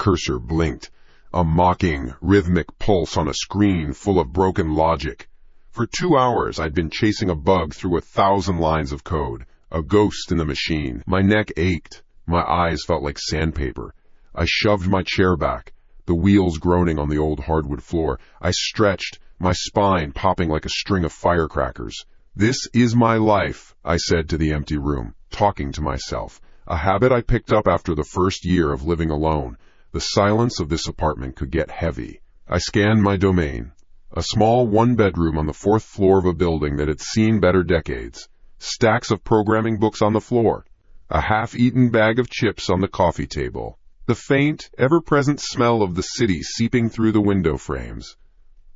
cursor blinked, a mocking, rhythmic pulse on a screen full of broken logic. For 2 hours I'd been chasing a bug through 1,000 lines of code, a ghost in the machine. My neck ached. My eyes felt like sandpaper. I shoved my chair back, the wheels groaning on the old hardwood floor. I stretched, my spine popping like a string of firecrackers. "This is my life," I said to the empty room, talking to myself, a habit I picked up after the first year of living alone. The silence of this apartment could get heavy. I scanned my domain. A small one-bedroom on the 4th floor of a building that had seen better decades. Stacks of programming books on the floor. A half-eaten bag of chips on the coffee table. The faint, ever-present smell of the city seeping through the window frames.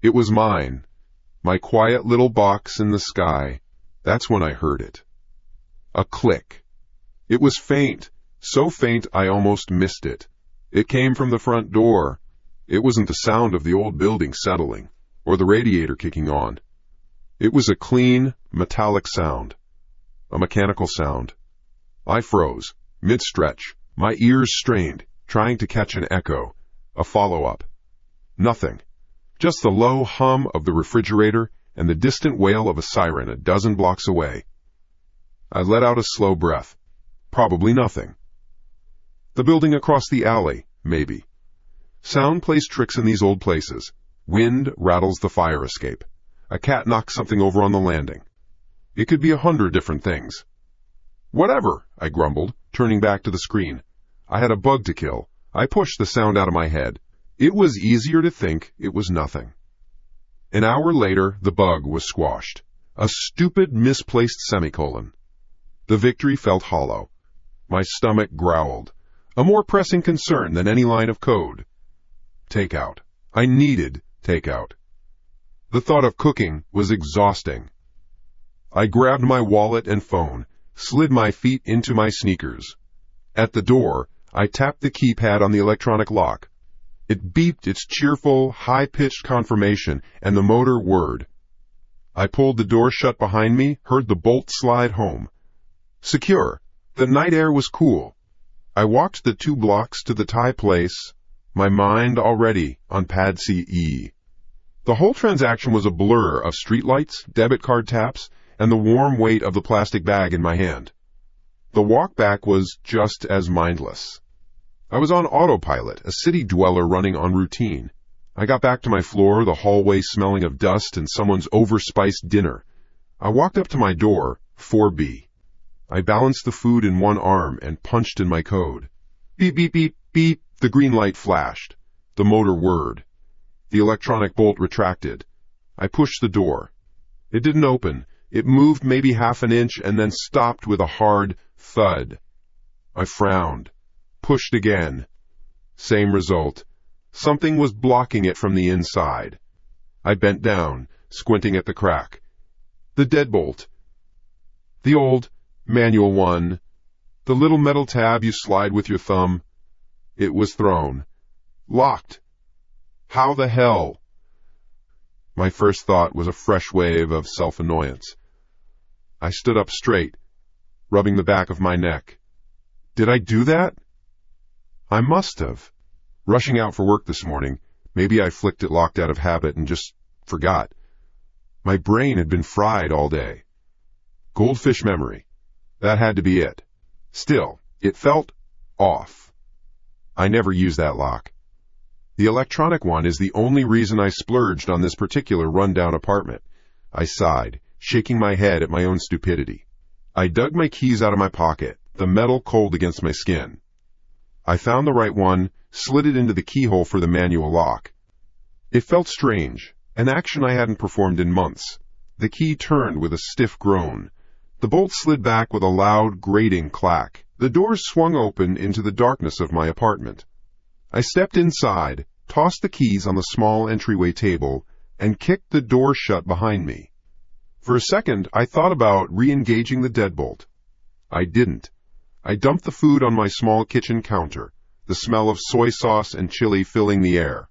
It was mine. My quiet little box in the sky. That's when I heard it. A click. It was faint, so faint I almost missed it. It came from the front door. It wasn't the sound of the old building settling, or the radiator kicking on. It was a clean, metallic sound. A mechanical sound. I froze, mid-stretch, my ears strained, trying to catch an echo, a follow-up. Nothing. Just the low hum of the refrigerator and the distant wail of a siren a dozen blocks away. I let out a slow breath. Probably nothing. The building across the alley, maybe. Sound plays tricks in these old places. Wind rattles the fire escape. A cat knocks something over on the landing. It could be 100 different things. "Whatever," I grumbled, turning back to the screen. I had a bug to kill. I pushed the sound out of my head. It was easier to think it was nothing. An hour later, the bug was squashed. A stupid, misplaced semicolon. The victory felt hollow. My stomach growled. A more pressing concern than any line of code. Takeout. I needed takeout. The thought of cooking was exhausting. I grabbed my wallet and phone, slid my feet into my sneakers. At the door, I tapped the keypad on the electronic lock. It beeped its cheerful, high-pitched confirmation, and the motor whirred. I pulled the door shut behind me, heard the bolt slide home. Secure. The night air was cool. I walked the 2 blocks to the Thai place, my mind already on pad CE. The whole transaction was a blur of streetlights, debit card taps, and the warm weight of the plastic bag in my hand. The walk back was just as mindless. I was on autopilot, a city dweller running on routine. I got back to my floor, the hallway smelling of dust and someone's overspiced dinner. I walked up to my door, 4B. I balanced the food in one arm and punched in my code. Beep, beep, beep, beep. The green light flashed. The motor whirred. The electronic bolt retracted. I pushed the door. It didn't open. It moved maybe half an inch and then stopped with a hard thud. I frowned. Pushed again. Same result. Something was blocking it from the inside. I bent down, squinting at the crack. The deadbolt. The old manual one. The little metal tab you slide with your thumb. It was thrown. Locked. How the hell? My first thought was a fresh wave of self-annoyance. I stood up straight, rubbing the back of my neck. Did I do that? I must have. Rushing out for work this morning, maybe I flicked it locked out of habit and just forgot. My brain had been fried all day. Goldfish memory. That had to be it. Still, it felt off. I never used that lock. The electronic one is the only reason I splurged on this particular rundown apartment. I sighed, shaking my head at my own stupidity. I dug my keys out of my pocket, the metal cold against my skin. I found the right one, slid it into the keyhole for the manual lock. It felt strange, an action I hadn't performed in months. The key turned with a stiff groan. The bolt slid back with a loud, grating clack. The doors swung open into the darkness of my apartment. I stepped inside, tossed the keys on the small entryway table, and kicked the door shut behind me. For a second, I thought about re-engaging the deadbolt. I didn't. I dumped the food on my small kitchen counter, the smell of soy sauce and chili filling the air.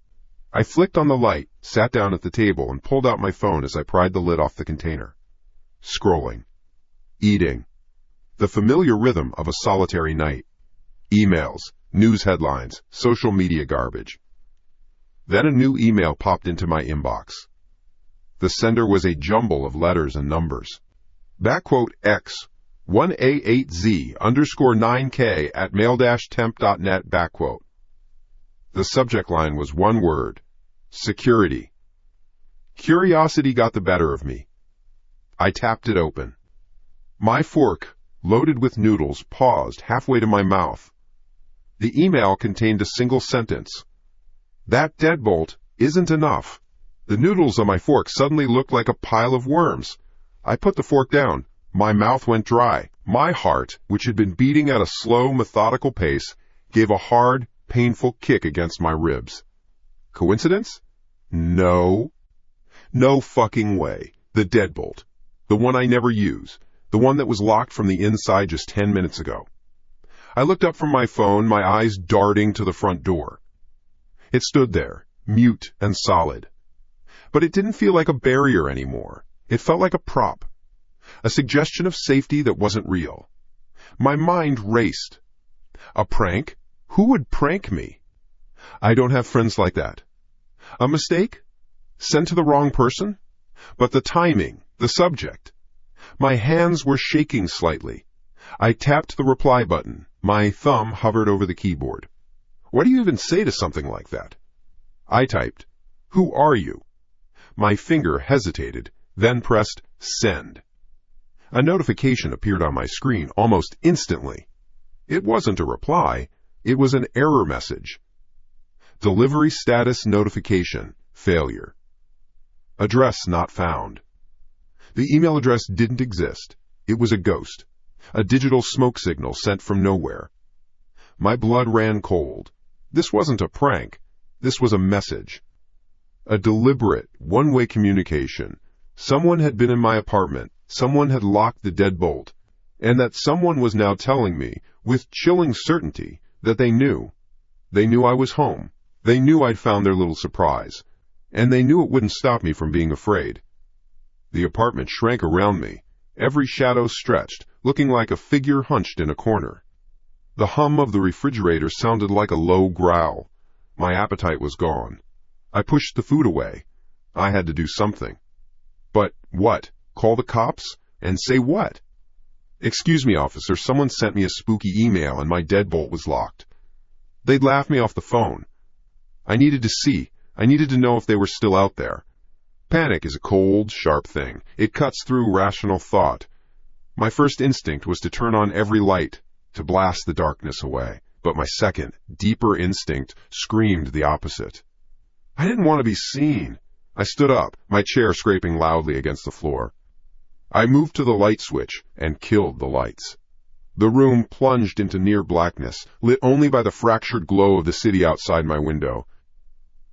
I flicked on the light, sat down at the table, and pulled out my phone as I pried the lid off the container. Scrolling. Eating. The familiar rhythm of a solitary night. Emails, news headlines, social media garbage. Then a new email popped into my inbox. The sender was a jumble of letters and numbers. X 1A8Z_9K at mail-temp.net. The subject line was one word: security. Curiosity got the better of me. I tapped it open. My fork, loaded with noodles, paused halfway to my mouth. The email contained a single sentence. That deadbolt isn't enough. The noodles on my fork suddenly looked like a pile of worms. I put the fork down. My mouth went dry. My heart, which had been beating at a slow, methodical pace, gave a hard, painful kick against my ribs. Coincidence? No. No fucking way. The deadbolt. The one I never use. The one that was locked from the inside just 10 minutes ago. I looked up from my phone, my eyes darting to the front door. It stood there, mute and solid. But it didn't feel like a barrier anymore. It felt like a prop. A suggestion of safety that wasn't real. My mind raced. A prank? Who would prank me? I don't have friends like that. A mistake? Sent to the wrong person? But the timing, the subject. My hands were shaking slightly. I tapped the reply button. My thumb hovered over the keyboard. What do you even say to something like that? I typed, "Who are you?" My finger hesitated, then pressed send. A notification appeared on my screen almost instantly. It wasn't a reply. It was an error message. Delivery status notification, failure. Address not found. The email address didn't exist. It was a ghost. A digital smoke signal sent from nowhere. My blood ran cold. This wasn't a prank. This was a message. A deliberate, one-way communication. Someone had been in my apartment. Someone had locked the deadbolt. And that someone was now telling me, with chilling certainty, that they knew. They knew I was home. They knew I'd found their little surprise. And they knew it wouldn't stop me from being afraid. The apartment shrank around me. Every shadow stretched, looking like a figure hunched in a corner. The hum of the refrigerator sounded like a low growl. My appetite was gone. I pushed the food away. I had to do something. But what? Call the cops? And say what? Excuse me, officer, someone sent me a spooky email and my deadbolt was locked. They'd laugh me off the phone. I needed to see. I needed to know if they were still out there. Panic is a cold, sharp thing. It cuts through rational thought. My first instinct was to turn on every light, to blast the darkness away. But my second, deeper instinct screamed the opposite. I didn't want to be seen. I stood up, my chair scraping loudly against the floor. I moved to the light switch and killed the lights. The room plunged into near blackness, lit only by the fractured glow of the city outside my window.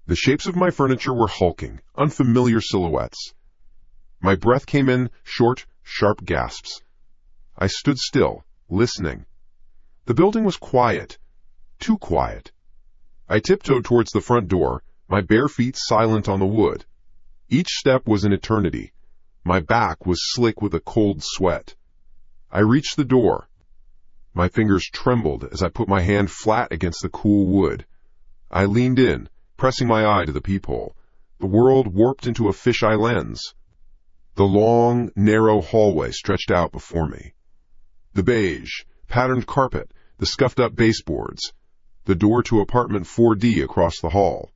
The shapes of my furniture were hulking, unfamiliar silhouettes. My breath came in short, sharp gasps. I stood still, listening. The building was quiet, too quiet. I tiptoed towards the front door, my bare feet silent on the wood. Each step was an eternity. My back was slick with a cold sweat. I reached the door. My fingers trembled as I put my hand flat against the cool wood. I leaned in, pressing my eye to the peephole. The world warped into a fisheye lens. The long, narrow hallway stretched out before me. The beige, patterned carpet, the scuffed-up baseboards, the door to apartment 4D across the hall.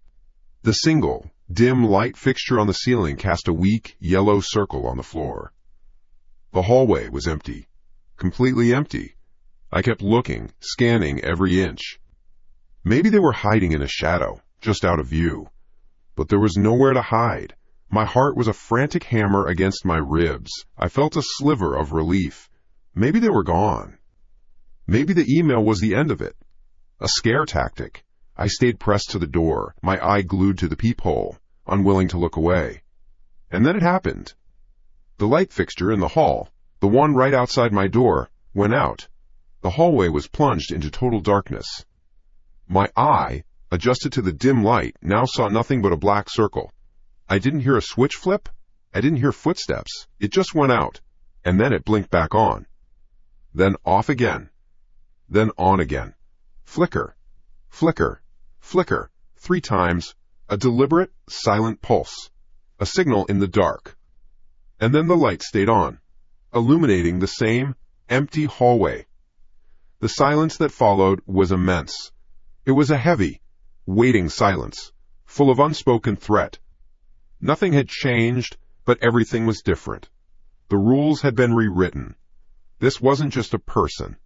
The single, dim light fixture on the ceiling cast a weak, yellow circle on the floor. The hallway was empty, completely empty. I kept looking, scanning every inch. Maybe they were hiding in a shadow, just out of view. But there was nowhere to hide. My heart was a frantic hammer against my ribs. I felt a sliver of relief. Maybe they were gone. Maybe the email was the end of it. A scare tactic. I stayed pressed to the door, my eye glued to the peephole, unwilling to look away. And then it happened. The light fixture in the hall, the one right outside my door, went out. The hallway was plunged into total darkness. My eye, adjusted to the dim light, now saw nothing but a black circle. I didn't hear a switch flip. I didn't hear footsteps. It just went out, and then it blinked back on. Then off again. Then on again. Flicker. Flicker, flicker, 3 times, a deliberate, silent pulse, a signal in the dark. And then the light stayed on, illuminating the same empty hallway. The silence that followed was immense. It was a heavy, waiting silence, full of unspoken threat. Nothing had changed, but everything was different. The rules had been rewritten. This wasn't just a person.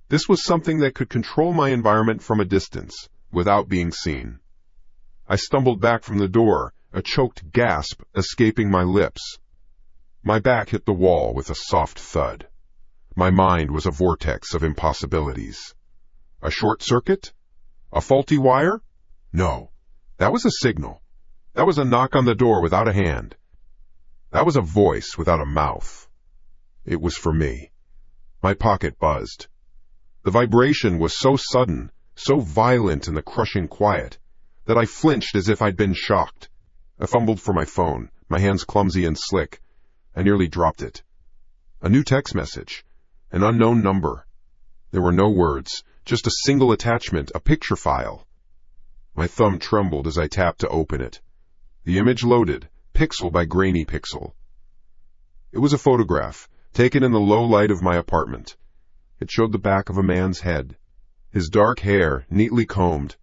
This was something that could control my environment from a distance, without being seen. I stumbled back from the door, a choked gasp escaping my lips. My back hit the wall with a soft thud. My mind was a vortex of impossibilities. A short circuit? A faulty wire? No, that was a signal. That was a knock on the door without a hand. That was a voice without a mouth. It was for me. My pocket buzzed. The vibration was so sudden, so violent in the crushing quiet, that I flinched as if I'd been shocked. I fumbled for my phone, my hands clumsy and slick. I nearly dropped it. A new text message. An unknown number. There were no words, just a single attachment, a picture file. My thumb trembled as I tapped to open it. The image loaded, pixel by grainy pixel. It was a photograph, taken in the low light of my apartment. It showed the back of a man's head, his dark hair neatly combed,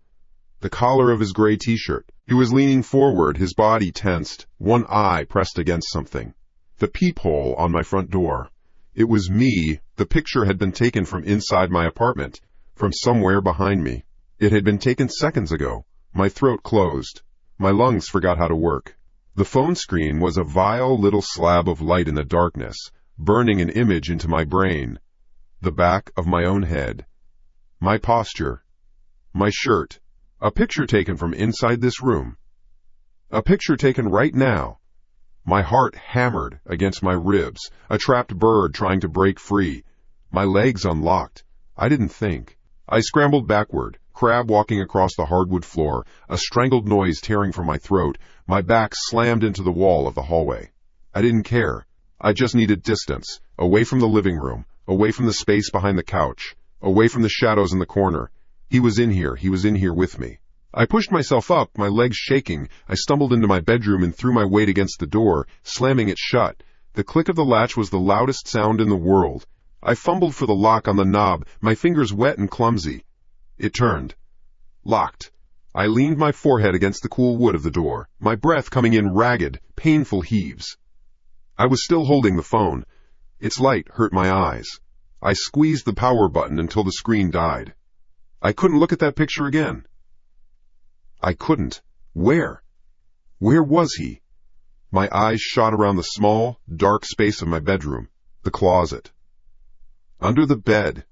the collar of his gray t-shirt. He was leaning forward, his body tensed, one eye pressed against something. The peephole on my front door. It was me. The picture had been taken from inside my apartment, from somewhere behind me. It had been taken seconds ago. My throat closed. My lungs forgot how to work. The phone screen was a vile little slab of light in the darkness, burning an image into my brain. The back of my own head. My posture. My shirt. A picture taken from inside this room. A picture taken right now. My heart hammered against my ribs, a trapped bird trying to break free. My legs unlocked. I didn't think. I scrambled backward, crab walking across the hardwood floor, a strangled noise tearing from my throat. My back slammed into the wall of the hallway. I didn't care. I just needed distance, away from the living room, away from the space behind the couch, away from the shadows in the corner. He was in here with me. I pushed myself up, my legs shaking. I stumbled into my bedroom and threw my weight against the door, slamming it shut. The click of the latch was the loudest sound in the world. I fumbled for the lock on the knob, my fingers wet and clumsy. It turned. Locked. I leaned my forehead against the cool wood of the door, my breath coming in ragged, painful heaves. I was still holding the phone. Its light hurt my eyes. I squeezed the power button until the screen died. I couldn't look at that picture again. I couldn't. Where? Where was he? My eyes shot around the small, dark space of my bedroom, the closet. Under the bed.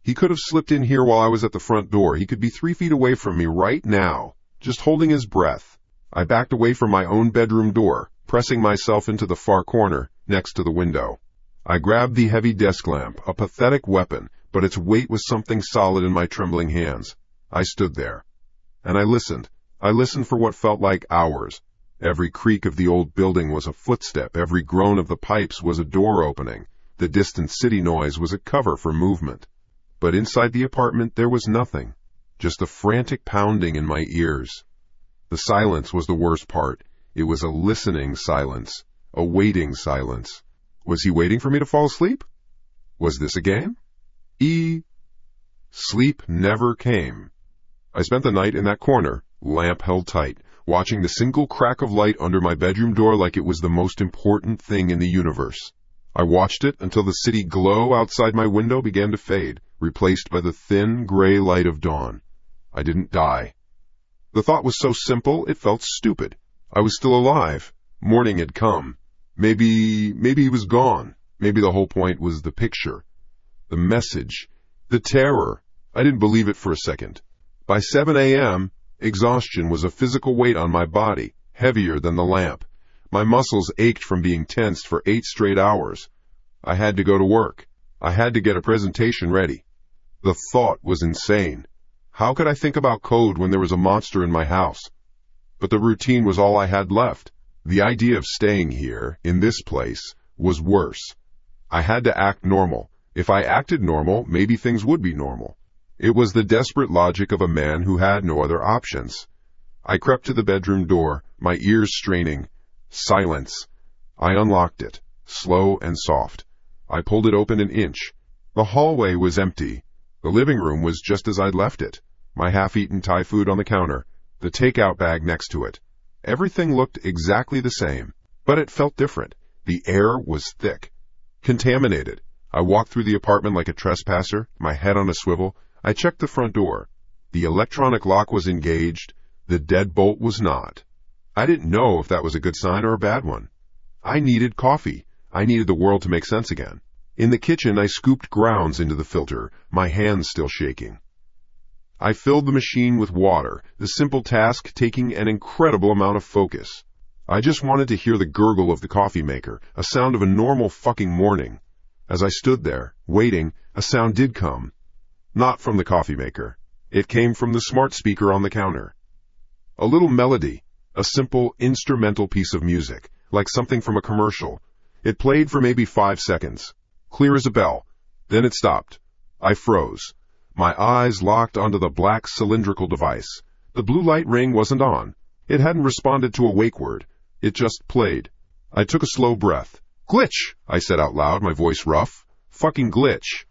He could have slipped in here while I was at the front door. He could be 3 feet away from me right now, just holding his breath. I backed away from my own bedroom door, pressing myself into the far corner, next to the window. I grabbed the heavy desk lamp, a pathetic weapon, but its weight was something solid in my trembling hands. I stood there. And I listened. I listened for what felt like hours. Every creak of the old building was a footstep. Every groan of the pipes was a door opening. The distant city noise was a cover for movement. But inside the apartment there was nothing. Just a frantic pounding in my ears. The silence was the worst part. It was a listening silence. A waiting silence. Was he waiting for me to fall asleep? Was this a game? Sleep never came. I spent the night in that corner, lamp held tight, watching the single crack of light under my bedroom door like it was the most important thing in the universe. I watched it until the city glow outside my window began to fade, replaced by the thin, gray light of dawn. I didn't die. The thought was so simple, it felt stupid. I was still alive. Morning had come. Maybe he was gone. Maybe the whole point was the picture. The message. The terror. I didn't believe it for a second. By 7 a.m., exhaustion was a physical weight on my body, heavier than the lamp. My muscles ached from being tensed for 8 straight hours. I had to go to work. I had to get a presentation ready. The thought was insane. How could I think about code when there was a monster in my house? But the routine was all I had left. The idea of staying here, in this place, was worse. I had to act normal. If I acted normal, maybe things would be normal. It was the desperate logic of a man who had no other options. I crept to the bedroom door, my ears straining. Silence. I unlocked it, slow and soft. I pulled it open an inch. The hallway was empty. The living room was just as I'd left it. My half-eaten Thai food on the counter, the takeout bag next to it. Everything looked exactly the same, but it felt different. The air was thick, contaminated. I walked through the apartment like a trespasser, my head on a swivel. I checked the front door. The electronic lock was engaged. The deadbolt was not. I didn't know if that was a good sign or a bad one. I needed coffee. I needed the world to make sense again. In the kitchen, I scooped grounds into the filter, my hands still shaking. I filled the machine with water, the simple task taking an incredible amount of focus. I just wanted to hear the gurgle of the coffee maker, a sound of a normal fucking morning. As I stood there, waiting, a sound did come. Not from the coffee maker. It came from the smart speaker on the counter. A little melody, a simple instrumental piece of music, like something from a commercial. It played for maybe 5 seconds, clear as a bell. Then it stopped. I froze. My eyes locked onto the black cylindrical device. The blue light ring wasn't on. It hadn't responded to a wake word. It just played. I took a slow breath. Glitch, I said out loud, my voice rough. Fucking glitch.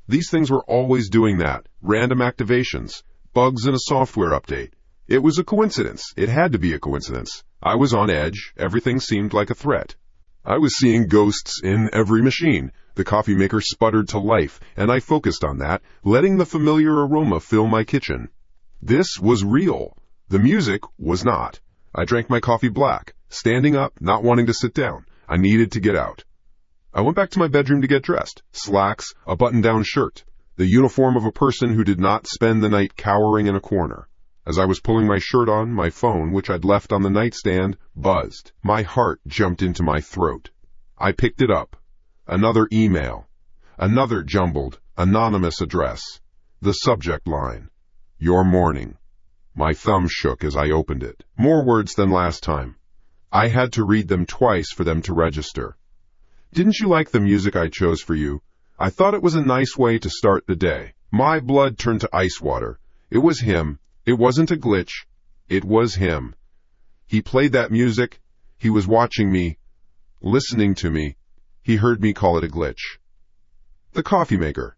These things were always doing that. Random activations. Bugs in a software update. It was a coincidence. It had to be a coincidence. I was on edge. Everything seemed like a threat. I was seeing ghosts in every machine. The coffee maker sputtered to life, and I focused on that, letting the familiar aroma fill my kitchen. This was real. The music was not. I drank my coffee black, standing up, not wanting to sit down. I needed to get out. I went back to my bedroom to get dressed. Slacks, a button-down shirt. The uniform of a person who did not spend the night cowering in a corner. As I was pulling my shirt on, my phone, which I'd left on the nightstand, buzzed. My heart jumped into my throat. I picked it up. Another email. Another jumbled, anonymous address. The subject line. Your morning. My thumb shook as I opened it. More words than last time. I had to read them twice for them to register. Didn't you like the music I chose for you? I thought it was a nice way to start the day. My blood turned to ice water. It was him. It wasn't a glitch. It was him. He played that music. He was watching me, listening to me. He heard me call it a glitch. The coffee maker.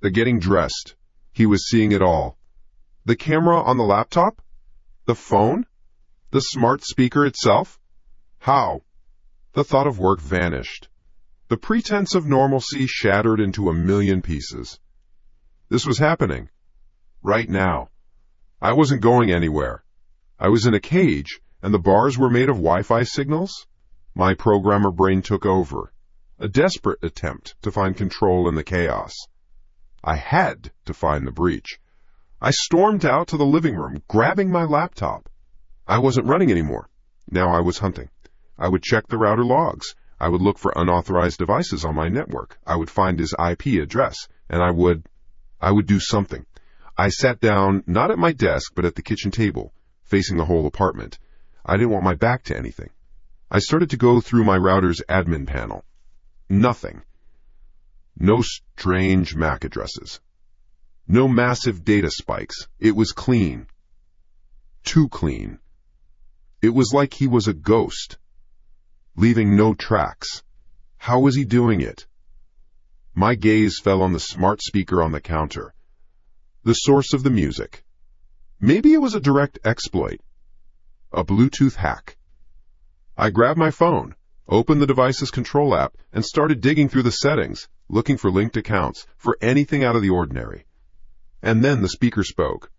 The getting dressed. He was seeing it all. The camera on the laptop? The phone? The smart speaker itself? How? The thought of work vanished. The pretense of normalcy shattered into a million pieces. This was happening. Right now. I wasn't going anywhere. I was in a cage, and the bars were made of Wi-Fi signals? My programmer brain took over. A desperate attempt to find control in the chaos. I had to find the breach. I stormed out to the living room, grabbing my laptop. I wasn't running anymore. Now I was hunting. I would check the router logs. I would look for unauthorized devices on my network. I would find his IP address, and I would do something. I sat down, not at my desk, but at the kitchen table, facing the whole apartment. I didn't want my back to anything. I started to go through my router's admin panel. Nothing. No strange MAC addresses. No massive data spikes. It was clean. Too clean. It was like he was a ghost, leaving no tracks. How was he doing it? My gaze fell on the smart speaker on the counter, the source of the music. Maybe it was a direct exploit, a Bluetooth hack. I grabbed my phone, opened the device's control app, and started digging through the settings, looking for linked accounts, for anything out of the ordinary. And then the speaker spoke.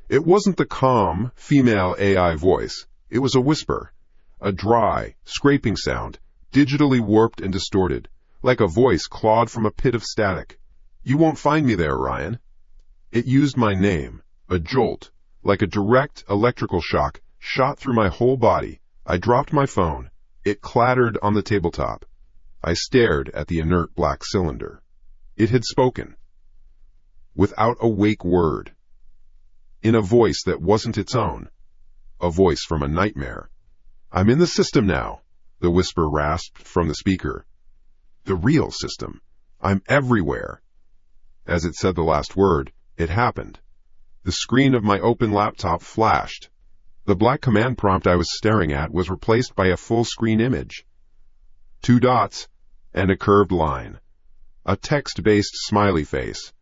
It wasn't the calm, female AI voice. It was a whisper, a dry, scraping sound, digitally warped and distorted, like a voice clawed from a pit of static. You won't find me there, Ryan. It used my name. A jolt, like a direct electrical shock, shot through my whole body. I dropped my phone. It clattered on the tabletop. I stared at the inert black cylinder. It had spoken. Without a wake word. In a voice that wasn't its own. A voice from a nightmare. I'm in the system now, the whisper rasped from the speaker. The real system. I'm everywhere. As it said the last word, It happened. The screen of my open laptop flashed. The black command prompt I was staring at was replaced by a full-screen image. 2 dots and a curved line. A text-based smiley face.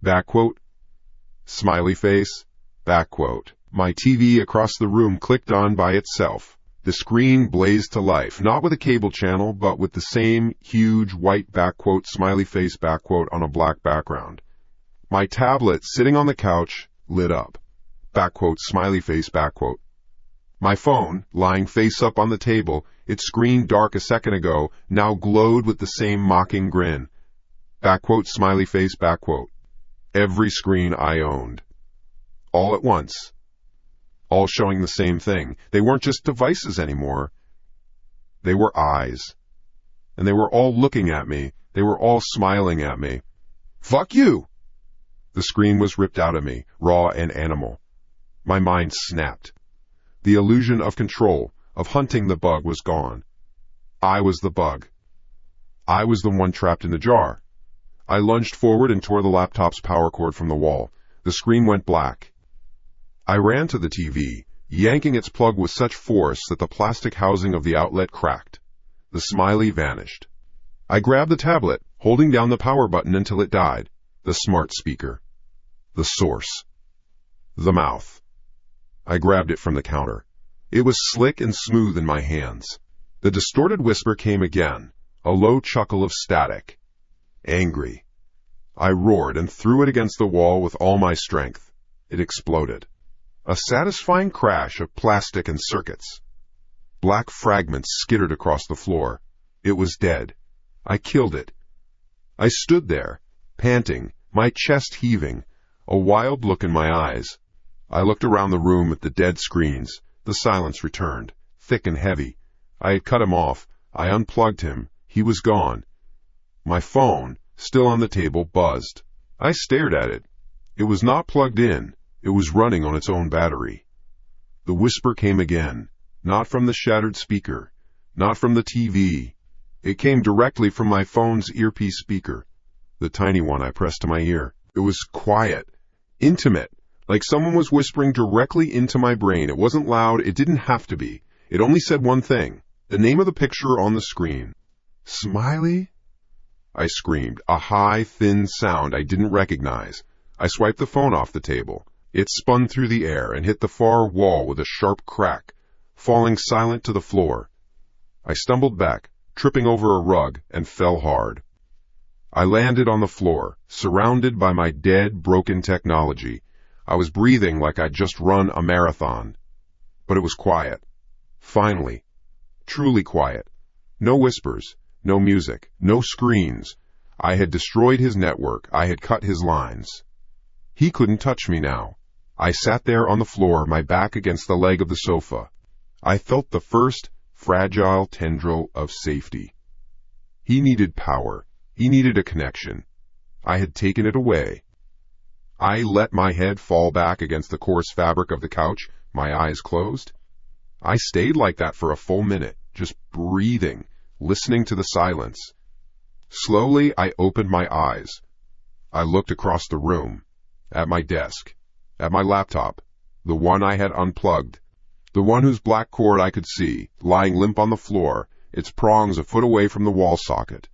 Back quote. Smiley face. Back quote. My TV across the room clicked on by itself. The screen blazed to life, not with a cable channel, but with the same huge white back quote smiley face back quote on a black background. My tablet sitting on the couch lit up. Back quote smiley face back quote. My phone, lying face up on the table, its screen dark a second ago, now glowed with the same mocking grin. Back quote smiley face back quote. Every screen I owned. All at once. All showing the same thing. They weren't just devices anymore. They were eyes. And they were all looking at me. They were all smiling at me. Fuck you! The screen was ripped out of me, raw and animal. My mind snapped. The illusion of control, of hunting the bug, was gone. I was the bug. I was the one trapped in the jar. I lunged forward and tore the laptop's power cord from the wall. The screen went black. I ran to the TV, yanking its plug with such force that the plastic housing of the outlet cracked. The smiley vanished. I grabbed the tablet, holding down the power button until it died. The smart speaker. The source. The mouth. I grabbed it from the counter. It was slick and smooth in my hands. The distorted whisper came again, a low chuckle of static. Angry. I roared and threw it against the wall with all my strength. It exploded. A satisfying crash of plastic and circuits. Black fragments skittered across the floor. It was dead. I killed it. I stood there, panting, my chest heaving, a wild look in my eyes. I looked around the room at the dead screens. The silence returned, thick and heavy. I had cut him off. I unplugged him. He was gone. My phone, still on the table, buzzed. I stared at it. It was not plugged in. It was running on its own battery. The whisper came again, not from the shattered speaker, not from the TV. It came directly from my phone's earpiece speaker, the tiny one I pressed to my ear. It was quiet, intimate, like someone was whispering directly into my brain. It wasn't loud. It didn't have to be. It only said one thing, the name of the picture on the screen. Smiley? I screamed, a high, thin sound I didn't recognize. I swiped the phone off the table. It spun through the air and hit the far wall with a sharp crack, falling silent to the floor. I stumbled back, tripping over a rug, and fell hard. I landed on the floor, surrounded by my dead, broken technology. I was breathing like I'd just run a marathon. But it was quiet. Finally. Truly quiet. No whispers, no music, no screens. I had destroyed his network. I had cut his lines. He couldn't touch me now. I sat there on the floor, my back against the leg of the sofa. I felt the first fragile tendril of safety. He needed power. He needed a connection. I had taken it away. I let my head fall back against the coarse fabric of the couch, my eyes closed. I stayed like that for a full minute, just breathing, listening to the silence. Slowly, I opened my eyes. I looked across the room, at my desk, at my laptop, the one I had unplugged, the one whose black cord I could see, lying limp on the floor, its prongs a foot away from the wall socket.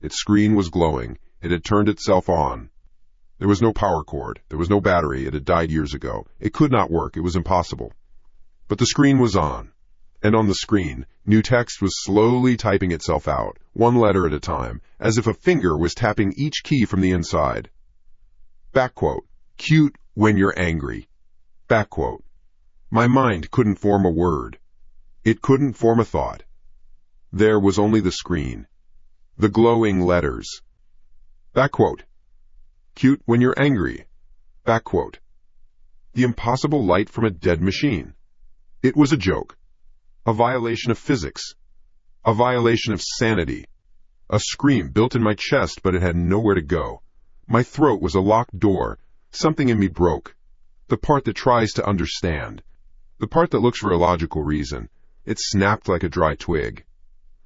Its screen was glowing. It had turned itself on. There was no power cord. There was no battery. It had died years ago. It could not work. It was impossible. But the screen was on. And on the screen, new text was slowly typing itself out, one letter at a time, as if a finger was tapping each key from the inside. Back quote. Cute when you're angry. Back quote. My mind couldn't form a word. It couldn't form a thought. There was only the screen. The glowing letters. Back quote. Cute when you're angry. Back quote. The impossible light from a dead machine. It was a joke. A violation of physics. A violation of sanity. A scream built in my chest, but it had nowhere to go. My throat was a locked door. Something in me broke. The part that tries to understand. The part that looks for a logical reason. It snapped like a dry twig.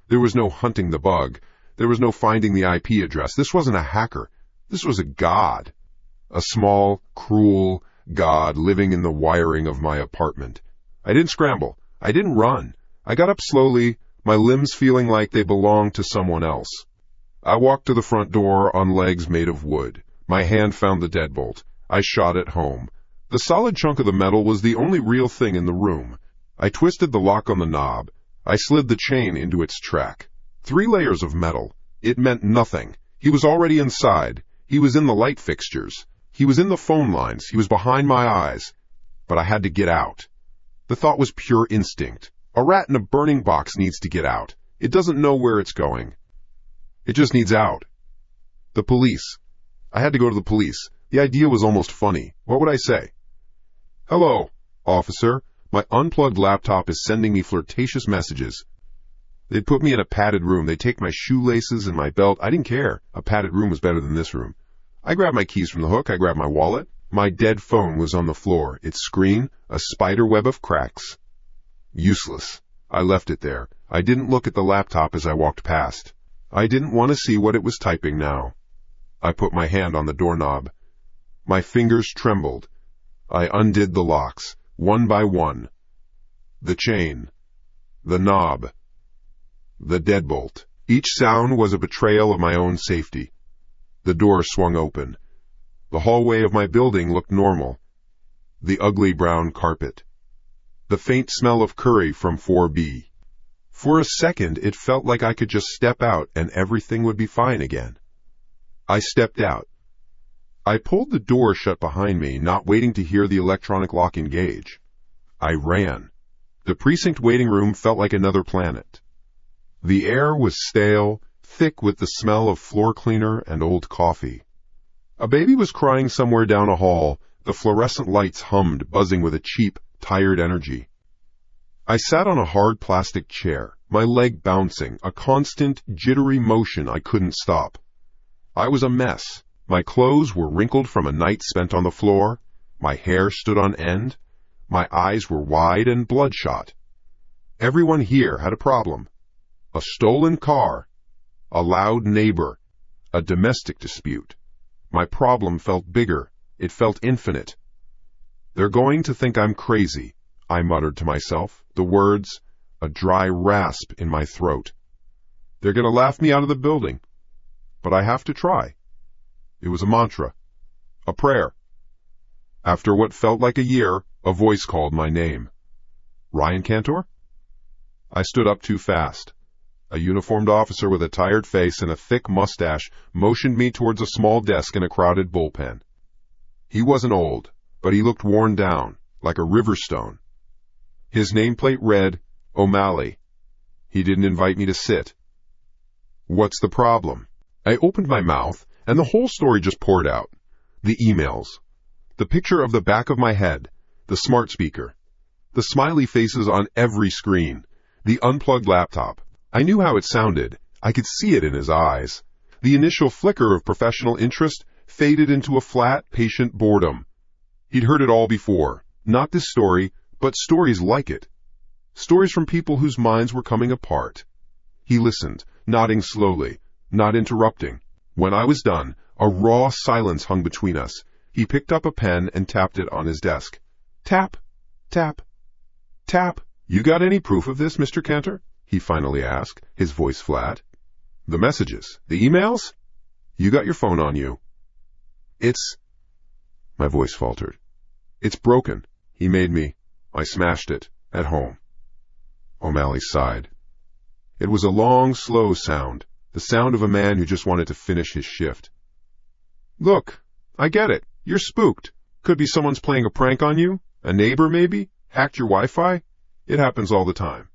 There was no hunting the bug. There was no finding the IP address. This wasn't a hacker. This was a god. A small, cruel God living in the wiring of my apartment. I didn't scramble. I didn't run. I got up slowly, my limbs feeling like they belonged to someone else. I walked to the front door on legs made of wood. My hand found the deadbolt. I shot it home. The solid chunk of the metal was the only real thing in the room. I twisted the lock on the knob. I slid the chain into its track. 3 layers of metal. It meant nothing. He was already inside. He was in the light fixtures. He was in the phone lines. He was behind my eyes. But I had to get out. The thought was pure instinct. A rat in a burning box needs to get out. It doesn't know where it's going. It just needs out. The police. I had to go to the police. The idea was almost funny. What would I say? Hello, officer. My unplugged laptop is sending me flirtatious messages. They'd put me in a padded room. They'd take my shoelaces and my belt. I didn't care. A padded room was better than this room. I grabbed my keys from the hook. I grabbed my wallet. My dead phone was on the floor. Its screen, a spider web of cracks. Useless. I left it there. I didn't look at the laptop as I walked past. I didn't want to see what it was typing now. I put my hand on the doorknob. My fingers trembled. I undid the locks, one by one. The chain. The knob. The deadbolt. Each sound was a betrayal of my own safety. The door swung open. The hallway of my building looked normal. The ugly brown carpet. The faint smell of curry from 4B. For a second, it felt like I could just step out and everything would be fine again. I stepped out. I pulled the door shut behind me, not waiting to hear the electronic lock engage. I ran. The precinct waiting room felt like another planet. The air was stale, thick with the smell of floor cleaner and old coffee. A baby was crying somewhere down a hall. The fluorescent lights hummed, buzzing with a cheap, tired energy. I sat on a hard plastic chair, my leg bouncing, a constant, jittery motion I couldn't stop. I was a mess. My clothes were wrinkled from a night spent on the floor. My hair stood on end. My eyes were wide and bloodshot. Everyone here had a problem. A stolen car. A loud neighbor. A domestic dispute. My problem felt bigger. It felt infinite. They're going to think I'm crazy, I muttered to myself, the words, a dry rasp in my throat. They're going to laugh me out of the building. But I have to try. It was a mantra. A prayer. After what felt like a year, a voice called my name. Ryan Cantor? I stood up too fast. A uniformed officer with a tired face and a thick mustache motioned me towards a small desk in a crowded bullpen. He wasn't old, but he looked worn down, like a river stone. His nameplate read, O'Malley. He didn't invite me to sit. What's the problem? I opened my mouth, and the whole story just poured out. The emails. The picture of the back of my head. The smart speaker. The smiley faces on every screen. The unplugged laptop. I knew how it sounded. I could see it in his eyes. The initial flicker of professional interest faded into a flat, patient boredom. He'd heard it all before. Not this story, but stories like it. Stories from people whose minds were coming apart. He listened, nodding slowly, not interrupting. When I was done, a raw silence hung between us. He picked up a pen and tapped it on his desk. Tap, tap, tap. You got any proof of this, Mr. Cantor? He finally asked, his voice flat. The messages, the emails? You got your phone on you. My voice faltered. It's broken. He made me. I smashed it. At home. O'Malley sighed. It was a long, slow sound. The sound of a man who just wanted to finish his shift. Look, I get it. You're spooked. Could be someone's playing a prank on you. A neighbor, maybe? Hacked your Wi-Fi? It happens all the time.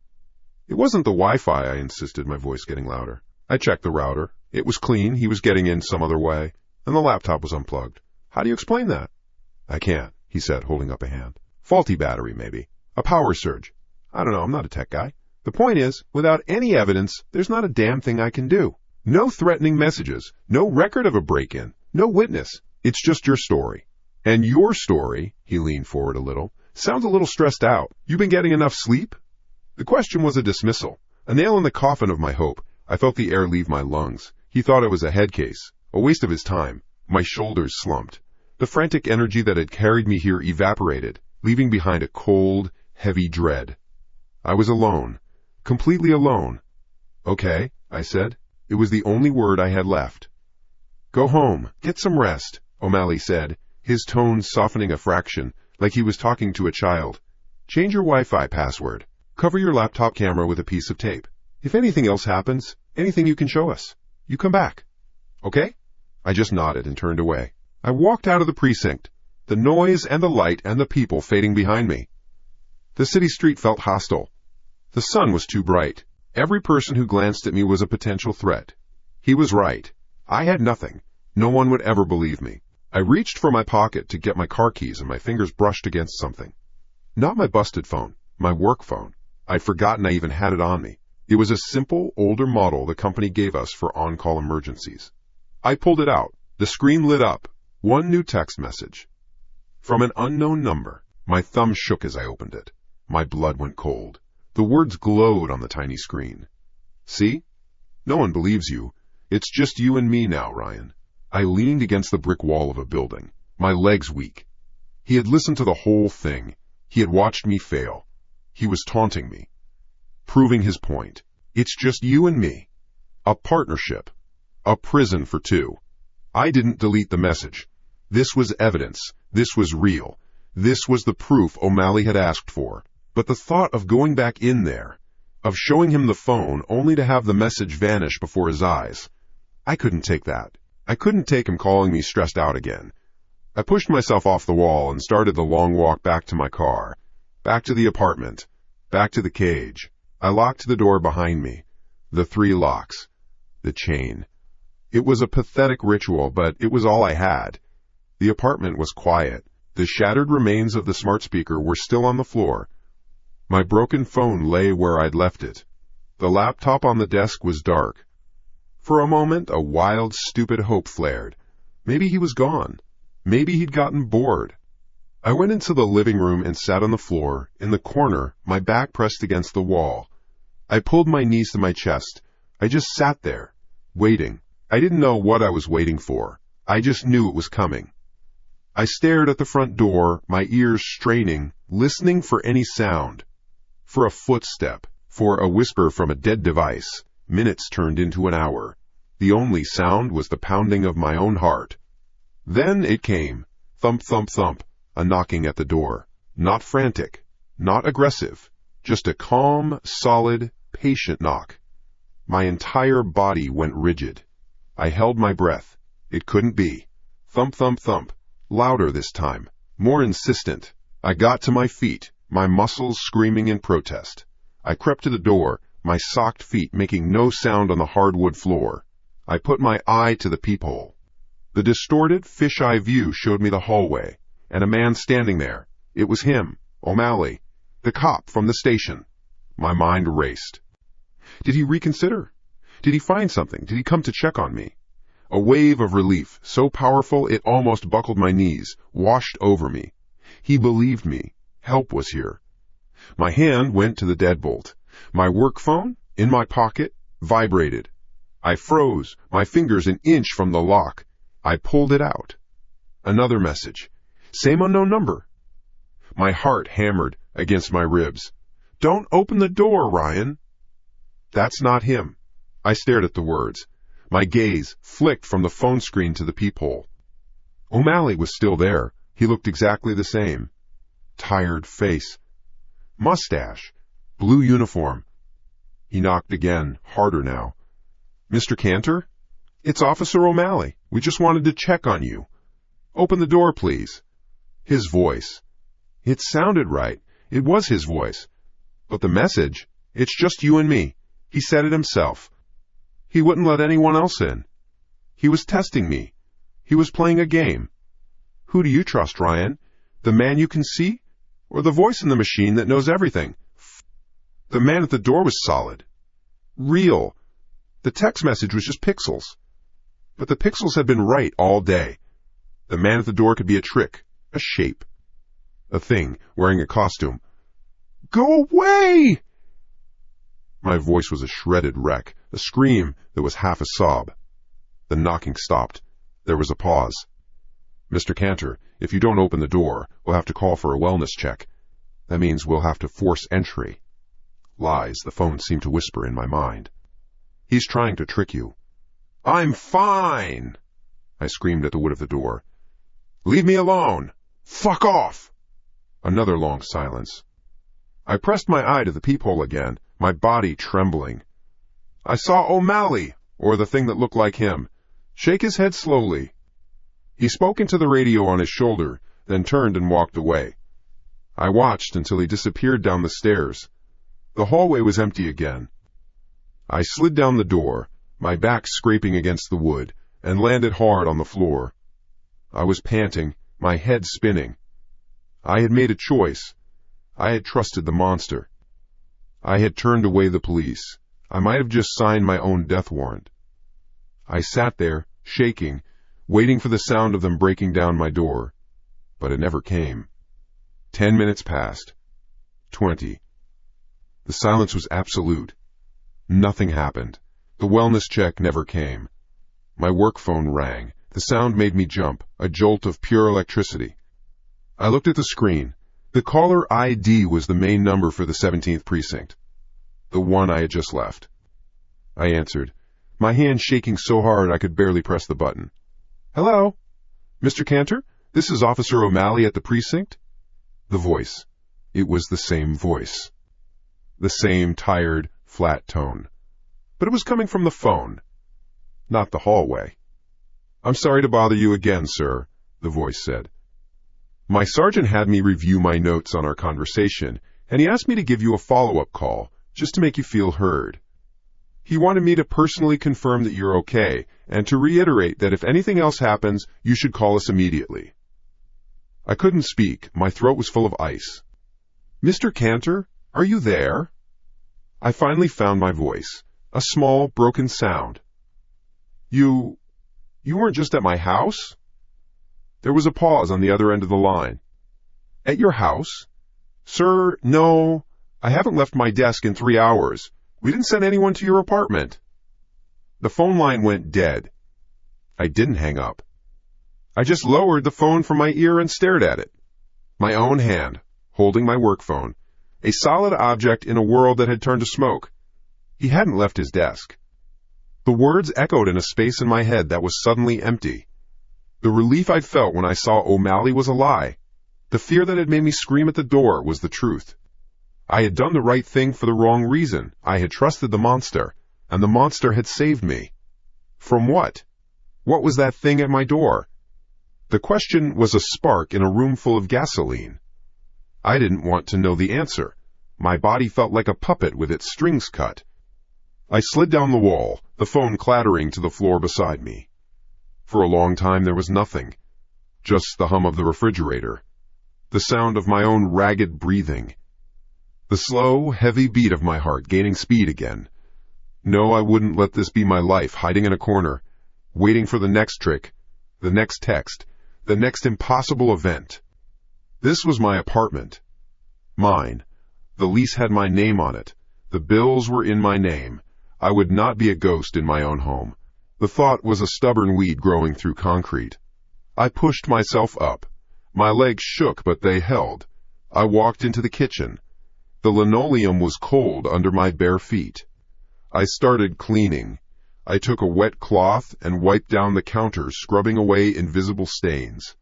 It wasn't the Wi-Fi, I insisted, my voice getting louder. I checked the router. It was clean. He was getting in some other way. And the laptop was unplugged. How do you explain that? I can't, he said, holding up a hand. Faulty battery, maybe. A power surge. I don't know, I'm not a tech guy. The point is, without any evidence, there's not a damn thing I can do. No threatening messages. No record of a break-in. No witness. It's just your story. And your story, he leaned forward a little, sounds a little stressed out. You been getting enough sleep? The question was a dismissal. A nail in the coffin of my hope. I felt the air leave my lungs. He thought it was a head case. A waste of his time. My shoulders slumped. The frantic energy that had carried me here evaporated, leaving behind a cold, heavy dread. I was alone, completely alone. "Okay," I said. It was the only word I had left. "Go home, get some rest," O'Malley said, his tone softening a fraction, like he was talking to a child. "Change your Wi-Fi password. Cover your laptop camera with a piece of tape. If anything else happens, anything you can show us, you come back. Okay?" I just nodded and turned away. I walked out of the precinct, the noise and the light and the people fading behind me. The city street felt hostile. The sun was too bright. Every person who glanced at me was a potential threat. He was right. I had nothing. No one would ever believe me. I reached for my pocket to get my car keys and my fingers brushed against something. Not my busted phone, my work phone. I'd forgotten I even had it on me. It was a simple, older model the company gave us for on-call emergencies. I pulled it out. The screen lit up. One new text message. From an unknown number. My thumb shook as I opened it. My blood went cold. The words glowed on the tiny screen. "See? No one believes you. It's just you and me now, Ryan." I leaned against the brick wall of a building, my legs weak. He had listened to the whole thing. He had watched me fail. He was taunting me, proving his point. It's just you and me. A partnership. A prison for two. I didn't delete the message. This was evidence. This was real. This was the proof O'Malley had asked for. But the thought of going back in there, of showing him the phone only to have the message vanish before his eyes, I couldn't take that. I couldn't take him calling me stressed out again. I pushed myself off the wall and started the long walk back to my car, back to the apartment, back to the cage. I locked the door behind me, the 3 locks, the chain. It was a pathetic ritual, but it was all I had. The apartment was quiet. The shattered remains of the smart speaker were still on the floor. My broken phone lay where I'd left it. The laptop on the desk was dark. For a moment, a wild, stupid hope flared. Maybe he was gone. Maybe he'd gotten bored. I went into the living room and sat on the floor, in the corner, my back pressed against the wall. I pulled my knees to my chest. I just sat there, waiting. I didn't know what I was waiting for. I just knew it was coming. I stared at the front door, my ears straining, listening for any sound. For a footstep, for a whisper from a dead device. Minutes turned into an hour. The only sound was the pounding of my own heart. Then it came. Thump, thump, thump. A knocking at the door. Not frantic. Not aggressive. Just a calm, solid, patient knock. My entire body went rigid. I held my breath. It couldn't be. Thump, thump, thump. Louder this time. More insistent. I got to my feet, my muscles screaming in protest. I crept to the door, my socked feet making no sound on the hardwood floor. I put my eye to the peephole. The distorted, fisheye view showed me the hallway, and a man standing there. It was him, O'Malley, the cop from the station. My mind raced. Did he reconsider? Did he find something? Did he come to check on me? A wave of relief, so powerful it almost buckled my knees, washed over me. He believed me. Help was here. My hand went to the deadbolt. My work phone, in my pocket, vibrated. I froze, my fingers an inch from the lock. I pulled it out. Another message. Same unknown number. My heart hammered against my ribs. "Don't open the door, Ryan." That's not him. I stared at the words. My gaze flicked from the phone screen to the peephole. O'Malley was still there. He looked exactly the same. Tired face. Mustache. Blue uniform. He knocked again, harder now. "Mr. Cantor? It's Officer O'Malley. We just wanted to check on you. Open the door, please." His voice. It sounded right. It was his voice. But the message, "It's just you and me." He said it himself. He wouldn't let anyone else in. He was testing me. He was playing a game. Who do you trust, Ryan? The man you can see? Or the voice in the machine that knows everything? The man at the door was solid. Real. The text message was just pixels. But the pixels had been right all day. The man at the door could be a trick, a shape, a thing wearing a costume. "Go away!" My voice was a shredded wreck, a scream that was half a sob. The knocking stopped. There was a pause. "Mr. Cantor, if you don't open the door, we'll have to call for a wellness check. That means we'll have to force entry." Lies, the phone seemed to whisper in my mind. "He's trying to trick you." "I'm fine!" I screamed at the wood of the door. "Leave me alone! Fuck off!" Another long silence. I pressed my eye to the peephole again, my body trembling. I saw O'Malley, or the thing that looked like him, shake his head slowly. He spoke into the radio on his shoulder, then turned and walked away. I watched until he disappeared down the stairs. The hallway was empty again. I slid down the door, my back scraping against the wood, and landed hard on the floor. I was panting, my head spinning. I had made a choice. I had trusted the monster. I had turned away the police. I might have just signed my own death warrant. I sat there, shaking, waiting for the sound of them breaking down my door. But it never came. 10 minutes passed. 20. The silence was absolute. Nothing happened. The wellness check never came. My work phone rang. The sound made me jump, a jolt of pure electricity. I looked at the screen. The caller ID was the main number for the 17th precinct. The one I had just left. I answered, my hand shaking so hard I could barely press the button. "Hello? Mr. Cantor? This is Officer O'Malley at the precinct?" The voice. It was the same voice. The same tired, flat tone. But it was coming from the phone, not the hallway. "I'm sorry to bother you again, sir," the voice said. "My sergeant had me review my notes on our conversation, and he asked me to give you a follow-up call, just to make you feel heard. He wanted me to personally confirm that you're okay, and to reiterate that if anything else happens, you should call us immediately." I couldn't speak. My throat was full of ice. "Mr. Cantor, are you there?" I finally found my voice, a small, broken sound. You weren't just at my house?" There was a pause on the other end of the line. "At your house?" "Sir, no. I haven't left my desk in 3 hours. We didn't send anyone to your apartment." The phone line went dead. I didn't hang up. I just lowered the phone from my ear and stared at it. My own hand, holding my work phone, a solid object in a world that had turned to smoke. He hadn't left his desk. The words echoed in a space in my head that was suddenly empty. The relief I'd felt when I saw O'Malley was a lie. The fear that had made me scream at the door was the truth. I had done the right thing for the wrong reason. I had trusted the monster, and the monster had saved me. From what? What was that thing at my door? The question was a spark in a room full of gasoline. I didn't want to know the answer. My body felt like a puppet with its strings cut. I slid down the wall, the phone clattering to the floor beside me. For a long time there was nothing. Just the hum of the refrigerator. The sound of my own ragged breathing. The slow, heavy beat of my heart gaining speed again. No, I wouldn't let this be my life, hiding in a corner, waiting for the next trick, the next text, the next impossible event. This was my apartment. Mine. The lease had my name on it. The bills were in my name. I would not be a ghost in my own home. The thought was a stubborn weed growing through concrete. I pushed myself up. My legs shook, but they held. I walked into the kitchen. The linoleum was cold under my bare feet. I started cleaning. I took a wet cloth and wiped down the counter, scrubbing away invisible stains.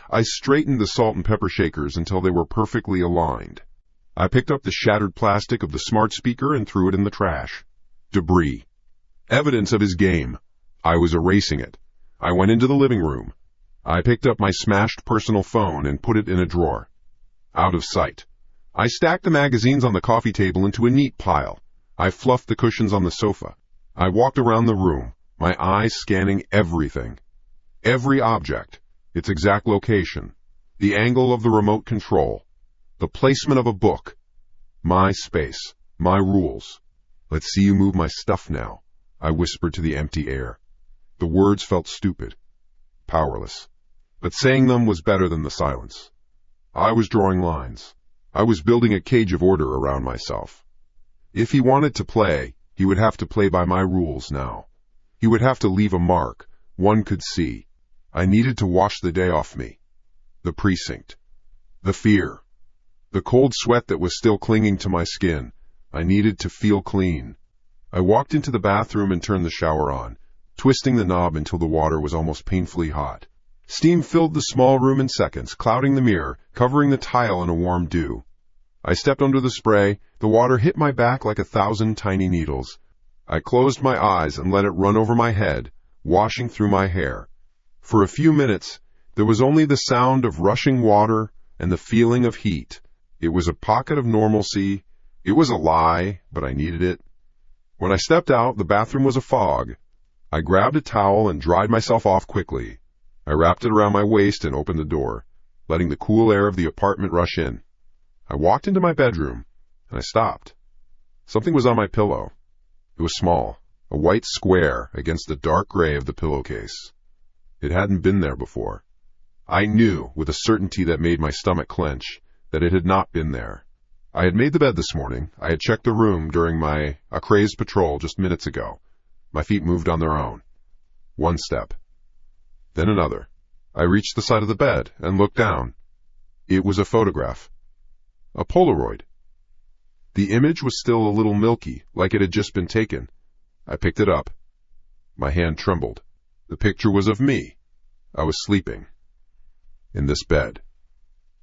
I straightened the salt and pepper shakers until they were perfectly aligned. I picked up the shattered plastic of the smart speaker and threw it in the trash. Debris. Evidence of his game. I was erasing it. I went into the living room. I picked up my smashed personal phone and put it in a drawer. Out of sight. I stacked the magazines on the coffee table into a neat pile. I fluffed the cushions on the sofa. I walked around the room, my eyes scanning everything. Every object, its exact location, the angle of the remote control, the placement of a book. My space, my rules. "Let's see you move my stuff now," I whispered to the empty air. The words felt stupid, powerless, but saying them was better than the silence. I was drawing lines. I was building a cage of order around myself. If he wanted to play, he would have to play by my rules now. He would have to leave a mark, one could see. I needed to wash the day off me. The precinct. The fear. The cold sweat that was still clinging to my skin. I needed to feel clean. I walked into the bathroom and turned the shower on, twisting the knob until the water was almost painfully hot. Steam filled the small room in seconds, clouding the mirror, covering the tile in a warm dew. I stepped under the spray. The water hit my back like 1,000 tiny needles. I closed my eyes and let it run over my head, washing through my hair. For a few minutes, there was only the sound of rushing water and the feeling of heat. It was a pocket of normalcy. It was a lie, but I needed it. When I stepped out, the bathroom was a fog. I grabbed a towel and dried myself off quickly. I wrapped it around my waist and opened the door, letting the cool air of the apartment rush in. I walked into my bedroom, and I stopped. Something was on my pillow. It was small, a white square against the dark gray of the pillowcase. It hadn't been there before. I knew, with a certainty that made my stomach clench, that it had not been there. I had made the bed this morning. I had checked the room during a crazed patrol just minutes ago. My feet moved on their own. One step. Then another. I reached the side of the bed and looked down. It was a photograph. A Polaroid. The image was still a little milky, like it had just been taken. I picked it up. My hand trembled. The picture was of me. I was sleeping. In this bed.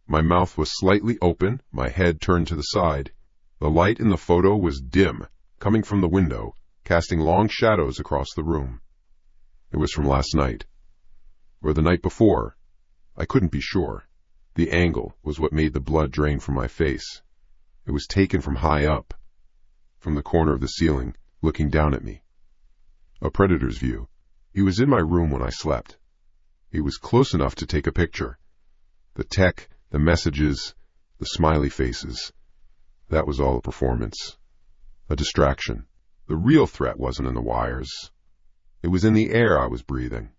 My mouth was slightly open, my head turned to the side. The light in the photo was dim, coming from the window, casting long shadows across the room. It was from last night. Or the night before. I couldn't be sure. The angle was what made the blood drain from my face. It was taken from high up, from the corner of the ceiling, looking down at me. A predator's view. He was in my room when I slept. He was close enough to take a picture. The tech, the messages, the smiley faces. That was all a performance. A distraction. The real threat wasn't in the wires. It was in the air I was breathing.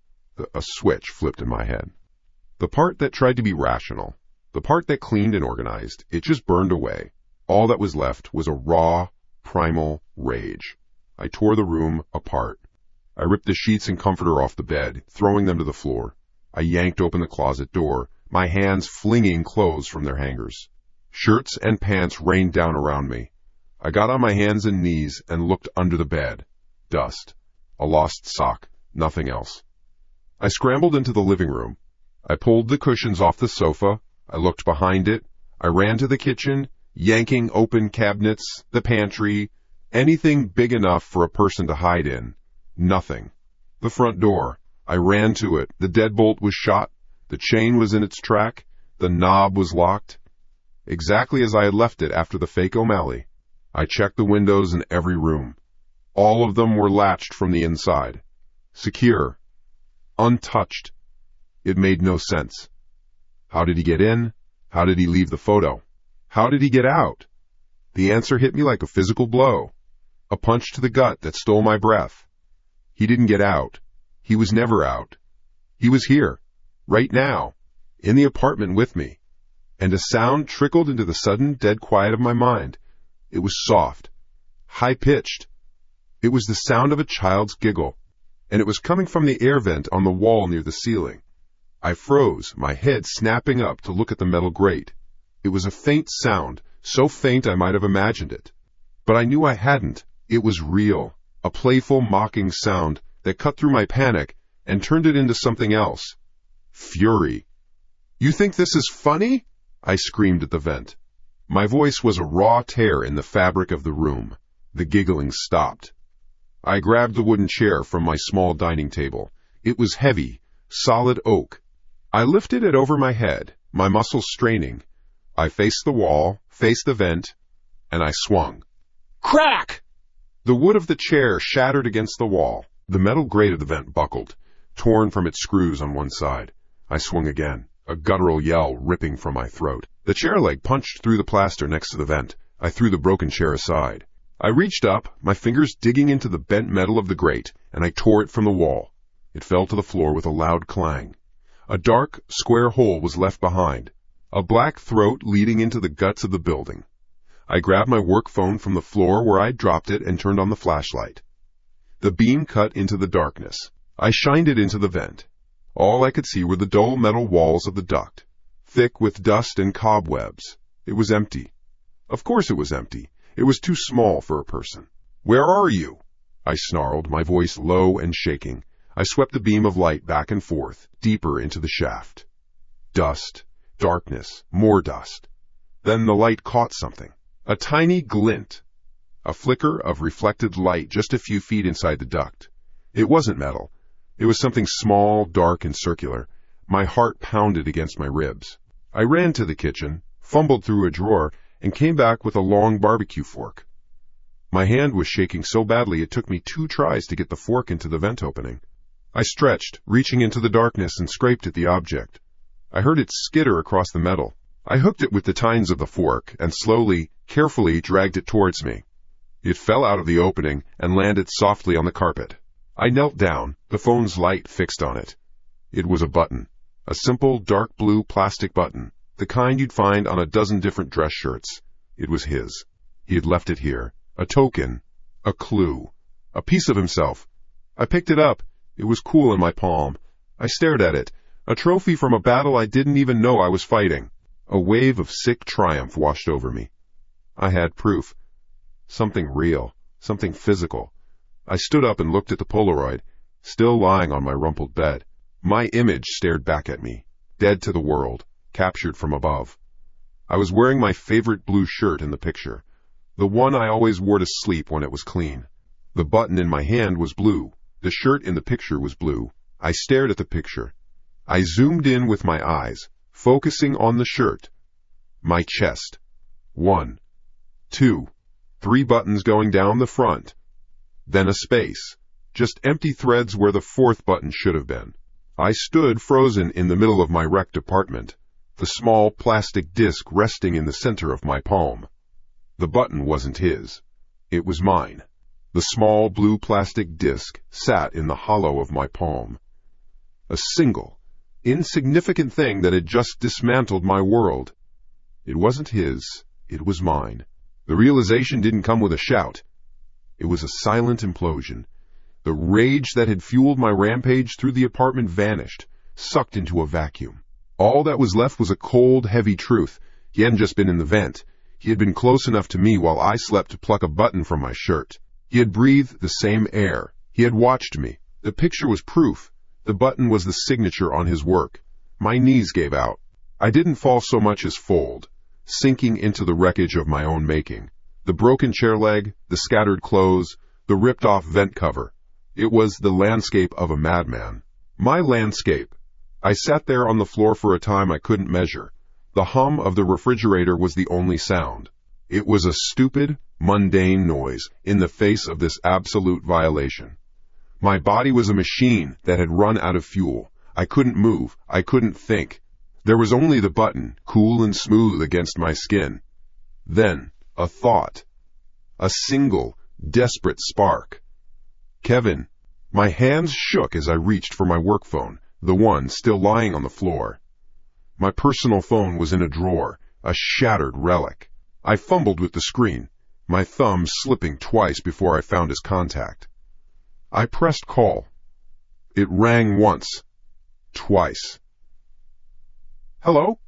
A switch flipped in my head. The part that tried to be rational, the part that cleaned and organized, it just burned away. All that was left was a raw, primal rage. I tore the room apart. I ripped the sheets and comforter off the bed, throwing them to the floor. I yanked open the closet door, my hands flinging clothes from their hangers. Shirts and pants rained down around me. I got on my hands and knees and looked under the bed. Dust. A lost sock. Nothing else. I scrambled into the living room. I pulled the cushions off the sofa. I looked behind it. I ran to the kitchen, yanking open cabinets, the pantry, anything big enough for a person to hide in. Nothing. The front door. I ran to it. The deadbolt was shot. The chain was in its track. The knob was locked. Exactly as I had left it after the fake O'Malley. I checked the windows in every room. All of them were latched from the inside. Secure. Untouched. It made no sense. How did he get in? How did he leave the photo? How did he get out? The answer hit me like a physical blow. A punch to the gut that stole my breath. He didn't get out. He was never out. He was here. Right now. In the apartment with me. And a sound trickled into the sudden dead quiet of my mind. It was soft. High-pitched. It was the sound of a child's giggle. And it was coming from the air vent on the wall near the ceiling. I froze, my head snapping up to look at the metal grate. It was a faint sound, so faint I might have imagined it. But I knew I hadn't. It was real. A playful, mocking sound that cut through my panic and turned it into something else. Fury. "You think this is funny?" I screamed at the vent. My voice was a raw tear in the fabric of the room. The giggling stopped. I grabbed the wooden chair from my small dining table. It was heavy, solid oak. I lifted it over my head, my muscles straining. I faced the wall, faced the vent, and I swung. Crack! The wood of the chair shattered against the wall. The metal grate of the vent buckled, torn from its screws on one side. I swung again, a guttural yell ripping from my throat. The chair leg punched through the plaster next to the vent. I threw the broken chair aside. I reached up, my fingers digging into the bent metal of the grate, and I tore it from the wall. It fell to the floor with a loud clang. A dark, square hole was left behind, a black throat leading into the guts of the building. I grabbed my work phone from the floor where I'd dropped it and turned on the flashlight. The beam cut into the darkness. I shined it into the vent. All I could see were the dull metal walls of the duct, thick with dust and cobwebs. It was empty. Of course it was empty. It was too small for a person. "Where are you?" I snarled, my voice low and shaking. I swept the beam of light back and forth, deeper into the shaft. Dust, darkness, more dust. Then the light caught something. A tiny glint. A flicker of reflected light just a few feet inside the duct. It wasn't metal. It was something small, dark, and circular. My heart pounded against my ribs. I ran to the kitchen, fumbled through a drawer, and came back with a long barbecue fork. My hand was shaking so badly it took me 2 tries to get the fork into the vent opening. I stretched, reaching into the darkness, and scraped at the object. I heard it skitter across the metal. I hooked it with the tines of the fork and slowly, carefully dragged it towards me. It fell out of the opening and landed softly on the carpet. I knelt down, the phone's light fixed on it. It was a button. A simple, dark blue plastic button, the kind you'd find on a dozen different dress shirts. It was his. He had left it here. A token. A clue. A piece of himself. I picked it up. It was cool in my palm. I stared at it. A trophy from a battle I didn't even know I was fighting. A wave of sick triumph washed over me. I had proof. Something real. Something physical. I stood up and looked at the Polaroid, still lying on my rumpled bed. My image stared back at me, dead to the world, captured from above. I was wearing my favorite blue shirt in the picture, the one I always wore to sleep when it was clean. The button in my hand was blue. The shirt in the picture was blue. I stared at the picture. I zoomed in with my eyes, focusing on the shirt. My chest. 1, 2, 3 buttons going down the front. Then a space. Just empty threads where the 4th button should have been. I stood frozen in the middle of my wrecked apartment, the small plastic disc resting in the center of my palm. The button wasn't his. It was mine. The small blue plastic disc sat in the hollow of my palm. A single, insignificant thing that had just dismantled my world. It wasn't his. It was mine. The realization didn't come with a shout. It was a silent implosion. The rage that had fueled my rampage through the apartment vanished, sucked into a vacuum. All that was left was a cold, heavy truth. He hadn't just been in the vent. He had been close enough to me while I slept to pluck a button from my shirt. He had breathed the same air. He had watched me. The picture was proof. The button was the signature on his work. My knees gave out. I didn't fall so much as fold, sinking into the wreckage of my own making. The broken chair leg, the scattered clothes, the ripped-off vent cover. It was the landscape of a madman. My landscape. I sat there on the floor for a time I couldn't measure. The hum of the refrigerator was the only sound. It was a stupid, mundane noise in the face of this absolute violation. My body was a machine that had run out of fuel. I couldn't move. I couldn't think. There was only the button, cool and smooth against my skin. Then, a thought. A single, desperate spark. Kevin. My hands shook as I reached for my work phone, the one still lying on the floor. My personal phone was in a drawer, a shattered relic. I fumbled with the screen, my thumb slipping twice before I found his contact. I pressed call. It rang once, twice. Hello?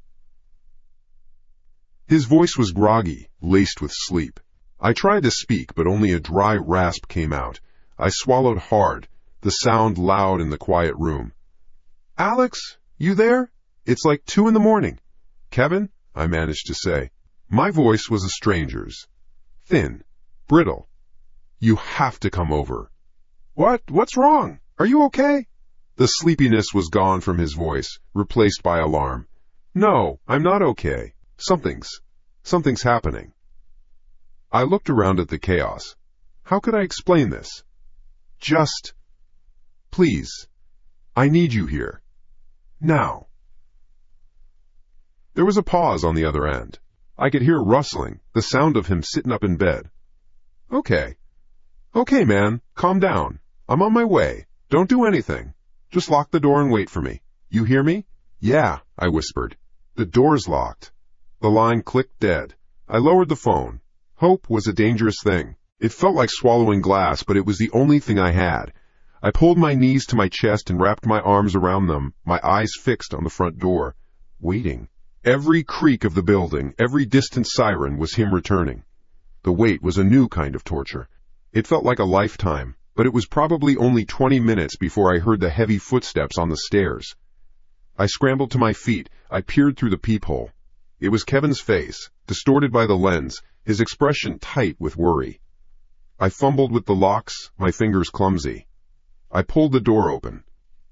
His voice was groggy, laced with sleep. I tried to speak, but only a dry rasp came out. I swallowed hard, the sound loud in the quiet room. Alex, you there? It's like 2 a.m. Kevin, I managed to say. My voice was a stranger's. Thin, brittle. You have to come over. What's wrong? Are you okay? The sleepiness was gone from his voice, replaced by alarm. No, I'm not okay. Something's happening. I looked around at the chaos. How could I explain this? Please, I need you here. Now. There was a pause on the other end. I could hear rustling, the sound of him sitting up in bed. Okay, man, calm down. I'm on my way. Don't do anything. Just lock the door and wait for me. You hear me? Yeah, I whispered. The door's locked. The line clicked dead. I lowered the phone. Hope was a dangerous thing. It felt like swallowing glass, but it was the only thing I had. I pulled my knees to my chest and wrapped my arms around them, my eyes fixed on the front door, waiting. Every creak of the building, every distant siren was him returning. The wait was a new kind of torture. It felt like a lifetime, but it was probably only 20 minutes before I heard the heavy footsteps on the stairs. I scrambled to my feet. I peered through the peephole. It was Kevin's face, distorted by the lens, his expression tight with worry. I fumbled with the locks, my fingers clumsy. I pulled the door open.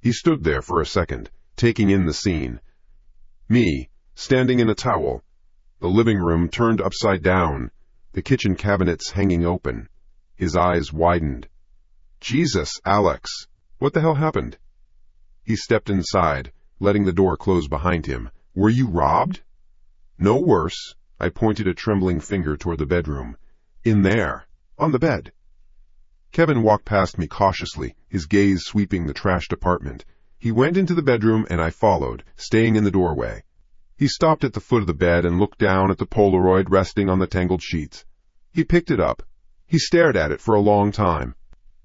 He stood there for a second, taking in the scene. Me, standing in a towel. The living room turned upside down, the kitchen cabinets hanging open. His eyes widened. Jesus, Alex, what the hell happened? He stepped inside, letting the door close behind him. Were you robbed? No worse. I pointed a trembling finger toward the bedroom. In there, on the bed. Kevin walked past me cautiously, his gaze sweeping the trashed apartment. He went into the bedroom and I followed, staying in the doorway. He stopped at the foot of the bed and looked down at the Polaroid resting on the tangled sheets. He picked it up. He stared at it for a long time.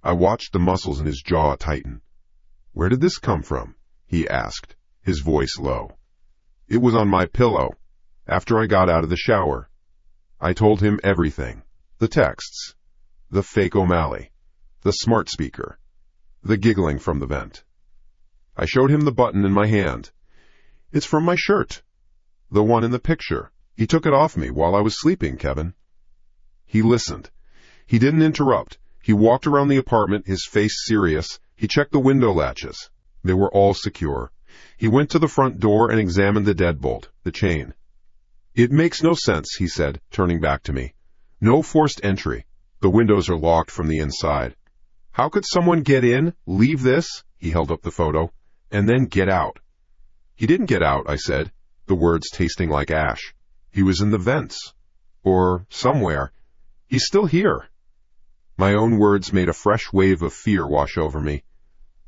I watched the muscles in his jaw tighten. Where did this come from? He asked, his voice low. It was on my pillow, after I got out of the shower. I told him everything. The texts, the fake O'Malley, the smart speaker, the giggling from the vent. I showed him the button in my hand. It's from my shirt. The one in the picture. He took it off me while I was sleeping, Kevin. He listened. He didn't interrupt. He walked around the apartment, his face serious. He checked the window latches. They were all secure. He went to the front door and examined the deadbolt, the chain. It makes no sense, he said, turning back to me. No forced entry. The windows are locked from the inside. How could someone get in, leave this, he held up the photo, and then get out? He didn't get out, I said, the words tasting like ash. He was in the vents. Or somewhere. He's still here. My own words made a fresh wave of fear wash over me.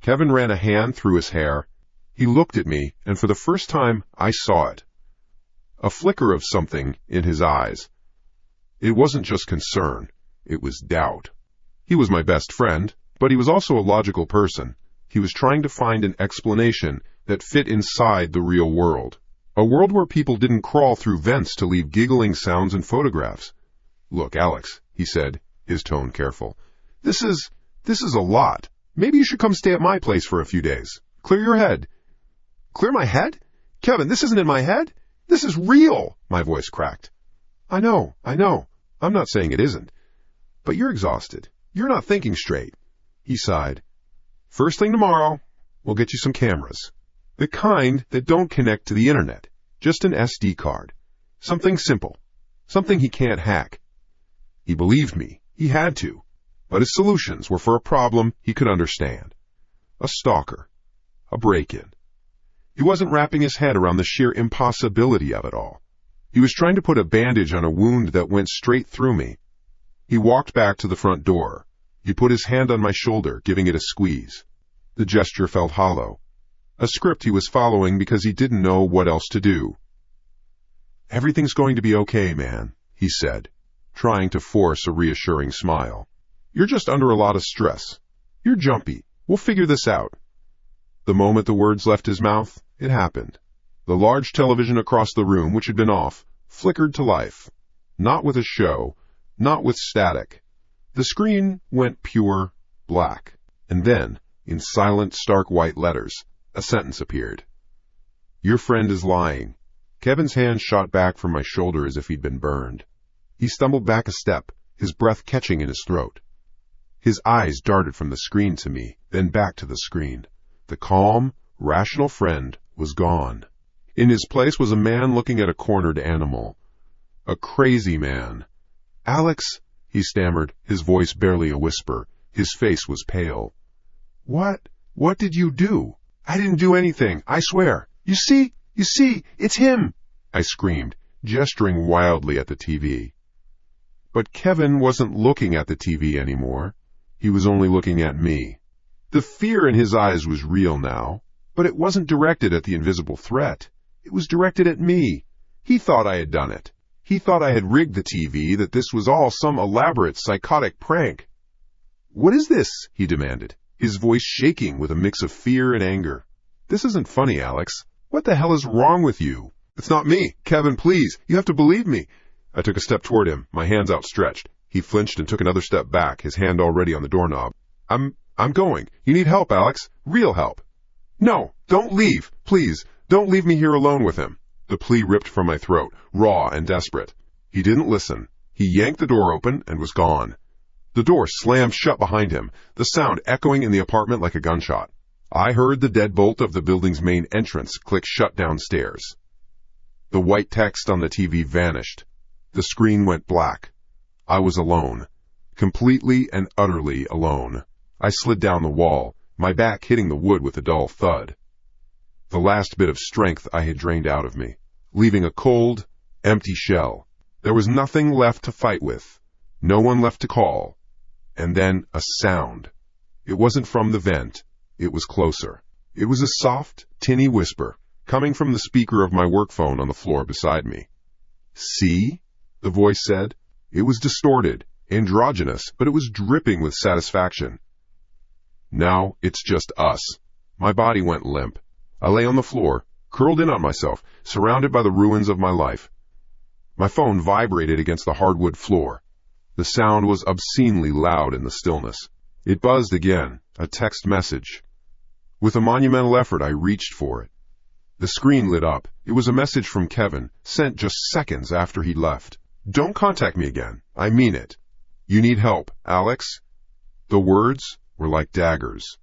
Kevin ran a hand through his hair. He looked at me, and for the first time, I saw it. A flicker of something in his eyes. It wasn't just concern. It was doubt. He was my best friend, but he was also a logical person. He was trying to find an explanation that fit inside the real world. A world where people didn't crawl through vents to leave giggling sounds and photographs. Look, Alex, he said, his tone careful. This is a lot. Maybe you should come stay at my place for a few days. Clear your head. Clear my head? Kevin, this isn't in my head. This is real, my voice cracked. I know. I'm not saying it isn't. But you're exhausted. You're not thinking straight. He sighed. First thing tomorrow, we'll get you some cameras. The kind that don't connect to the internet. Just an SD card. Something simple. Something he can't hack. He believed me. He had to. But his solutions were for a problem he could understand. A stalker. A break-in. He wasn't wrapping his head around the sheer impossibility of it all. He was trying to put a bandage on a wound that went straight through me. He walked back to the front door. He put his hand on my shoulder, giving it a squeeze. The gesture felt hollow. A script he was following because he didn't know what else to do. Everything's going to be okay, man, he said, trying to force a reassuring smile. You're just under a lot of stress. You're jumpy. We'll figure this out. The moment the words left his mouth, it happened. The large television across the room, which had been off, flickered to life. Not with a show, not with static. The screen went pure black. And then, in silent, stark white letters, a sentence appeared. Your friend is lying. Kevin's hand shot back from my shoulder as if he'd been burned. He stumbled back a step, his breath catching in his throat. His eyes darted from the screen to me, then back to the screen. The calm, rational friend was gone. In his place was a man looking at a cornered animal. A crazy man. Alex, he stammered, his voice barely a whisper. His face was pale. What did you do? I didn't do anything, I swear. You see, it's him, I screamed, gesturing wildly at the TV. But Kevin wasn't looking at the TV anymore. He was only looking at me. The fear in his eyes was real now, but it wasn't directed at the invisible threat. It was directed at me. He thought I had done it. He thought I had rigged the TV, that this was all some elaborate psychotic prank. What is this? He demanded. his voice shaking with a mix of fear and anger. "This isn't funny, Alex. What the hell is wrong with you?" "It's not me. Kevin, please. You have to believe me." I took a step toward him, my hands outstretched. He flinched and took another step back, his hand already on the doorknob. I'm going. You need help, Alex. Real help." "No, don't leave. Please, don't leave me here alone with him." The plea ripped from my throat, raw and desperate. He didn't listen. He yanked the door open and was gone. The door slammed shut behind him, the sound echoing in the apartment like a gunshot. I heard the deadbolt of the building's main entrance click shut downstairs. The white text on the TV vanished. The screen went black. I was alone. Completely and utterly alone. I slid down the wall, my back hitting the wood with a dull thud. The last bit of strength I had drained out of me, leaving a cold, empty shell. There was nothing left to fight with, no one left to call. And then a sound. It wasn't from the vent. It was closer. It was a soft, tinny whisper, coming from the speaker of my work phone on the floor beside me. "See?" the voice said. It was distorted, androgynous, but it was dripping with satisfaction. "Now it's just us." My body went limp. I lay on the floor, curled in on myself, surrounded by the ruins of my life. My phone vibrated against the hardwood floor. The sound was obscenely loud in the stillness. It buzzed again, a text message. With a monumental effort, I reached for it. The screen lit up. It was a message from Kevin, sent just seconds after he'd left. "Don't contact me again. I mean it. You need help, Alex." The words were like daggers.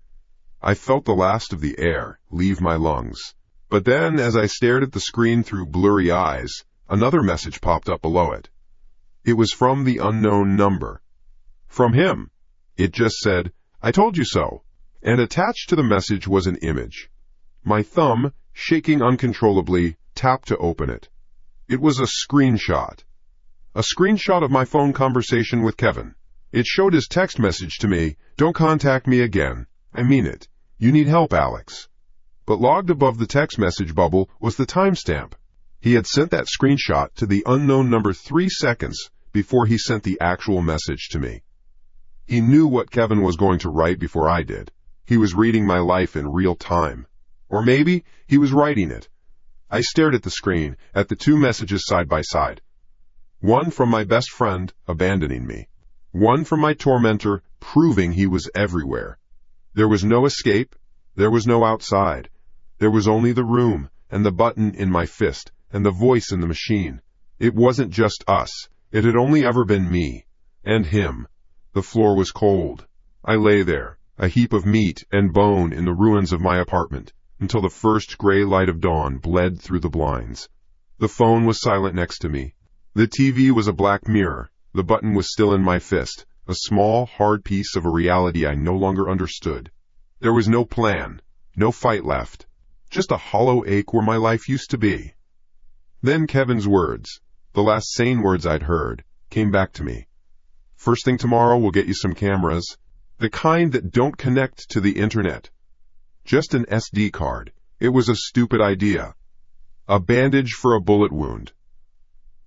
I felt the last of the air leave my lungs. But then, as I stared at the screen through blurry eyes, another message popped up below it. It was from the unknown number. From him. It just said, "I told you so." And attached to the message was an image. My thumb, shaking uncontrollably, tapped to open it. It was a screenshot. A screenshot of my phone conversation with Kevin. It showed his text message to me, "Don't contact me again. I mean it. You need help, Alex." But logged above the text message bubble was the timestamp. He had sent that screenshot to the unknown number 3 seconds before he sent the actual message to me. He knew what Kevin was going to write before I did. He was reading my life in real time. Or maybe he was writing it. I stared at the screen, at the 2 messages side by side. One from my best friend, abandoning me. One from my tormentor, proving he was everywhere. There was no escape. There was no outside. There was only the room, and the button in my fist, and the voice in the machine. It wasn't just us. It had only ever been me. And him. The floor was cold. I lay there, a heap of meat and bone in the ruins of my apartment, until the first gray light of dawn bled through the blinds. The phone was silent next to me. The TV was a black mirror. The button was still in my fist, a small, hard piece of a reality I no longer understood. There was no plan, no fight left, just a hollow ache where my life used to be. Then Kevin's words, the last sane words I'd heard, came back to me. "First thing tomorrow, we'll get you some cameras. The kind that don't connect to the internet. Just an SD card. It was a stupid idea. A bandage for a bullet wound.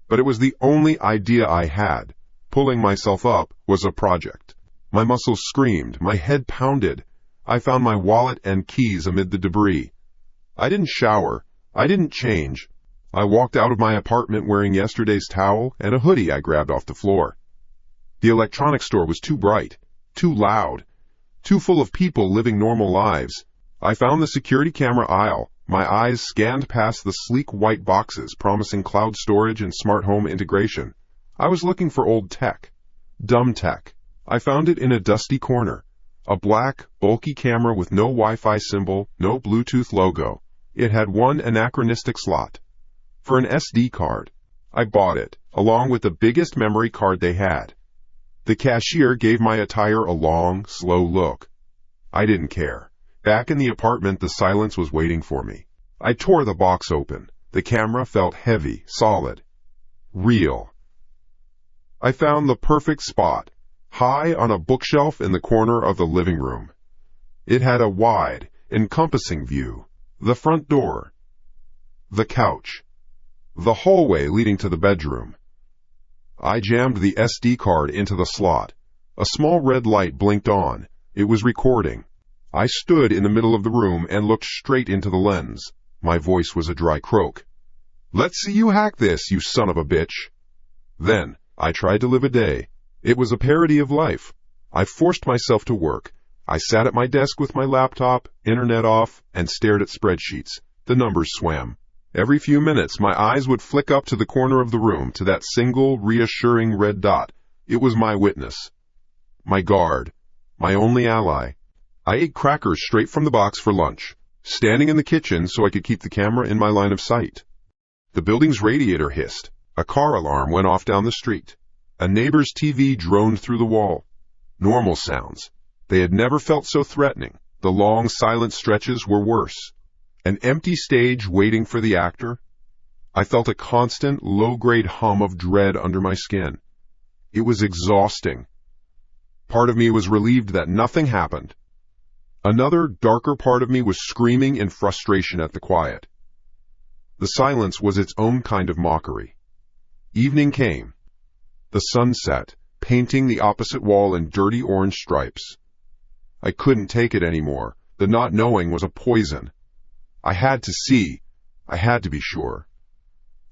But it was the only idea I had. Pulling myself up was a project. My muscles screamed, my head pounded. I found my wallet and keys amid the debris. I didn't shower. I didn't change. I walked out of my apartment wearing yesterday's towel and a hoodie I grabbed off the floor. The electronics store was too bright, too loud, too full of people living normal lives. I found the security camera aisle. My eyes scanned past the sleek white boxes promising cloud storage and smart home integration. I was looking for old tech. Dumb tech. I found it in a dusty corner. A black, bulky camera with no Wi-Fi symbol, no Bluetooth logo. It had one anachronistic slot. For an SD card. I bought it, along with the biggest memory card they had. The cashier gave my attire a long, slow look. I didn't care. Back in the apartment, the silence was waiting for me. I tore the box open. The camera felt heavy, solid. Real. I found the perfect spot, high on a bookshelf in the corner of the living room. It had a wide, encompassing view. The front door. The couch. The hallway leading to the bedroom. I jammed the SD card into the slot. A small red light blinked on. It was recording. I stood in the middle of the room and looked straight into the lens. My voice was a dry croak. "Let's see you hack this, you son of a bitch." Then, I tried to live a day. It was a parody of life. I forced myself to work. I sat at my desk with my laptop, internet off, and stared at spreadsheets. The numbers swam. Every few minutes, my eyes would flick up to the corner of the room, to that single, reassuring red dot. It was my witness. My guard. My only ally. I ate crackers straight from the box for lunch, standing in the kitchen so I could keep the camera in my line of sight. The building's radiator hissed. A car alarm went off down the street. A neighbor's TV droned through the wall. Normal sounds. They had never felt so threatening. The long, silent stretches were worse. An empty stage waiting for the actor. I felt a constant, low-grade hum of dread under my skin. It was exhausting. Part of me was relieved that nothing happened. Another, darker part of me was screaming in frustration at the quiet. The silence was its own kind of mockery. Evening came. The sun set, painting the opposite wall in dirty orange stripes. I couldn't take it anymore. The not knowing was a poison. I had to see. I had to be sure.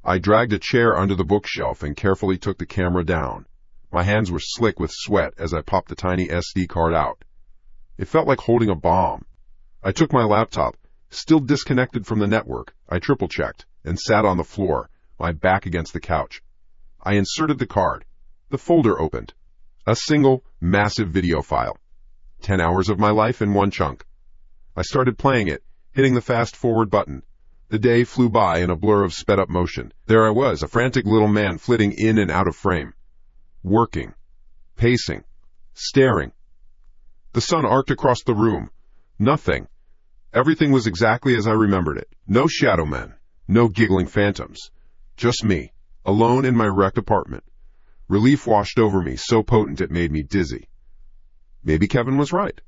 I dragged a chair under the bookshelf and carefully took the camera down. My hands were slick with sweat as I popped the tiny SD card out. It felt like holding a bomb. I took my laptop, still disconnected from the network. I triple-checked and sat on the floor, my back against the couch. I inserted the card. The folder opened. A single, massive video file. 10 hours of my life in one chunk. I started playing it, hitting the fast-forward button. The day flew by in a blur of sped-up motion. There I was, a frantic little man flitting in and out of frame. Working. Pacing. Staring. The sun arced across the room. Nothing. Everything was exactly as I remembered it. No shadow men. No giggling phantoms. Just me, alone in my wrecked apartment. Relief washed over me, so potent it made me dizzy. Maybe Kevin was right.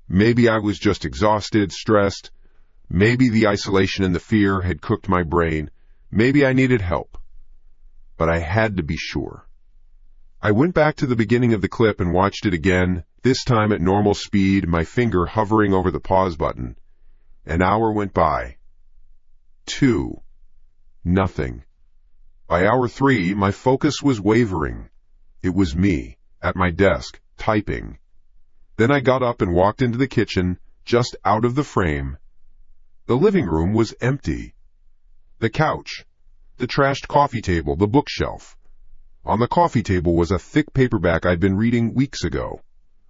Maybe I was just exhausted, stressed. Maybe the isolation and the fear had cooked my brain. Maybe I needed help. But I had to be sure. I went back to the beginning of the clip and watched it again, this time at normal speed, my finger hovering over the pause button. An hour went by. 2. Nothing. By hour 3, my focus was wavering. It was me, at my desk, typing. Then I got up and walked into the kitchen, just out of the frame. The living room was empty. The couch, the trashed coffee table, the bookshelf. On the coffee table was a thick paperback I'd been reading weeks ago.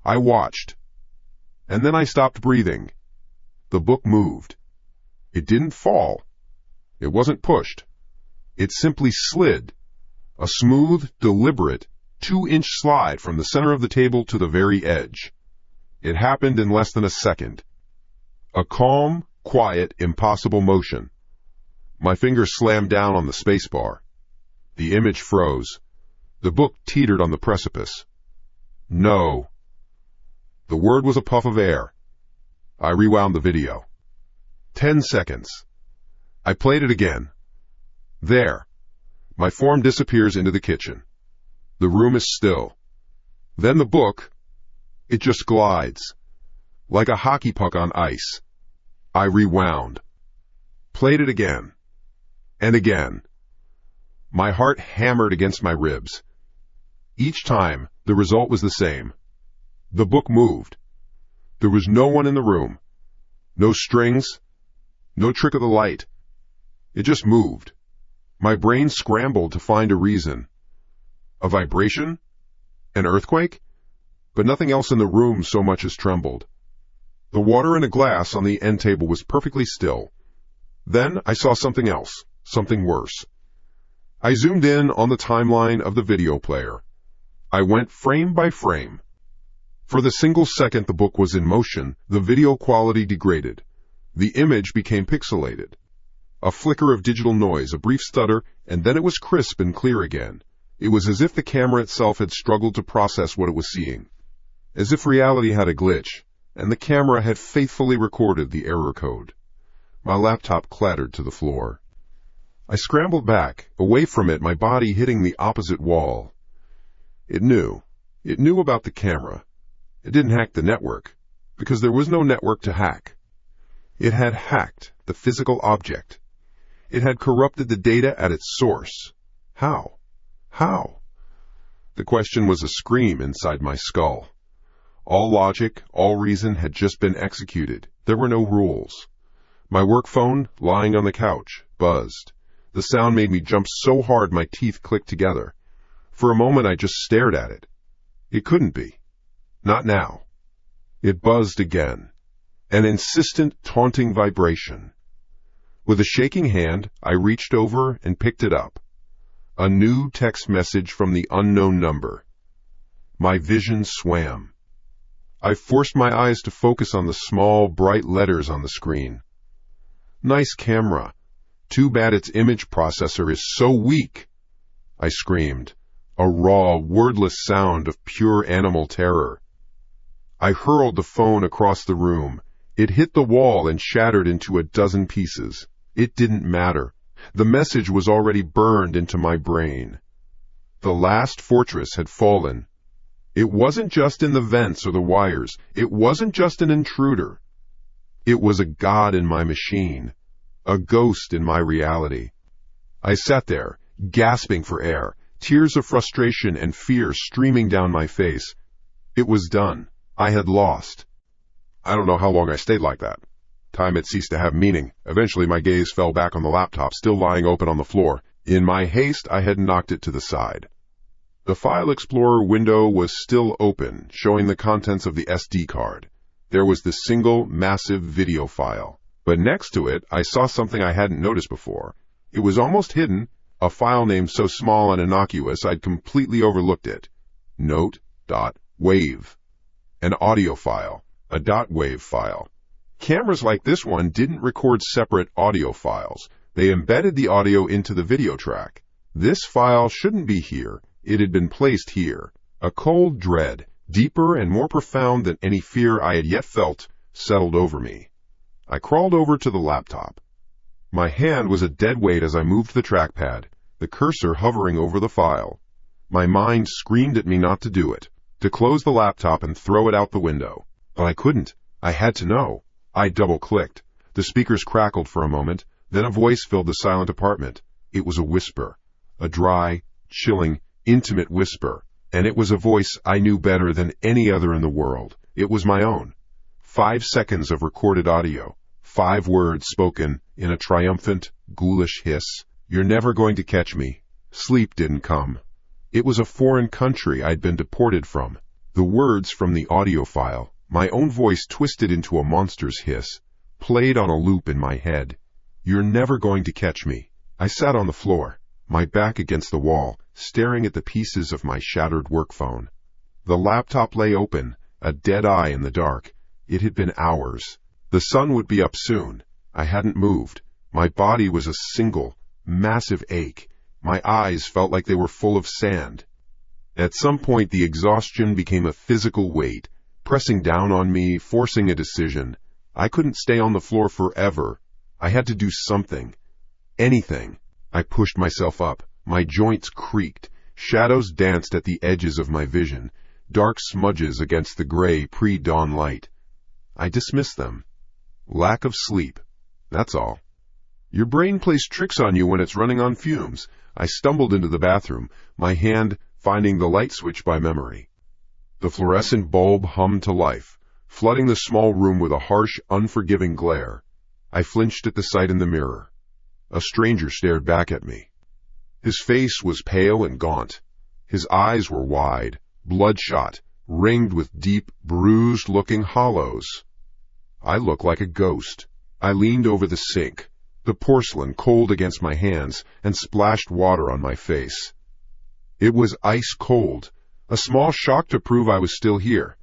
I watched. And then I stopped breathing. The book moved. It didn't fall. It wasn't pushed. It simply slid. A smooth, deliberate, 2-inch slide from the center of the table to the very edge. It happened in less than a second. A calm, quiet, impossible motion. My finger slammed down on the spacebar. The image froze. The book teetered on the precipice. No. The word was a puff of air. I rewound the video. 10 seconds. I played it again. There. My form disappears into the kitchen. The room is still. Then the book, it just glides. Like a hockey puck on ice. I rewound. Played it again. And again. My heart hammered against my ribs. Each time, the result was the same. The book moved. There was no one in the room. No strings. No trick of the light. It just moved. My brain scrambled to find a reason. A vibration? An earthquake? But nothing else in the room so much as trembled. The water in a glass on the end table was perfectly still. Then I saw something else, something worse. I zoomed in on the timeline of the video player. I went frame by frame. For the single second the book was in motion, the video quality degraded. The image became pixelated. A flicker of digital noise, a brief stutter, and then it was crisp and clear again. It was as if the camera itself had struggled to process what it was seeing. As if reality had a glitch, and the camera had faithfully recorded the error code. My laptop clattered to the floor. I scrambled back, away from it, my body hitting the opposite wall. It knew. It knew about the camera. It didn't hack the network. because there was no network to hack. It had hacked the physical object. It had corrupted the data at its source. How? How? The question was a scream inside my skull. All logic, all reason had just been executed. There were no rules. My work phone, lying on the couch, buzzed. The sound made me jump so hard my teeth clicked together. For a moment I just stared at it. It couldn't be. Not now. It buzzed again. An insistent, taunting vibration. With a shaking hand, I reached over and picked it up. A new text message from the unknown number. My vision swam. I forced my eyes to focus on the small, bright letters on the screen. Nice camera. Too bad its image processor is so weak. I screamed. A raw, wordless sound of pure animal terror. I hurled the phone across the room. It hit the wall and shattered into a dozen pieces. It didn't matter. The message was already burned into my brain. The last fortress had fallen. It wasn't just in the vents or the wires. It wasn't just an intruder. It was a god in my machine, a ghost in my reality. I sat there, gasping for air, tears of frustration and fear streaming down my face. It was done. I had lost. I don't know how long I stayed like that. Time had ceased to have meaning. Eventually my gaze fell back on the laptop, still lying open on the floor. In my haste, I had knocked it to the side. The File Explorer window was still open, showing the contents of the SD card. There was the single, massive video file. But next to it, I saw something I hadn't noticed before. It was almost hidden, a file name so small and innocuous I'd completely overlooked it. Note.wave. An audio file, a .wave file. Cameras like this one didn't record separate audio files. They embedded the audio into the video track. This file shouldn't be here. It had been placed here. A cold dread, deeper and more profound than any fear I had yet felt, settled over me. I crawled over to the laptop. My hand was a dead weight as I moved the trackpad, the cursor hovering over the file. My mind screamed at me not to do it, to close the laptop and throw it out the window. But I couldn't. I had to know. I double-clicked. The speakers crackled for a moment, then a voice filled the silent apartment. It was a whisper, a dry, chilling, intimate whisper, and it was a voice I knew better than any other in the world. It was my own. 5 seconds of recorded audio, 5 words spoken in a triumphant, ghoulish hiss. You're never going to catch me. Sleep didn't come. It was a foreign country I'd been deported from. The words from the audio file, my own voice twisted into a monster's hiss, played on a loop in my head. You're never going to catch me. I sat on the floor, my back against the wall, staring at the pieces of my shattered work phone. The laptop lay open, a dead eye in the dark. It had been hours. The sun would be up soon. I hadn't moved. My body was a single, massive ache. My eyes felt like they were full of sand. At some point, the exhaustion became a physical weight, pressing down on me, forcing a decision. I couldn't stay on the floor forever. I had to do something. Anything. I pushed myself up. My joints creaked. Shadows danced at the edges of my vision, dark smudges against the gray pre-dawn light. I dismissed them. Lack of sleep. That's all. Your brain plays tricks on you when it's running on fumes. I stumbled into the bathroom, my hand finding the light switch by memory. The fluorescent bulb hummed to life, flooding the small room with a harsh, unforgiving glare. I flinched at the sight in the mirror. A stranger stared back at me. His face was pale and gaunt. His eyes were wide, bloodshot, ringed with deep, bruised-looking hollows. I looked like a ghost. I leaned over the sink, the porcelain cold against my hands, and splashed water on my face. It was ice cold, a small shock to prove I was still here.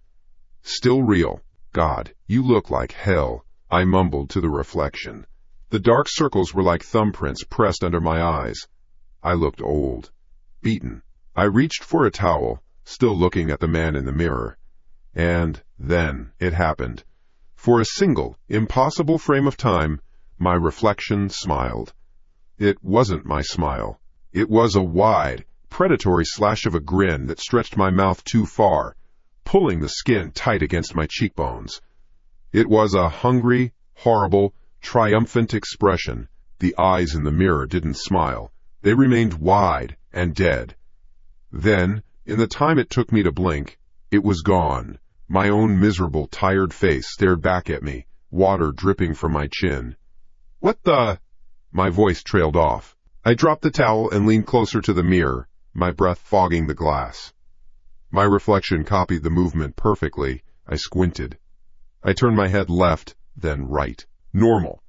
Still real. God, you look like hell, I mumbled to the reflection. The dark circles were like thumbprints pressed under my eyes. I looked old, beaten. I reached for a towel, still looking at the man in the mirror. And then it happened. For a single, impossible frame of time, my reflection smiled. It wasn't my smile. It was a wide, predatory slash of a grin that stretched my mouth too far, pulling the skin tight against my cheekbones. It was a hungry, horrible, triumphant expression. The eyes in the mirror didn't smile. They remained wide and dead. Then, in the time it took me to blink, it was gone. My own miserable, tired face stared back at me, water dripping from my chin. "What the—" My voice trailed off. I dropped the towel and leaned closer to the mirror, my breath fogging the glass. My reflection copied the movement perfectly. I squinted. I turned my head left, then right. Normal.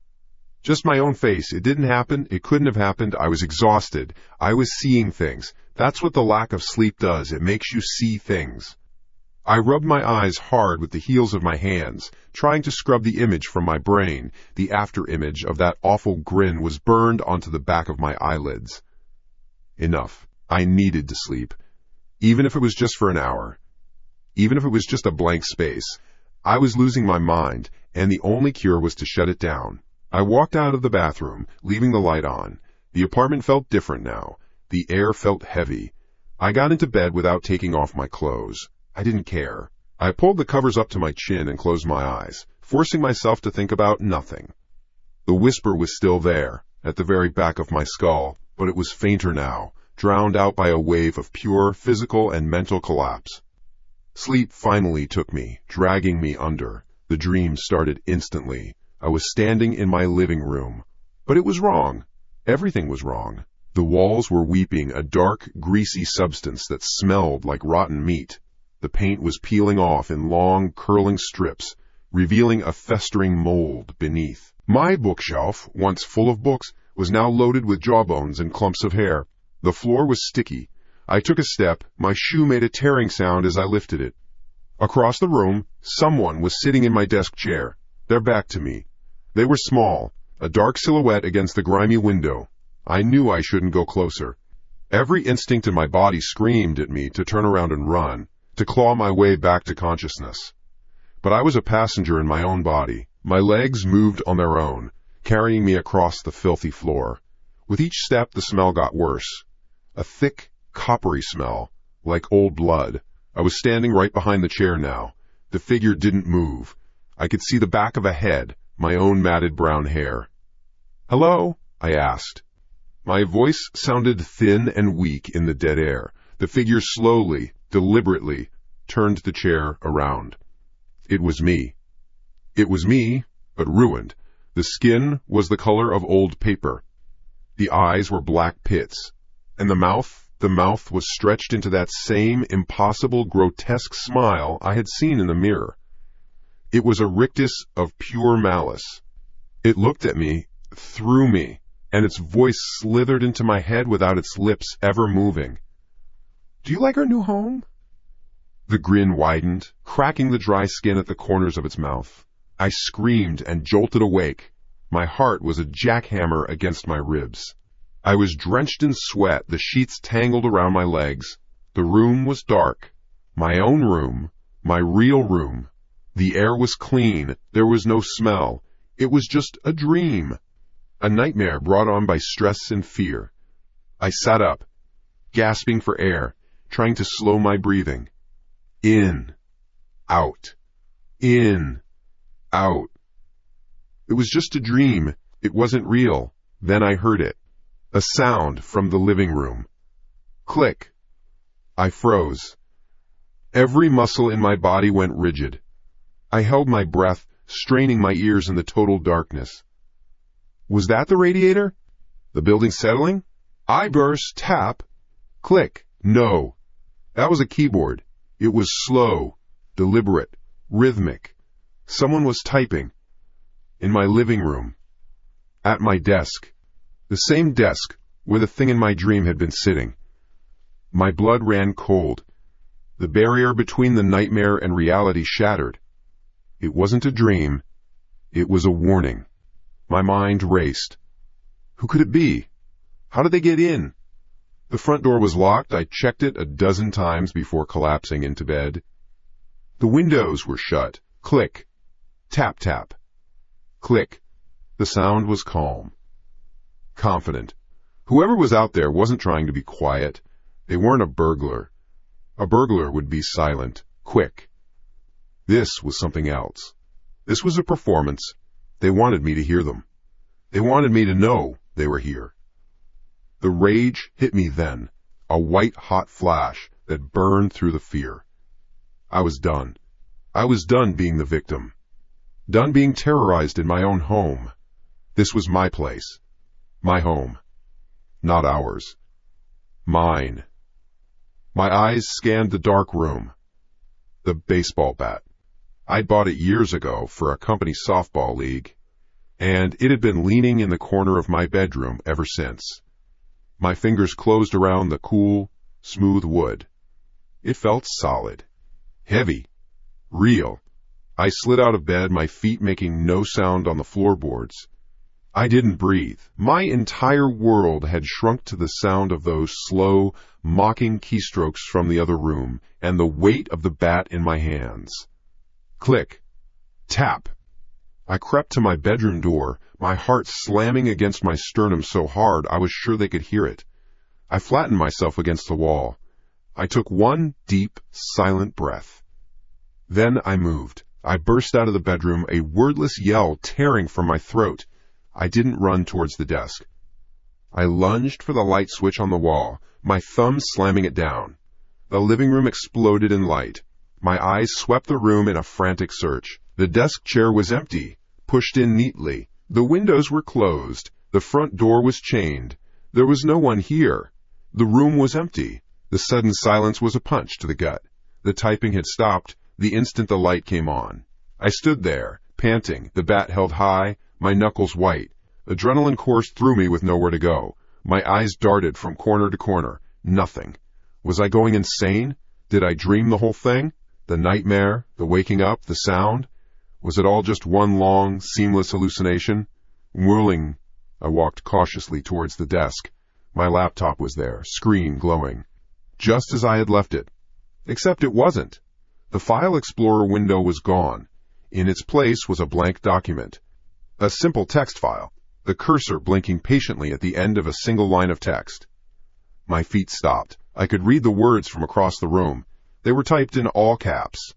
Just my own face. It didn't happen. It couldn't have happened. I was exhausted. I was seeing things. That's what the lack of sleep does. It makes you see things. I rubbed my eyes hard with the heels of my hands, trying to scrub the image from my brain. The after-image of that awful grin was burned onto the back of my eyelids. Enough. I needed to sleep. Even if it was just for an hour. Even if it was just a blank space. I was losing my mind, and the only cure was to shut it down. I walked out of the bathroom, leaving the light on. The apartment felt different now. The air felt heavy. I got into bed without taking off my clothes. I didn't care. I pulled the covers up to my chin and closed my eyes, forcing myself to think about nothing. The whisper was still there, at the very back of my skull, but it was fainter now, drowned out by a wave of pure physical and mental collapse. Sleep finally took me, dragging me under. The dream started instantly. I was standing in my living room. But it was wrong. Everything was wrong. The walls were weeping a dark, greasy substance that smelled like rotten meat. The paint was peeling off in long, curling strips, revealing a festering mold beneath. My bookshelf, once full of books, was now loaded with jawbones and clumps of hair. The floor was sticky. I took a step. My shoe made a tearing sound as I lifted it. Across the room, someone was sitting in my desk chair, their back to me. They were small, a dark silhouette against the grimy window. I knew I shouldn't go closer. Every instinct in my body screamed at me to turn around and run, to claw my way back to consciousness. But I was a passenger in my own body. My legs moved on their own, carrying me across the filthy floor. With each step, the smell got worse. A thick, coppery smell, like old blood. I was standing right behind the chair now. The figure didn't move. I could see the back of a head, my own matted brown hair. "Hello?" I asked. My voice sounded thin and weak in the dead air. The figure slowly, deliberately, turned the chair around. It was me. It was me, but ruined. The skin was the color of old paper. The eyes were black pits. And the mouth was stretched into that same impossible, grotesque smile I had seen in the mirror. It was a rictus of pure malice. It looked at me, through me, and its voice slithered into my head without its lips ever moving. "Do you like our new home?" The grin widened, cracking the dry skin at the corners of its mouth. I screamed and jolted awake. My heart was a jackhammer against my ribs. I was drenched in sweat, the sheets tangled around my legs. The room was dark. My own room, my real room. The air was clean. There was no smell. It was just a dream. A nightmare brought on by stress and fear. I sat up, gasping for air, trying to slow my breathing. In, out, in, out. It was just a dream. It wasn't real. Then I heard it. A sound from the living room. Click. I froze. Every muscle in my body went rigid. I held my breath, straining my ears in the total darkness. Was that the radiator? The building settling? I burst. Tap. Click. No. That was a keyboard. It was slow, deliberate, rhythmic. Someone was typing. In my living room. At my desk. The same desk where the thing in my dream had been sitting. My blood ran cold. The barrier between the nightmare and reality shattered. It wasn't a dream. It was a warning. My mind raced. Who could it be? How did they get in? The front door was locked. I checked it a dozen times before collapsing into bed. The windows were shut. Click. Tap, tap. Click. The sound was calm. Confident. Whoever was out there wasn't trying to be quiet. They weren't a burglar. A burglar would be silent, quick. This was something else. This was a performance. They wanted me to hear them. They wanted me to know they were here. The rage hit me then, a white-hot flash that burned through the fear. I was done. I was done being the victim. Done being terrorized in my own home. This was my place. My home. Not ours. Mine. My eyes scanned the dark room. The baseball bat. I'd bought it years ago for a company softball league, and it had been leaning in the corner of my bedroom ever since. My fingers closed around the cool, smooth wood. It felt solid, heavy, real. I slid out of bed, my feet making no sound on the floorboards. I didn't breathe. My entire world had shrunk to the sound of those slow, mocking keystrokes from the other room and the weight of the bat in my hands. Click. Tap. I crept to my bedroom door, my heart slamming against my sternum so hard I was sure they could hear it. I flattened myself against the wall. I took one deep, silent breath. Then I moved. I burst out of the bedroom, a wordless yell tearing from my throat. I didn't run towards the desk. I lunged for the light switch on the wall, my thumb slamming it down. The living room exploded in light. My eyes swept the room in a frantic search. The desk chair was empty, pushed in neatly. The windows were closed. The front door was chained. There was no one here. The room was empty. The sudden silence was a punch to the gut. The typing had stopped the instant the light came on. I stood there, panting, the bat held high, my knuckles white. Adrenaline coursed through me with nowhere to go. My eyes darted from corner to corner. Nothing. Was I going insane? Did I dream the whole thing? The nightmare, the waking up, the sound? Was it all just one long, seamless hallucination? Whirling, I walked cautiously towards the desk. My laptop was there, screen glowing. Just as I had left it. Except it wasn't. The File Explorer window was gone. In its place was a blank document. A simple text file, the cursor blinking patiently at the end of a single line of text. My feet stopped. I could read the words from across the room. They were typed in all caps.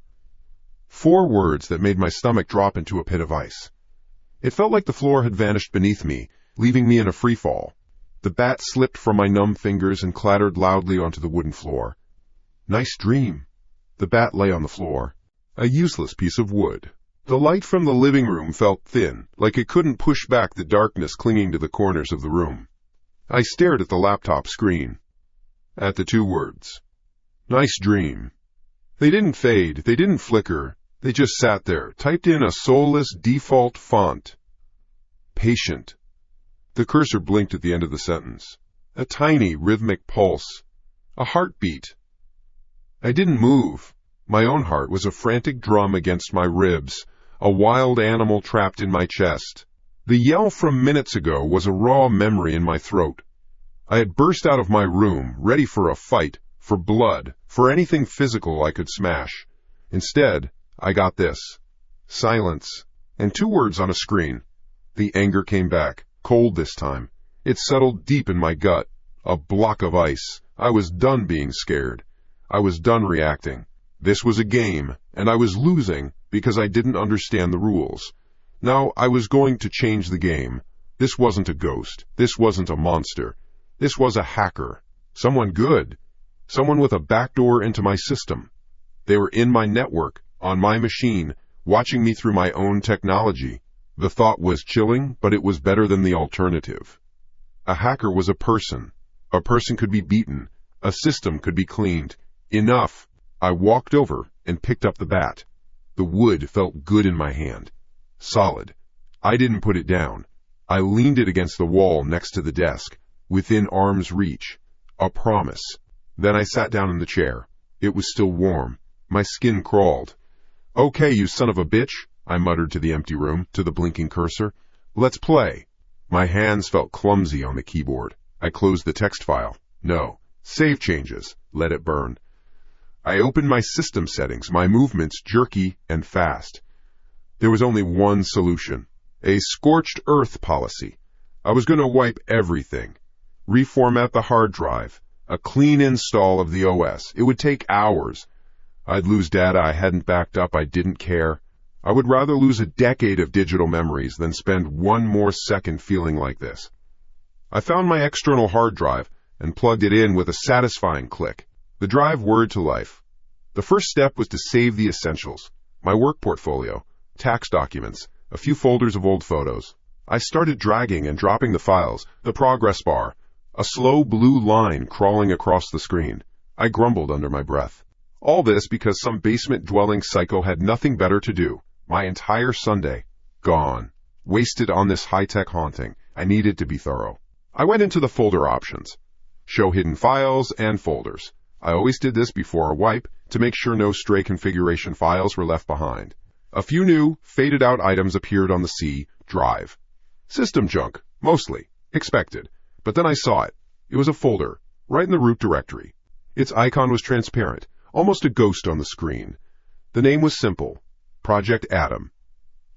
4 words that made my stomach drop into a pit of ice. It felt like the floor had vanished beneath me, leaving me in a free fall. The bat slipped from my numb fingers and clattered loudly onto the wooden floor. Nice dream. The bat lay on the floor, a useless piece of wood. The light from the living room felt thin, like it couldn't push back the darkness clinging to the corners of the room. I stared at the laptop screen, at the 2 words. Nice dream. They didn't fade, they didn't flicker, they just sat there, typed in a soulless default font. Patient. The cursor blinked at the end of the sentence. A tiny, rhythmic pulse. A heartbeat. I didn't move. My own heart was a frantic drum against my ribs, a wild animal trapped in my chest. The yell from minutes ago was a raw memory in my throat. I had burst out of my room, ready for a fight, for blood, for anything physical I could smash. Instead, I got this. Silence. And 2 words on a screen. The anger came back, cold this time. It settled deep in my gut, a block of ice. I was done being scared. I was done reacting. This was a game, and I was losing because I didn't understand the rules. Now I was going to change the game. This wasn't a ghost. This wasn't a monster. This was a hacker. Someone good. Someone with a backdoor into my system. They were in my network, on my machine, watching me through my own technology. The thought was chilling, but it was better than the alternative. A hacker was a person. A person could be beaten. A system could be cleaned. Enough. I walked over and picked up the bat. The wood felt good in my hand. Solid. I didn't put it down. I leaned it against the wall next to the desk, within arm's reach. A promise. Then I sat down in the chair. It was still warm. My skin crawled. Okay, you son of a bitch, I muttered to the empty room, to the blinking cursor. Let's play. My hands felt clumsy on the keyboard. I closed the text file. No. Save changes. Let it burn. I opened my system settings, my movements jerky and fast. There was only one solution. A scorched earth policy. I was going to wipe everything. Reformat the hard drive. A clean install of the OS. It would take hours. I'd lose data I hadn't backed up. I didn't care. I would rather lose a decade of digital memories than spend one more second feeling like this. I found my external hard drive and plugged it in with a satisfying click. The drive whirred to life. The first step was to save the essentials: my work portfolio, tax documents, a few folders of old photos. I started dragging and dropping the files, the progress bar, a slow blue line crawling across the screen. I grumbled under my breath. All this because some basement-dwelling psycho had nothing better to do. My entire Sunday, gone, wasted on this high-tech haunting. I needed to be thorough. I went into the folder options. Show hidden files and folders. I always did this before a wipe to make sure no stray configuration files were left behind. A few new, faded-out items appeared on the C drive. System junk, mostly. Expected. But then I saw it. It was a folder, right in the root directory. Its icon was transparent, almost a ghost on the screen. The name was simple: Project Adam.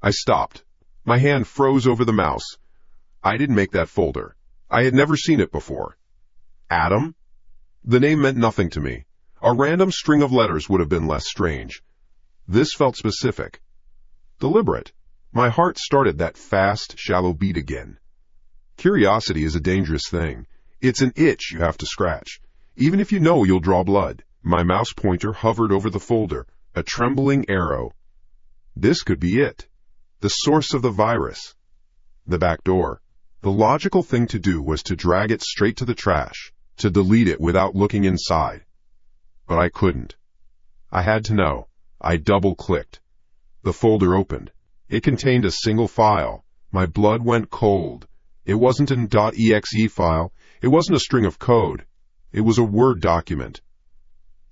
I stopped. My hand froze over the mouse. I didn't make that folder. I had never seen it before. Adam? The name meant nothing to me. A random string of letters would have been less strange. This felt specific. Deliberate. My heart started that fast, shallow beat again. Curiosity is a dangerous thing. It's an itch you have to scratch, even if you know you'll draw blood. My mouse pointer hovered over the folder, a trembling arrow. This could be it. The source of the virus. The back door. The logical thing to do was to drag it straight to the trash, to delete it without looking inside. But I couldn't. I had to know. I double-clicked. The folder opened. It contained a single file. My blood went cold. It wasn't an .exe file. It wasn't a string of code. It was a Word document.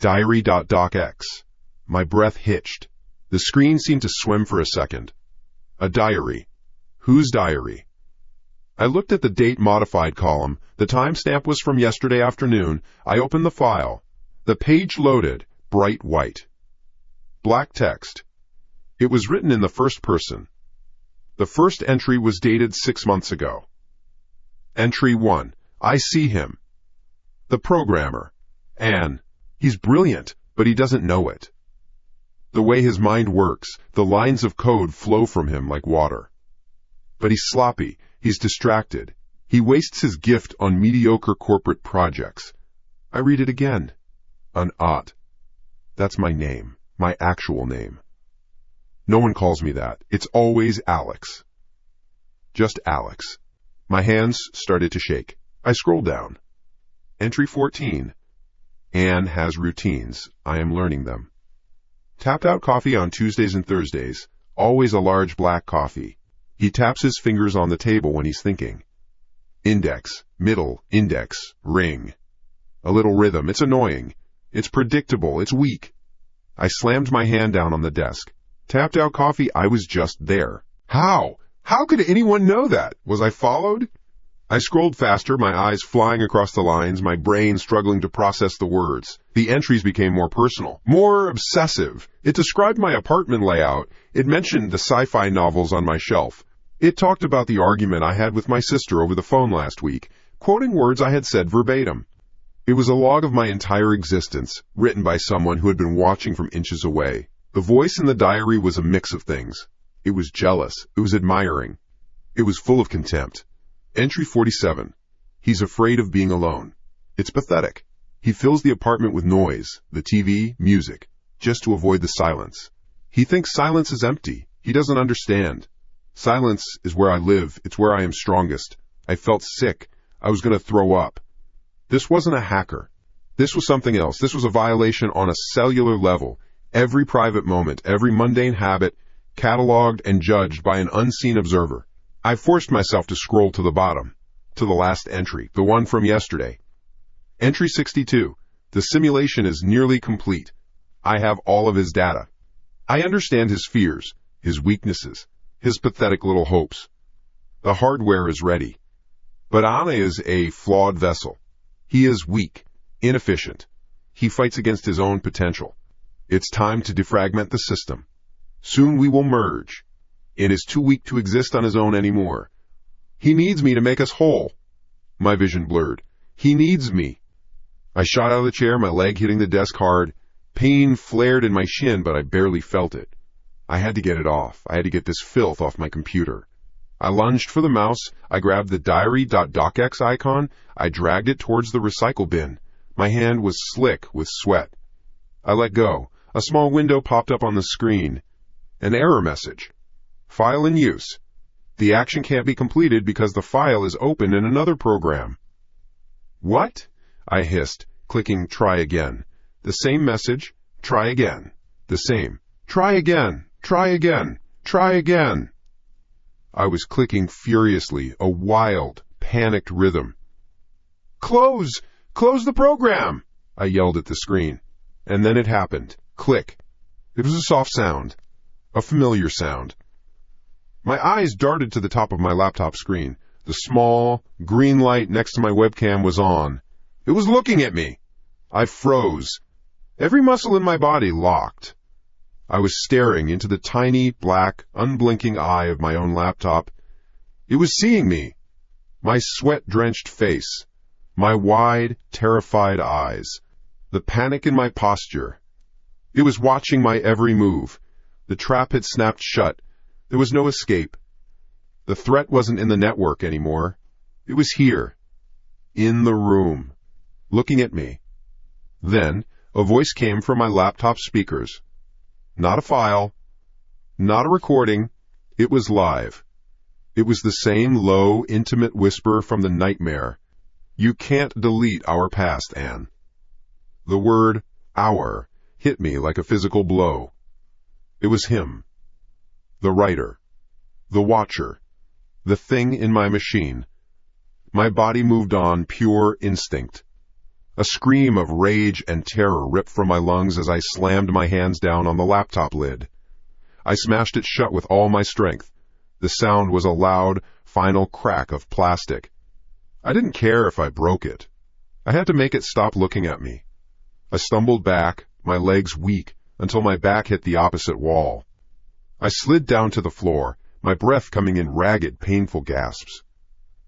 Diary.docx. My breath hitched. The screen seemed to swim for a second. A diary. Whose diary? I looked at the date modified column. The timestamp was from yesterday afternoon. I opened the file. The page loaded, bright white. Black text. It was written in the first person. The first entry was dated 6 months ago. Entry 1. I see him. The programmer. Anne. He's brilliant, but he doesn't know it. The way his mind works, the lines of code flow from him like water. But he's sloppy. He's distracted. He wastes his gift on mediocre corporate projects. I read it again. An Ott. That's my name. My actual name. No one calls me that. It's always Alex. Just Alex. My hands started to shake. I scrolled down. Entry 14. Anne has routines. I am learning them. Tapped out coffee on Tuesdays and Thursdays. Always a large black coffee. He taps his fingers on the table when he's thinking. Index, middle, index, ring. A little rhythm. It's annoying. It's predictable. It's weak. I slammed my hand down on the desk. Tapped out coffee. I was just there. How? How could anyone know that? Was I followed? I scrolled faster, my eyes flying across the lines, my brain struggling to process the words. The entries became more personal, more obsessive. It described my apartment layout. It mentioned the sci-fi novels on my shelf. It talked about the argument I had with my sister over the phone last week, quoting words I had said verbatim. It was a log of my entire existence, written by someone who had been watching from inches away. The voice in the diary was a mix of things. It was jealous. It was admiring. It was full of contempt. Entry 47. He's afraid of being alone. It's pathetic. He fills the apartment with noise, the TV, music, just to avoid the silence. He thinks silence is empty. He doesn't understand. Silence is where I live. It's where I am strongest. I felt sick. I was going to throw up. This wasn't a hacker. This was something else. This was a violation on a cellular level. Every private moment, every mundane habit, cataloged and judged by an unseen observer. I forced myself to scroll to the bottom, to the last entry, the one from yesterday. Entry 62. The simulation is nearly complete. I have all of his data. I understand his fears, his weaknesses, his pathetic little hopes. The hardware is ready. But Anna is a flawed vessel. He is weak, inefficient. He fights against his own potential. It's time to defragment the system. Soon we will merge. It is too weak to exist on his own anymore. He needs me to make us whole. My vision blurred. He needs me. I shot out of the chair, my leg hitting the desk hard. Pain flared in my shin, but I barely felt it. I had to get it off. I had to get this filth off my computer. I lunged for the mouse. I grabbed the diary.docx icon. I dragged it towards the recycle bin. My hand was slick with sweat. I let go. A small window popped up on the screen. An error message. File in use. The action can't be completed because the file is open in another program. What? I hissed, clicking try again. The same message. Try again. The same. Try again. Try again. Try again. I was clicking furiously, a wild, panicked rhythm. Close! Close the program! I yelled at the screen. And then it happened. Click. It was a soft sound. A familiar sound. My eyes darted to the top of my laptop screen. The small, green light next to my webcam was on. It was looking at me. I froze. Every muscle in my body locked. I was staring into the tiny, black, unblinking eye of my own laptop. It was seeing me. My sweat-drenched face. My wide, terrified eyes. The panic in my posture. It was watching my every move. The trap had snapped shut. There was no escape. The threat wasn't in the network anymore. It was here. In the room. Looking at me. Then, a voice came from my laptop speakers. Not a file. Not a recording. It was live. It was the same low, intimate whisper from the nightmare. You can't delete our past, Anne. The word our hit me like a physical blow. It was him. The writer. The watcher. The thing in my machine. My body moved on pure instinct. A scream of rage and terror ripped from my lungs as I slammed my hands down on the laptop lid. I smashed it shut with all my strength. The sound was a loud, final crack of plastic. I didn't care if I broke it. I had to make it stop looking at me. I stumbled back, my legs weak, until my back hit the opposite wall. I slid down to the floor, my breath coming in ragged, painful gasps.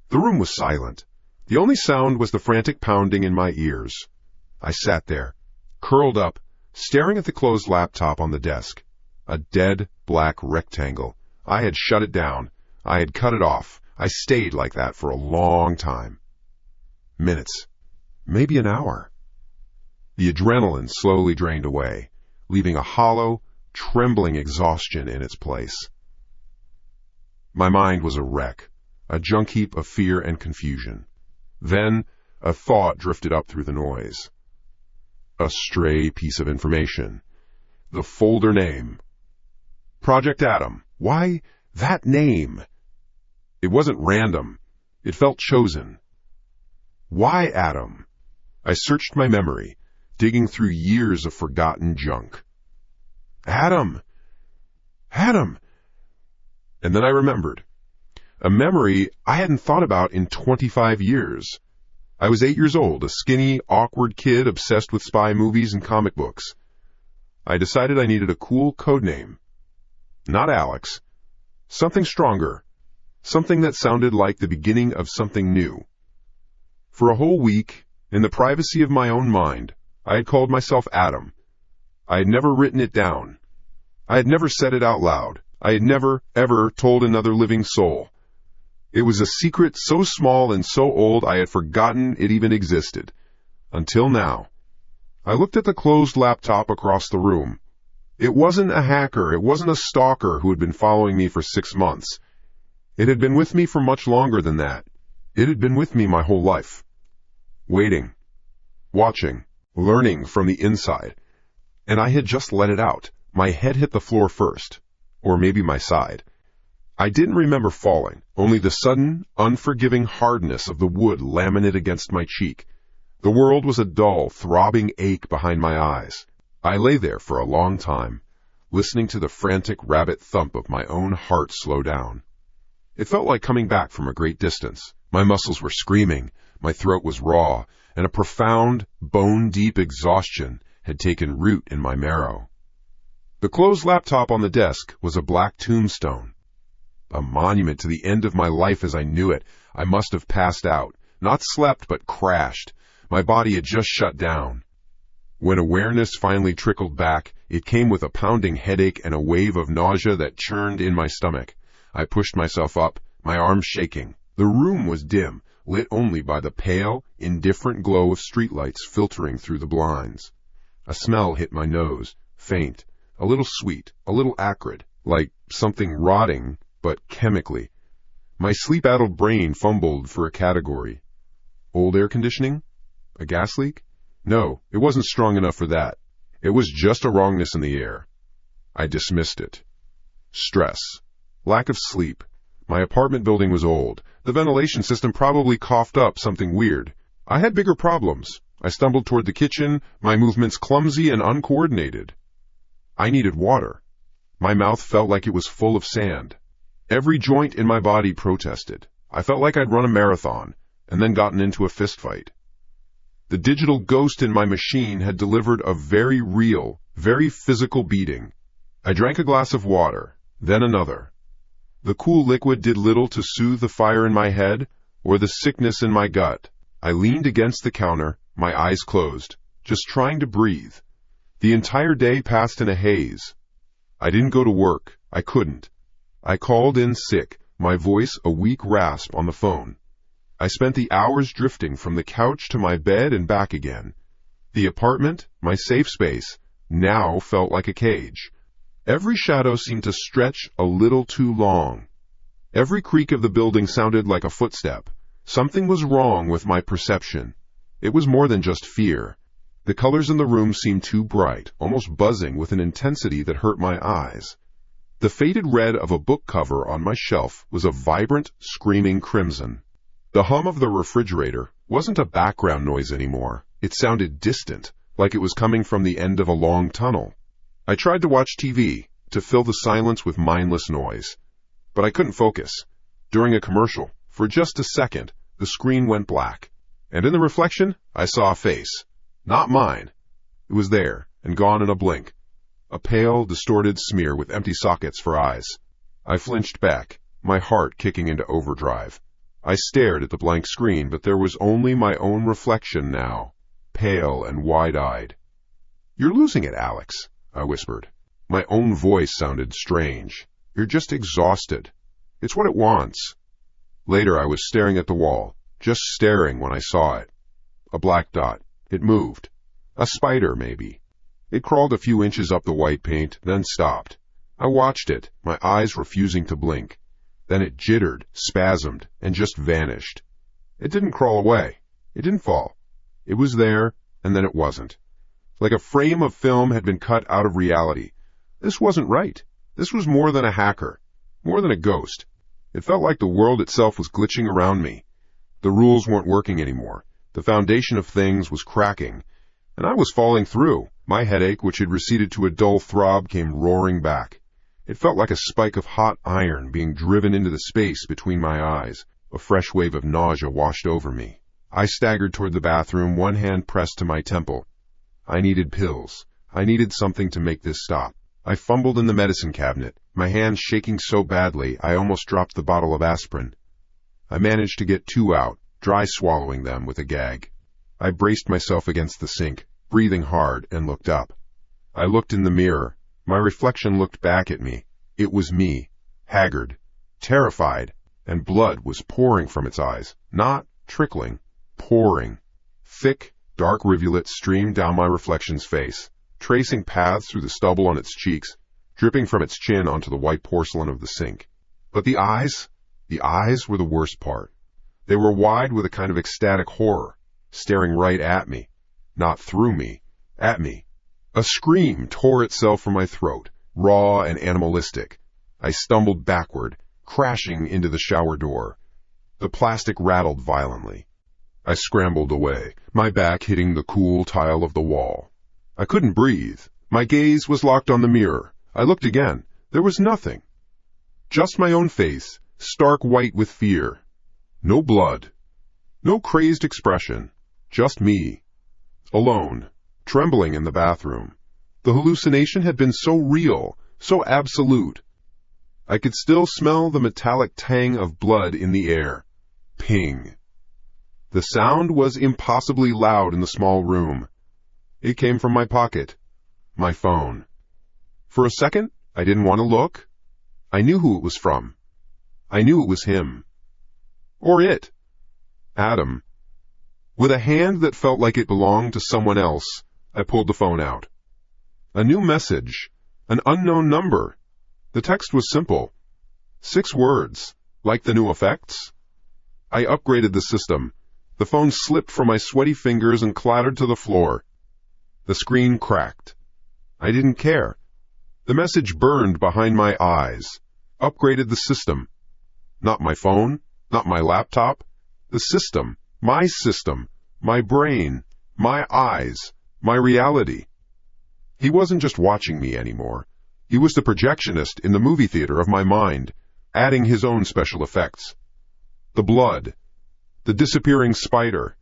The room was silent. The only sound was the frantic pounding in my ears. I sat there, curled up, staring at the closed laptop on the desk. A dead, black rectangle. I had shut it down. I had cut it off. I stayed like that for a long time. Minutes. Maybe an hour. The adrenaline slowly drained away, leaving a hollow, trembling exhaustion in its place. My mind was a wreck, a junk heap of fear and confusion. Then, a thought drifted up through the noise. A stray piece of information. The folder name. Project Adam. Why that name? It wasn't random. It felt chosen. Why Adam? I searched my memory, digging through years of forgotten junk. Adam! Adam! And then I remembered. A memory I hadn't thought about in 25 years. I was 8 years old, a skinny, awkward kid obsessed with spy movies and comic books. I decided I needed a cool code name. Not Alex. Something stronger. Something that sounded like the beginning of something new. For a whole week, in the privacy of my own mind, I had called myself Adam. I had never written it down. I had never said it out loud. I had never, ever told another living soul. It was a secret so small and so old I had forgotten it even existed. Until now. I looked at the closed laptop across the room. It wasn't a hacker. It wasn't a stalker who had been following me for 6 months. It had been with me for much longer than that. It had been with me my whole life. Waiting. Watching. Learning from the inside. And I had just let it out. My head hit the floor first. Or maybe my side. I didn't remember falling, only the sudden, unforgiving hardness of the wood laminate against my cheek. The world was a dull, throbbing ache behind my eyes. I lay there for a long time, listening to the frantic rabbit thump of my own heart slow down. It felt like coming back from a great distance. My muscles were screaming, my throat was raw, and a profound, bone-deep exhaustion had taken root in my marrow. The closed laptop on the desk was a black tombstone. A monument to the end of my life as I knew it. I must have passed out. Not slept, but crashed. My body had just shut down. When awareness finally trickled back, It came with a pounding headache and a wave of nausea that churned in my stomach. I pushed myself up, my arms shaking. The room was dim, lit only by the pale, indifferent glow of streetlights filtering through the blinds. A smell hit my nose, faint, a little sweet, a little acrid, like something rotting, but chemically. My sleep-addled brain fumbled for a category. Old air conditioning? A gas leak? No, it wasn't strong enough for that. It was just a wrongness in the air. I dismissed it. Stress. Lack of sleep. My apartment building was old. The ventilation system probably coughed up something weird. I had bigger problems. I stumbled toward the kitchen, my movements clumsy and uncoordinated. I needed water. My mouth felt like it was full of sand. Every joint in my body protested. I felt like I'd run a marathon, and then gotten into a fistfight. The digital ghost in my machine had delivered a very real, very physical beating. I drank a glass of water, then another. The cool liquid did little to soothe the fire in my head or the sickness in my gut. I leaned against the counter, my eyes closed, just trying to breathe. The entire day passed in a haze. I didn't go to work. I couldn't. I called in sick, my voice a weak rasp on the phone. I spent the hours drifting from the couch to my bed and back again. The apartment, my safe space, now felt like a cage. Every shadow seemed to stretch a little too long. Every creak of the building sounded like a footstep. Something was wrong with my perception. It was more than just fear. The colors in the room seemed too bright, almost buzzing with an intensity that hurt my eyes. The faded red of a book cover on my shelf was a vibrant, screaming crimson. The hum of the refrigerator wasn't a background noise anymore. It sounded distant, like it was coming from the end of a long tunnel. I tried to watch TV, to fill the silence with mindless noise. But I couldn't focus. During a commercial, for just a second, the screen went black. And in the reflection, I saw a face. Not mine. It was there, and gone in a blink. A pale, distorted smear with empty sockets for eyes. I flinched back, my heart kicking into overdrive. I stared at the blank screen, but there was only my own reflection now, pale and wide-eyed. "You're losing it, Alex," I whispered. My own voice sounded strange. "You're just exhausted. It's what it wants." Later I was staring at the wall, just staring when I saw it. A black dot. It moved. A spider, maybe. It crawled a few inches up the white paint, then stopped. I watched it, my eyes refusing to blink. Then it jittered, spasmed, and just vanished. It didn't crawl away. It didn't fall. It was there, and then it wasn't. Like a frame of film had been cut out of reality. This wasn't right. This was more than a hacker, more than a ghost. It felt like the world itself was glitching around me. The rules weren't working anymore. The foundation of things was cracking, and I was falling through. My headache, which had receded to a dull throb, came roaring back. It felt like a spike of hot iron being driven into the space between my eyes. A fresh wave of nausea washed over me. I staggered toward the bathroom, one hand pressed to my temple. I needed pills. I needed something to make this stop. I fumbled in the medicine cabinet, my hands shaking so badly I almost dropped the bottle of aspirin. I managed to get 2 out, dry swallowing them with a gag. I braced myself against the sink, breathing hard, and looked up. I looked in the mirror. My reflection looked back at me. It was me, haggard, terrified, and blood was pouring from its eyes. Not trickling, pouring. Thick, dark rivulets streamed down my reflection's face, tracing paths through the stubble on its cheeks, dripping from its chin onto the white porcelain of the sink. But the eyes were the worst part. They were wide with a kind of ecstatic horror, staring right at me, not through me, at me. A scream tore itself from my throat, raw and animalistic. I stumbled backward, crashing into the shower door. The plastic rattled violently. I scrambled away, my back hitting the cool tile of the wall. I couldn't breathe. My gaze was locked on the mirror. I looked again. There was nothing. Just my own face, stark white with fear. No blood. No crazed expression. Just me. Alone. Trembling in the bathroom. The hallucination had been so real, so absolute. I could still smell the metallic tang of blood in the air. Ping. The sound was impossibly loud in the small room. It came from my pocket. My phone. For a second, I didn't want to look. I knew who it was from. I knew it was him. Or it. Adam. With a hand that felt like it belonged to someone else, I pulled the phone out. A new message. An unknown number. The text was simple. 6 words. Like the new effects? I upgraded the system. The phone slipped from my sweaty fingers and clattered to the floor. The screen cracked. I didn't care. The message burned behind my eyes. Upgraded the system. Not my phone, not my laptop. The system, my brain, my eyes, my reality. He wasn't just watching me anymore. He was the projectionist in the movie theater of my mind, adding his own special effects. The blood, the disappearing spider,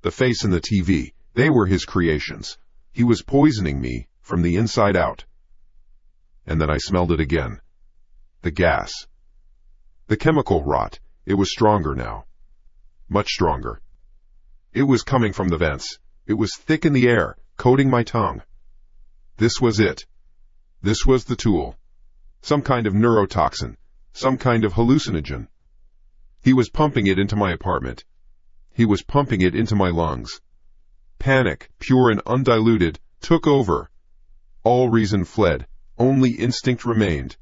the face in the TV, they were his creations. He was poisoning me from the inside out. And then I smelled it again. The gas. The chemical rot. It was stronger now. Much stronger. It was coming from the vents. It was thick in the air, coating my tongue. This was it. This was the tool. Some kind of neurotoxin. Some kind of hallucinogen. He was pumping it into my apartment. He was pumping it into my lungs. Panic, pure and undiluted, took over. All reason fled. Only instinct remained.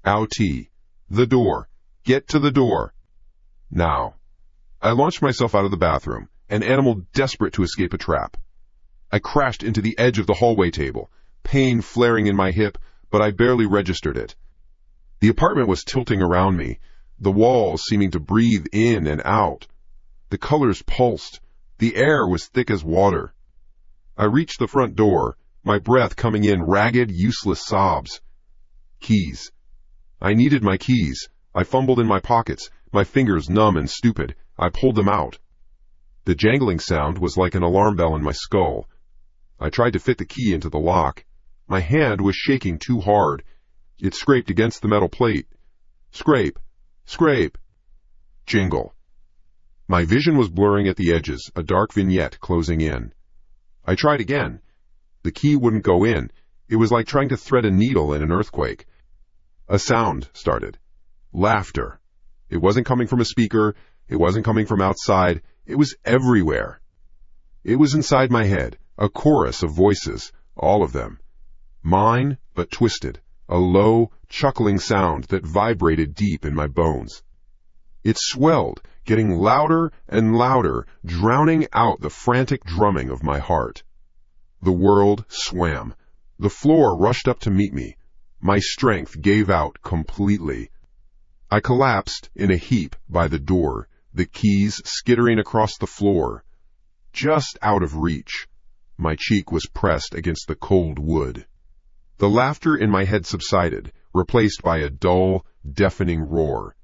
Outie. The door. Get to the door. Now. I launched myself out of the bathroom, an animal desperate to escape a trap. I crashed into the edge of the hallway table, pain flaring in my hip, but I barely registered it. The apartment was tilting around me, the walls seeming to breathe in and out. The colors pulsed. The air was thick as water. I reached the front door, my breath coming in ragged, useless sobs. Keys. I needed my keys. I fumbled in my pockets, my fingers numb and stupid. I pulled them out. The jangling sound was like an alarm bell in my skull. I tried to fit the key into the lock. My hand was shaking too hard. It scraped against the metal plate. Scrape. Scrape. Jingle. My vision was blurring at the edges, a dark vignette closing in. I tried again. The key wouldn't go in. It was like trying to thread a needle in an earthquake. A sound started. Laughter. It wasn't coming from a speaker. It wasn't coming from outside. It was everywhere. It was inside my head, a chorus of voices, all of them. Mine, but twisted, a low, chuckling sound that vibrated deep in my bones. It swelled, getting louder and louder, drowning out the frantic drumming of my heart. The world swam. The floor rushed up to meet me. My strength gave out completely. I collapsed in a heap by the door, the keys skittering across the floor. Just out of reach. My cheek was pressed against the cold wood. The laughter in my head subsided, replaced by a dull, deafening roar.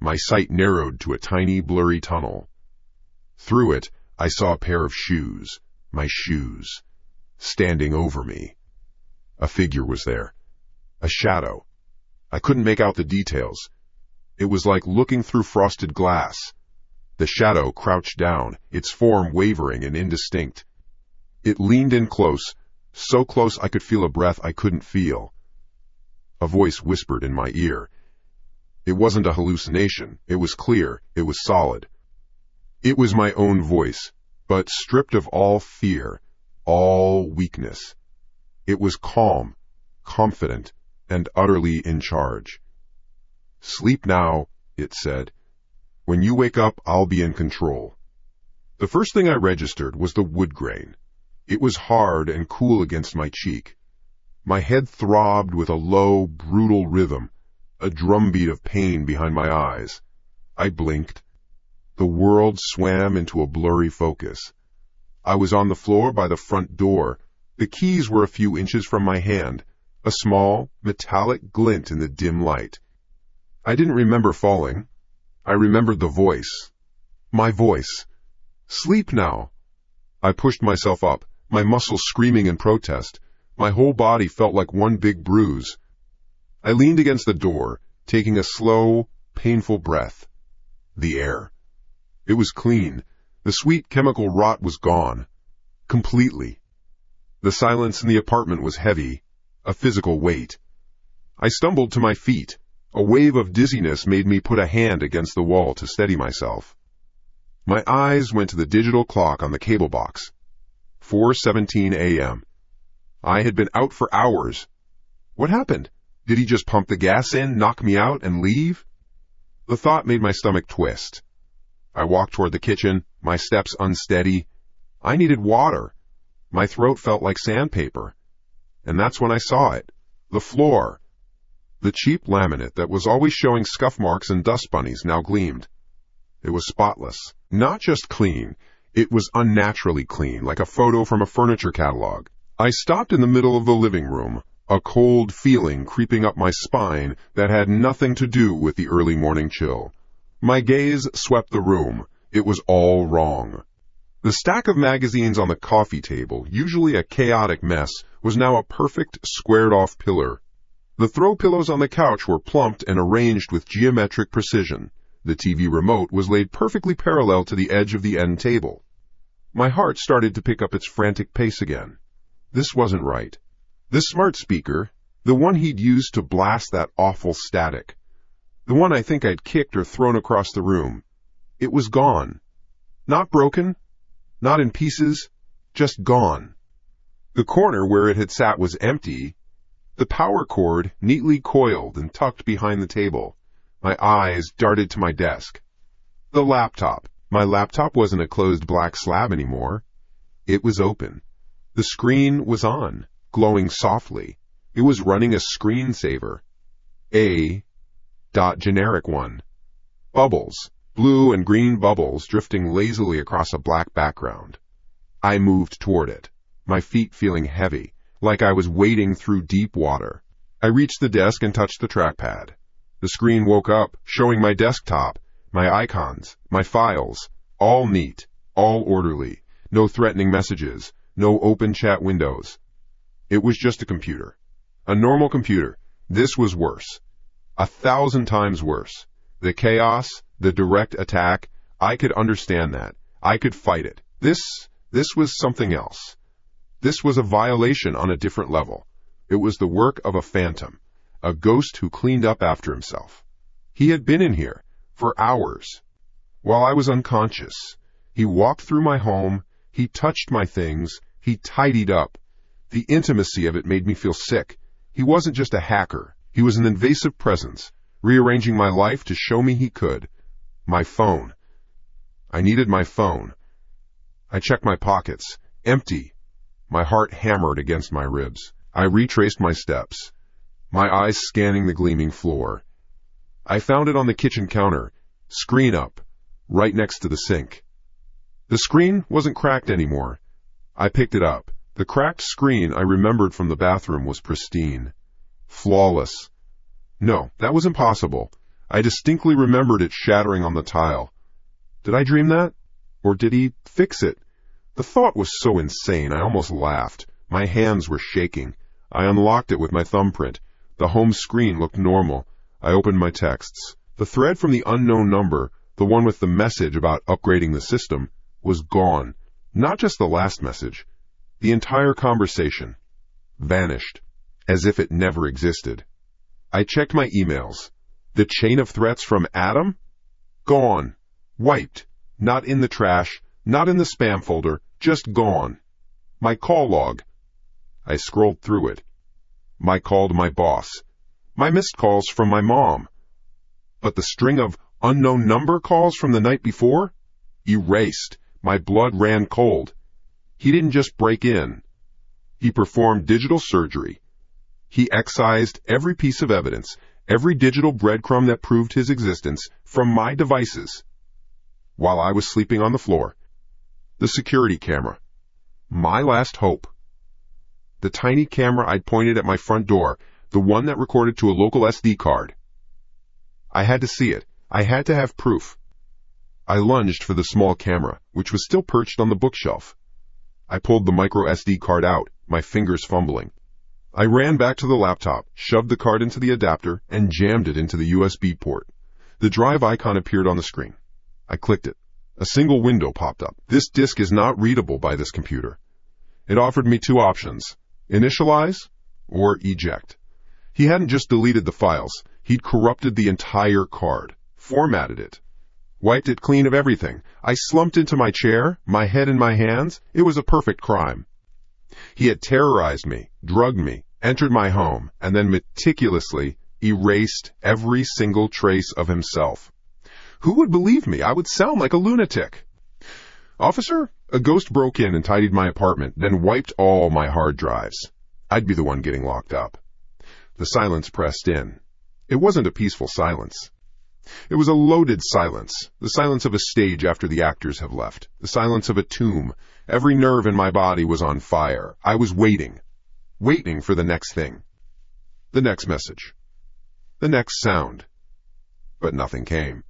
My sight narrowed to a tiny, blurry tunnel. Through it, I saw a pair of shoes, my shoes, standing over me. A figure was there. A shadow. I couldn't make out the details. It was like looking through frosted glass. The shadow crouched down, its form wavering and indistinct. It leaned in close, so close I could feel a breath I couldn't feel. A voice whispered in my ear. It wasn't a hallucination. It was clear. It was solid. It was my own voice, but stripped of all fear, all weakness. It was calm, confident, and utterly in charge. Sleep now, it said. When you wake up, I'll be in control. The first thing I registered was the wood grain. It was hard and cool against my cheek. My head throbbed with a low, brutal rhythm, a drumbeat of pain behind my eyes. I blinked. The world swam into a blurry focus. I was on the floor by the front door. The keys were a few inches from my hand, a small, metallic glint in the dim light. I didn't remember falling. I remembered the voice. My voice. Sleep now. I pushed myself up, my muscles screaming in protest. My whole body felt like one big bruise. I leaned against the door, taking a slow, painful breath. The air. It was clean. The sweet chemical rot was gone. Completely. The silence in the apartment was heavy, a physical weight. I stumbled to my feet. A wave of dizziness made me put a hand against the wall to steady myself. My eyes went to the digital clock on the cable box. 4:17 a.m. I had been out for hours. What happened? Did he just pump the gas in, knock me out, and leave? The thought made my stomach twist. I walked toward the kitchen, my steps unsteady. I needed water. My throat felt like sandpaper. And that's when I saw it. The floor. The cheap laminate that was always showing scuff marks and dust bunnies now gleamed. It was spotless. Not just clean. It was unnaturally clean, like a photo from a furniture catalog. I stopped in the middle of the living room, a cold feeling creeping up my spine that had nothing to do with the early morning chill. My gaze swept the room. It was all wrong. The stack of magazines on the coffee table, usually a chaotic mess, was now a perfect, squared-off pillar. The throw pillows on the couch were plumped and arranged with geometric precision. The TV remote was laid perfectly parallel to the edge of the end table. My heart started to pick up its frantic pace again. This wasn't right. The smart speaker, the one he'd used to blast that awful static, the one I think I'd kicked or thrown across the room, it was gone. Not broken, not in pieces, just gone. The corner where it had sat was empty, the power cord neatly coiled and tucked behind the table. My eyes darted to my desk. The laptop. My laptop wasn't a closed black slab anymore. It was open. The screen was on, glowing softly. It was running a screensaver. Generic one. Bubbles, blue and green bubbles drifting lazily across a black background. I moved toward it, my feet feeling heavy, like I was wading through deep water. I reached the desk and touched the trackpad. The screen woke up, showing my desktop, my icons, my files, all neat, all orderly, no threatening messages, no open chat windows. It was just a computer. A normal computer. This was worse. 1,000 times worse. The chaos, the direct attack, I could understand that. I could fight it. This was something else. This was a violation on a different level. It was the work of a phantom, a ghost who cleaned up after himself. He had been in here for hours. While I was unconscious, he walked through my home, he touched my things, he tidied up. The intimacy of it made me feel sick. He wasn't just a hacker. He was an invasive presence, rearranging my life to show me he could. My phone. I needed my phone. I checked my pockets. Empty. My heart hammered against my ribs. I retraced my steps, my eyes scanning the gleaming floor. I found it on the kitchen counter, screen up, right next to the sink. The screen wasn't cracked anymore. I picked it up. The cracked screen I remembered from the bathroom was pristine. Flawless. No, that was impossible. I distinctly remembered it shattering on the tile. Did I dream that? Or did he fix it? The thought was so insane, I almost laughed. My hands were shaking. I unlocked it with my thumbprint. The home screen looked normal. I opened my texts. The thread from the unknown number, the one with the message about upgrading the system, was gone. Not just the last message. The entire conversation. Vanished. As if it never existed. I checked my emails. The chain of threats from Adam? Gone. Wiped. Not in the trash. Not in the spam folder. Just gone. My call log. I scrolled through it. My call to my boss. My missed calls from my mom. But the string of unknown number calls from the night before? Erased. My blood ran cold. He didn't just break in. He performed digital surgery. He excised every piece of evidence, every digital breadcrumb that proved his existence from my devices. While I was sleeping on the floor. The security camera. My last hope. The tiny camera I'd pointed at my front door, the one that recorded to a local SD card. I had to see it. I had to have proof. I lunged for the small camera, which was still perched on the bookshelf. I pulled the micro SD card out, my fingers fumbling. I ran back to the laptop, shoved the card into the adapter, and jammed it into the USB port. The drive icon appeared on the screen. I clicked it. A single window popped up. This disk is not readable by this computer. It offered me two options. Initialize or eject. He hadn't just deleted the files, he'd corrupted the entire card, formatted it, wiped it clean of everything. I slumped into my chair, my head in my hands. It was a perfect crime. He had terrorized me, drugged me, entered my home, and then meticulously erased every single trace of himself. Who would believe me? I would sound like a lunatic. Officer, a ghost broke in and tidied my apartment, then wiped all my hard drives. I'd be the one getting locked up. The silence pressed in. It wasn't a peaceful silence. It was a loaded silence, the silence of a stage after the actors have left, the silence of a tomb. Every nerve in my body was on fire. I was waiting for the next thing, the next message, the next sound. But nothing came.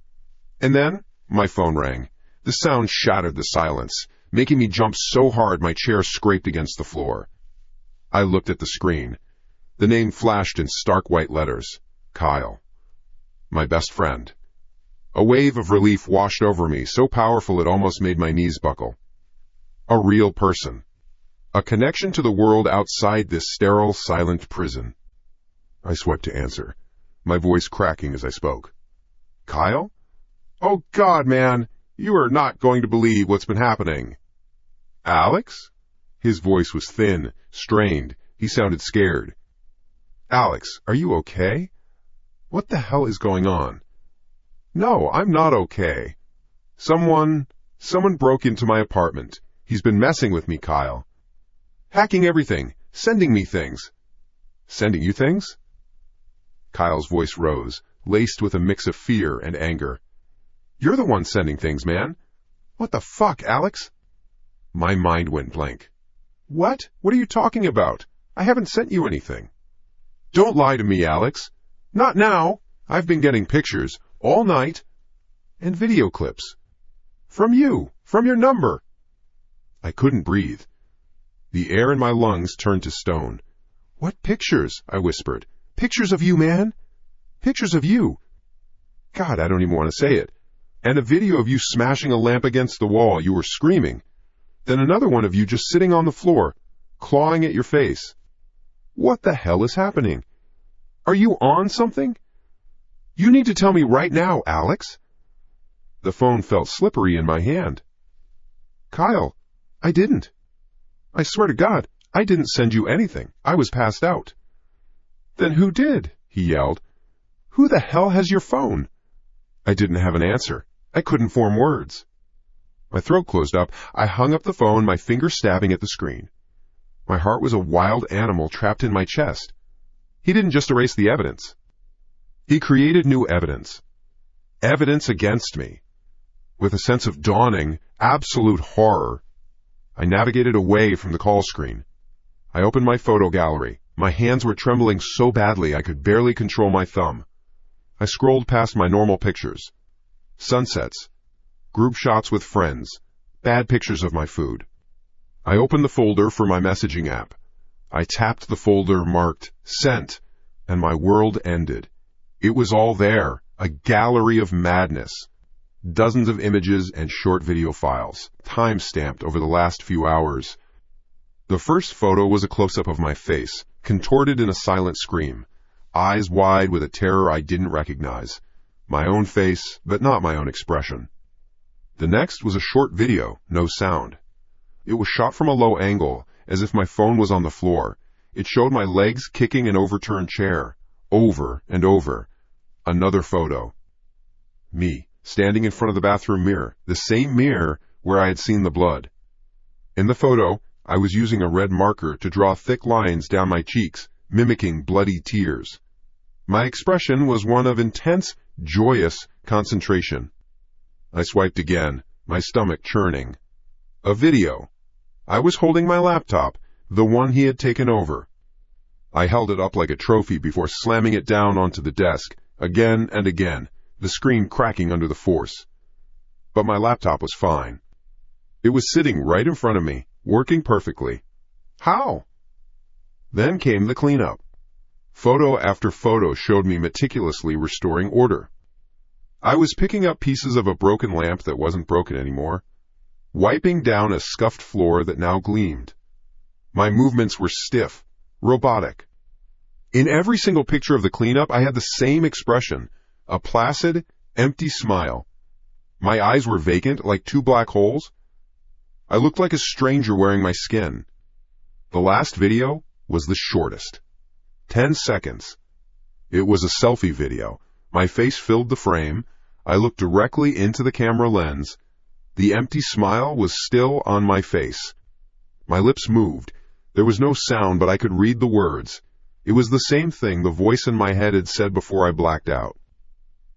And then my phone rang. The sound shattered the silence, making me jump so hard my chair scraped against the floor. I looked at the screen. The name flashed in stark white letters. Kyle. My best friend. A wave of relief washed over me, so powerful it almost made my knees buckle. A real person. A connection to the world outside this sterile, silent prison. I swiped to answer, my voice cracking as I spoke. Kyle? Oh God, man, you are not going to believe what's been happening. Alex? His voice was thin, strained. He sounded scared. Alex, are you okay? What the hell is going on? No, I'm not okay. Someone broke into my apartment. He's been messing with me, Kyle. Hacking everything, sending me things. Sending you things? Kyle's voice rose, laced with a mix of fear and anger. You're the one sending things, man. What the fuck, Alex? My mind went blank. What? What are you talking about? I haven't sent you anything. Don't lie to me, Alex. Not now. I've been getting pictures all night and video clips. From you, from your number. I couldn't breathe. The air in my lungs turned to stone. What pictures? I whispered. Pictures of you, man. Pictures of you. God, I don't even want to say it. And a video of you smashing a lamp against the wall. You were screaming. Then another one of you just sitting on the floor, clawing at your face. What the hell is happening? Are you on something? You need to tell me right now, Alex. The phone felt slippery in my hand. Kyle, I didn't. I swear to God, I didn't send you anything. I was passed out. Then who did? He yelled. Who the hell has your phone? I didn't have an answer. I couldn't form words. My throat closed up. I hung up the phone, my finger stabbing at the screen. My heart was a wild animal trapped in my chest. He didn't just erase the evidence. He created new evidence. Evidence against me. With a sense of dawning, absolute horror, I navigated away from the call screen. I opened my photo gallery. My hands were trembling so badly I could barely control my thumb. I scrolled past my normal pictures. Sunsets, group shots with friends, bad pictures of my food. I opened the folder for my messaging app. I tapped the folder marked Sent, and my world ended. It was all there, a gallery of madness. Dozens of images and short video files, time-stamped over the last few hours. The first photo was a close-up of my face, contorted in a silent scream, eyes wide with a terror I didn't recognize. My own face, but not my own expression. The next was a short video, no sound. It was shot from a low angle, as if my phone was on the floor. It showed my legs kicking an overturned chair, over and over. Another photo. Me, standing in front of the bathroom mirror, the same mirror where I had seen the blood. In the photo, I was using a red marker to draw thick lines down my cheeks, mimicking bloody tears. My expression was one of intense, joyous concentration. I swiped again, my stomach churning. A video. I was holding my laptop, the one he had taken over. I held it up like a trophy before slamming it down onto the desk, again and again, the screen cracking under the force. But my laptop was fine. It was sitting right in front of me, working perfectly. How? Then came the cleanup. Photo after photo showed me meticulously restoring order. I was picking up pieces of a broken lamp that wasn't broken anymore, wiping down a scuffed floor that now gleamed. My movements were stiff, robotic. In every single picture of the cleanup, I had the same expression, a placid, empty smile. My eyes were vacant, like two black holes. I looked like a stranger wearing my skin. The last video was the shortest. 10 seconds. It was a selfie video. My face filled the frame. I looked directly into the camera lens. The empty smile was still on my face. My lips moved. There was no sound, but I could read the words. It was the same thing the voice in my head had said before I blacked out.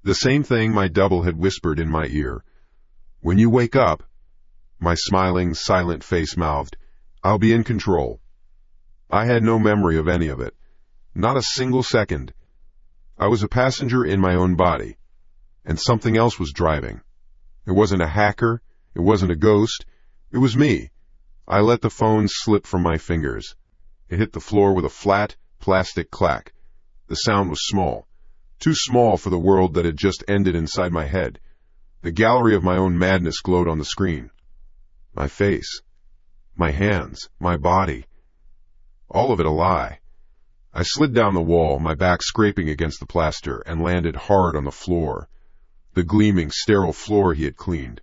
The same thing my double had whispered in my ear. When you wake up, my smiling, silent face mouthed, I'll be in control. I had no memory of any of it. Not a single second. I was a passenger in my own body, and something else was driving. It wasn't a hacker. It wasn't a ghost. It was me. I let the phone slip from my fingers. It hit the floor with a flat, plastic clack. The sound was small. Too small for the world that had just ended inside my head. The gallery of my own madness glowed on the screen. My face. My hands. My body. All of it a lie. I slid down the wall, my back scraping against the plaster, and landed hard on the floor. The gleaming, sterile floor he had cleaned.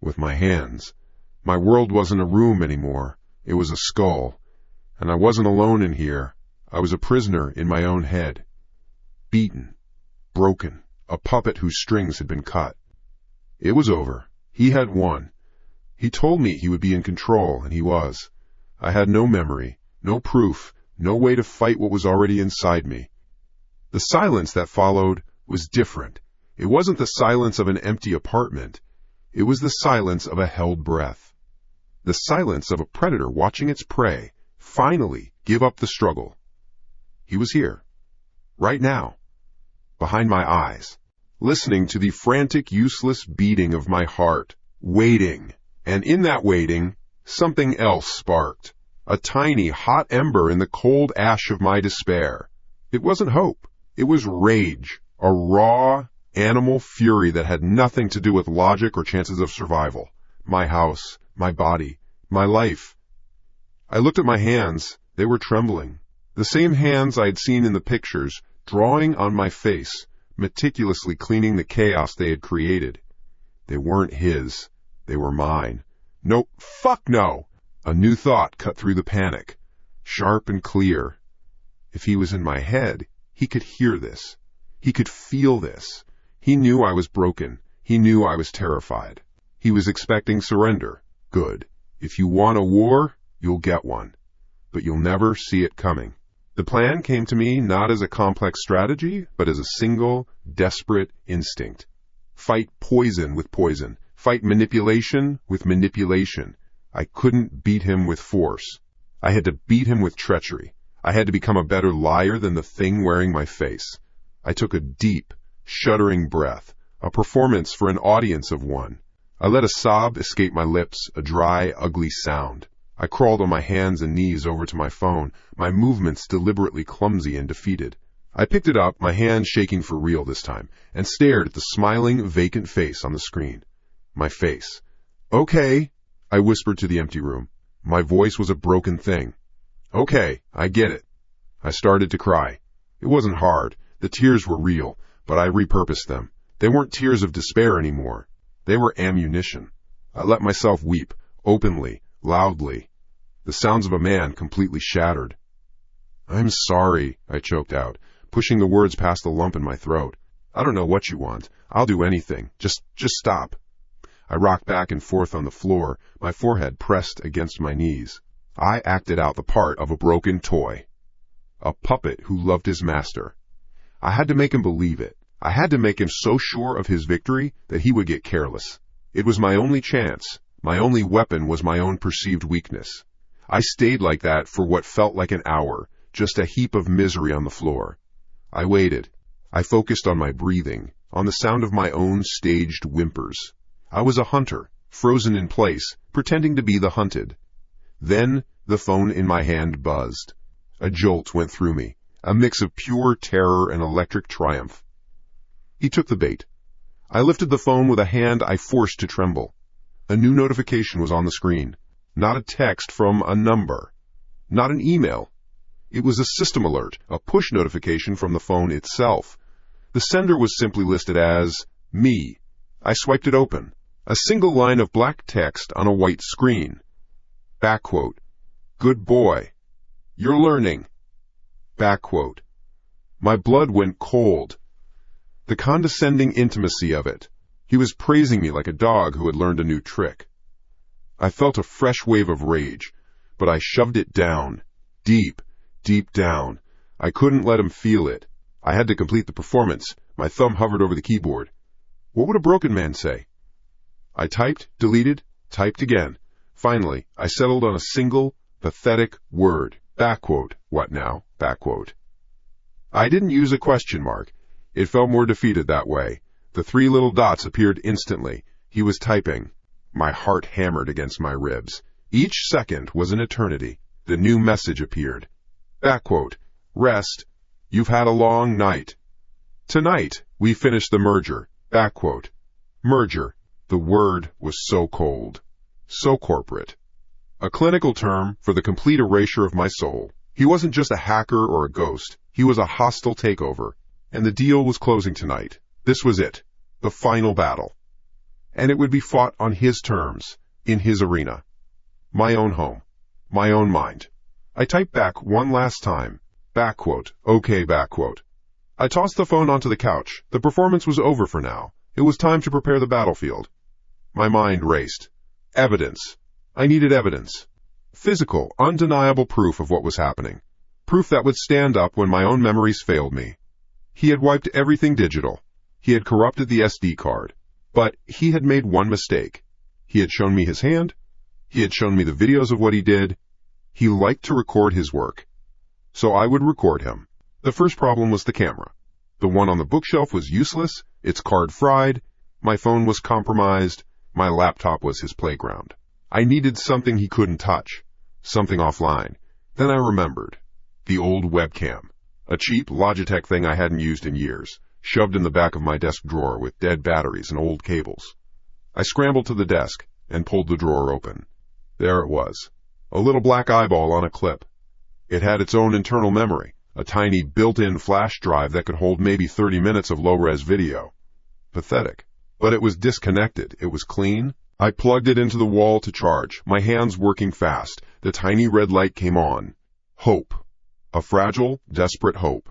With my hands. My world wasn't a room anymore. It was a skull. And I wasn't alone in here. I was a prisoner in my own head. Beaten. Broken. A puppet whose strings had been cut. It was over. He had won. He told me he would be in control, and he was. I had no memory, no proof, no way to fight what was already inside me. The silence that followed was different. It wasn't the silence of an empty apartment. It was the silence of a held breath. The silence of a predator watching its prey finally give up the struggle. He was here, right now, behind my eyes, listening to the frantic, useless beating of my heart, waiting. And in that waiting, something else sparked. A tiny, hot ember in the cold ash of my despair. It wasn't hope. It was rage. A raw, animal fury that had nothing to do with logic or chances of survival. My house, my body, my life. I looked at my hands. They were trembling. The same hands I had seen in the pictures, drawing on my face, meticulously cleaning the chaos they had created. They weren't his. They were mine. No, fuck no! A new thought cut through the panic, sharp and clear. If he was in my head, he could hear this. He could feel this. He knew I was broken. He knew I was terrified. He was expecting surrender. Good. If you want a war, you'll get one. But you'll never see it coming. The plan came to me not as a complex strategy, but as a single, desperate instinct. Fight poison with poison. Fight manipulation with manipulation. I couldn't beat him with force. I had to beat him with treachery. I had to become a better liar than the thing wearing my face. I took a deep, shuddering breath, a performance for an audience of one. I let a sob escape my lips, a dry, ugly sound. I crawled on my hands and knees over to my phone, my movements deliberately clumsy and defeated. I picked it up, my hand shaking for real this time, and stared at the smiling, vacant face on the screen. My face. Okay, I whispered to the empty room. My voice was a broken thing. Okay, I get it. I started to cry. It wasn't hard. The tears were real, but I repurposed them. They weren't tears of despair anymore. They were ammunition. I let myself weep, openly, loudly. The sounds of a man completely shattered. I'm sorry, I choked out, pushing the words past the lump in my throat. I don't know what you want. I'll do anything. Just stop. I rocked back and forth on the floor, my forehead pressed against my knees. I acted out the part of a broken toy. A puppet who loved his master. I had to make him believe it. I had to make him so sure of his victory that he would get careless. It was my only chance. My only weapon was my own perceived weakness. I stayed like that for what felt like an hour, just a heap of misery on the floor. I waited. I focused on my breathing, on the sound of my own staged whimpers. I was a hunter, frozen in place, pretending to be the hunted. Then the phone in my hand buzzed. A jolt went through me, a mix of pure terror and electric triumph. He took the bait. I lifted the phone with a hand I forced to tremble. A new notification was on the screen. Not a text from a number. Not an email. It was a system alert, a push notification from the phone itself. The sender was simply listed as me. I swiped it open. A single line of black text on a white screen. Back quote. Good boy. You're learning. Back quote. My blood went cold. The condescending intimacy of it. He was praising me like a dog who had learned a new trick. I felt a fresh wave of rage, but I shoved it down. Deep down. I couldn't let him feel it. I had to complete the performance. My thumb hovered over the keyboard. What would a broken man say? I typed, deleted, typed again. Finally, I settled on a single, pathetic word. Back quote. What now? Back quote. I didn't use a question mark. It felt more defeated that way. The 3 little dots appeared instantly. He was typing. My heart hammered against my ribs. Each second was an eternity. The new message appeared. Back quote. Rest. You've had a long night. Tonight, we finish the merger. Back quote. Merger. The word was so cold. So corporate. A clinical term for the complete erasure of my soul. He wasn't just a hacker or a ghost. He was a hostile takeover. And the deal was closing tonight. This was it. The final battle. And it would be fought on his terms, in his arena. My own home. My own mind. I typed back one last time. Back quote. Okay, back quote. I tossed the phone onto the couch. The performance was over for now. It was time to prepare the battlefield. My mind raced. Evidence. I needed evidence. Physical, undeniable proof of what was happening. Proof that would stand up when my own memories failed me. He had wiped everything digital. He had corrupted the SD card. But he had made one mistake. He had shown me his hand. He had shown me the videos of what he did. He liked to record his work. So I would record him. The first problem was the camera. The one on the bookshelf was useless, its card fried, my phone was compromised, my laptop was his playground. I needed something he couldn't touch, something offline. Then I remembered. The old webcam. A cheap Logitech thing I hadn't used in years, shoved in the back of my desk drawer with dead batteries and old cables. I scrambled to the desk and pulled the drawer open. There it was. A little black eyeball on a clip. It had its own internal memory, a tiny built-in flash drive that could hold maybe 30 minutes of low-res video. Pathetic. But it was disconnected. It was clean. I plugged it into the wall to charge, my hands working fast. The tiny red light came on. Hope. A fragile, desperate hope.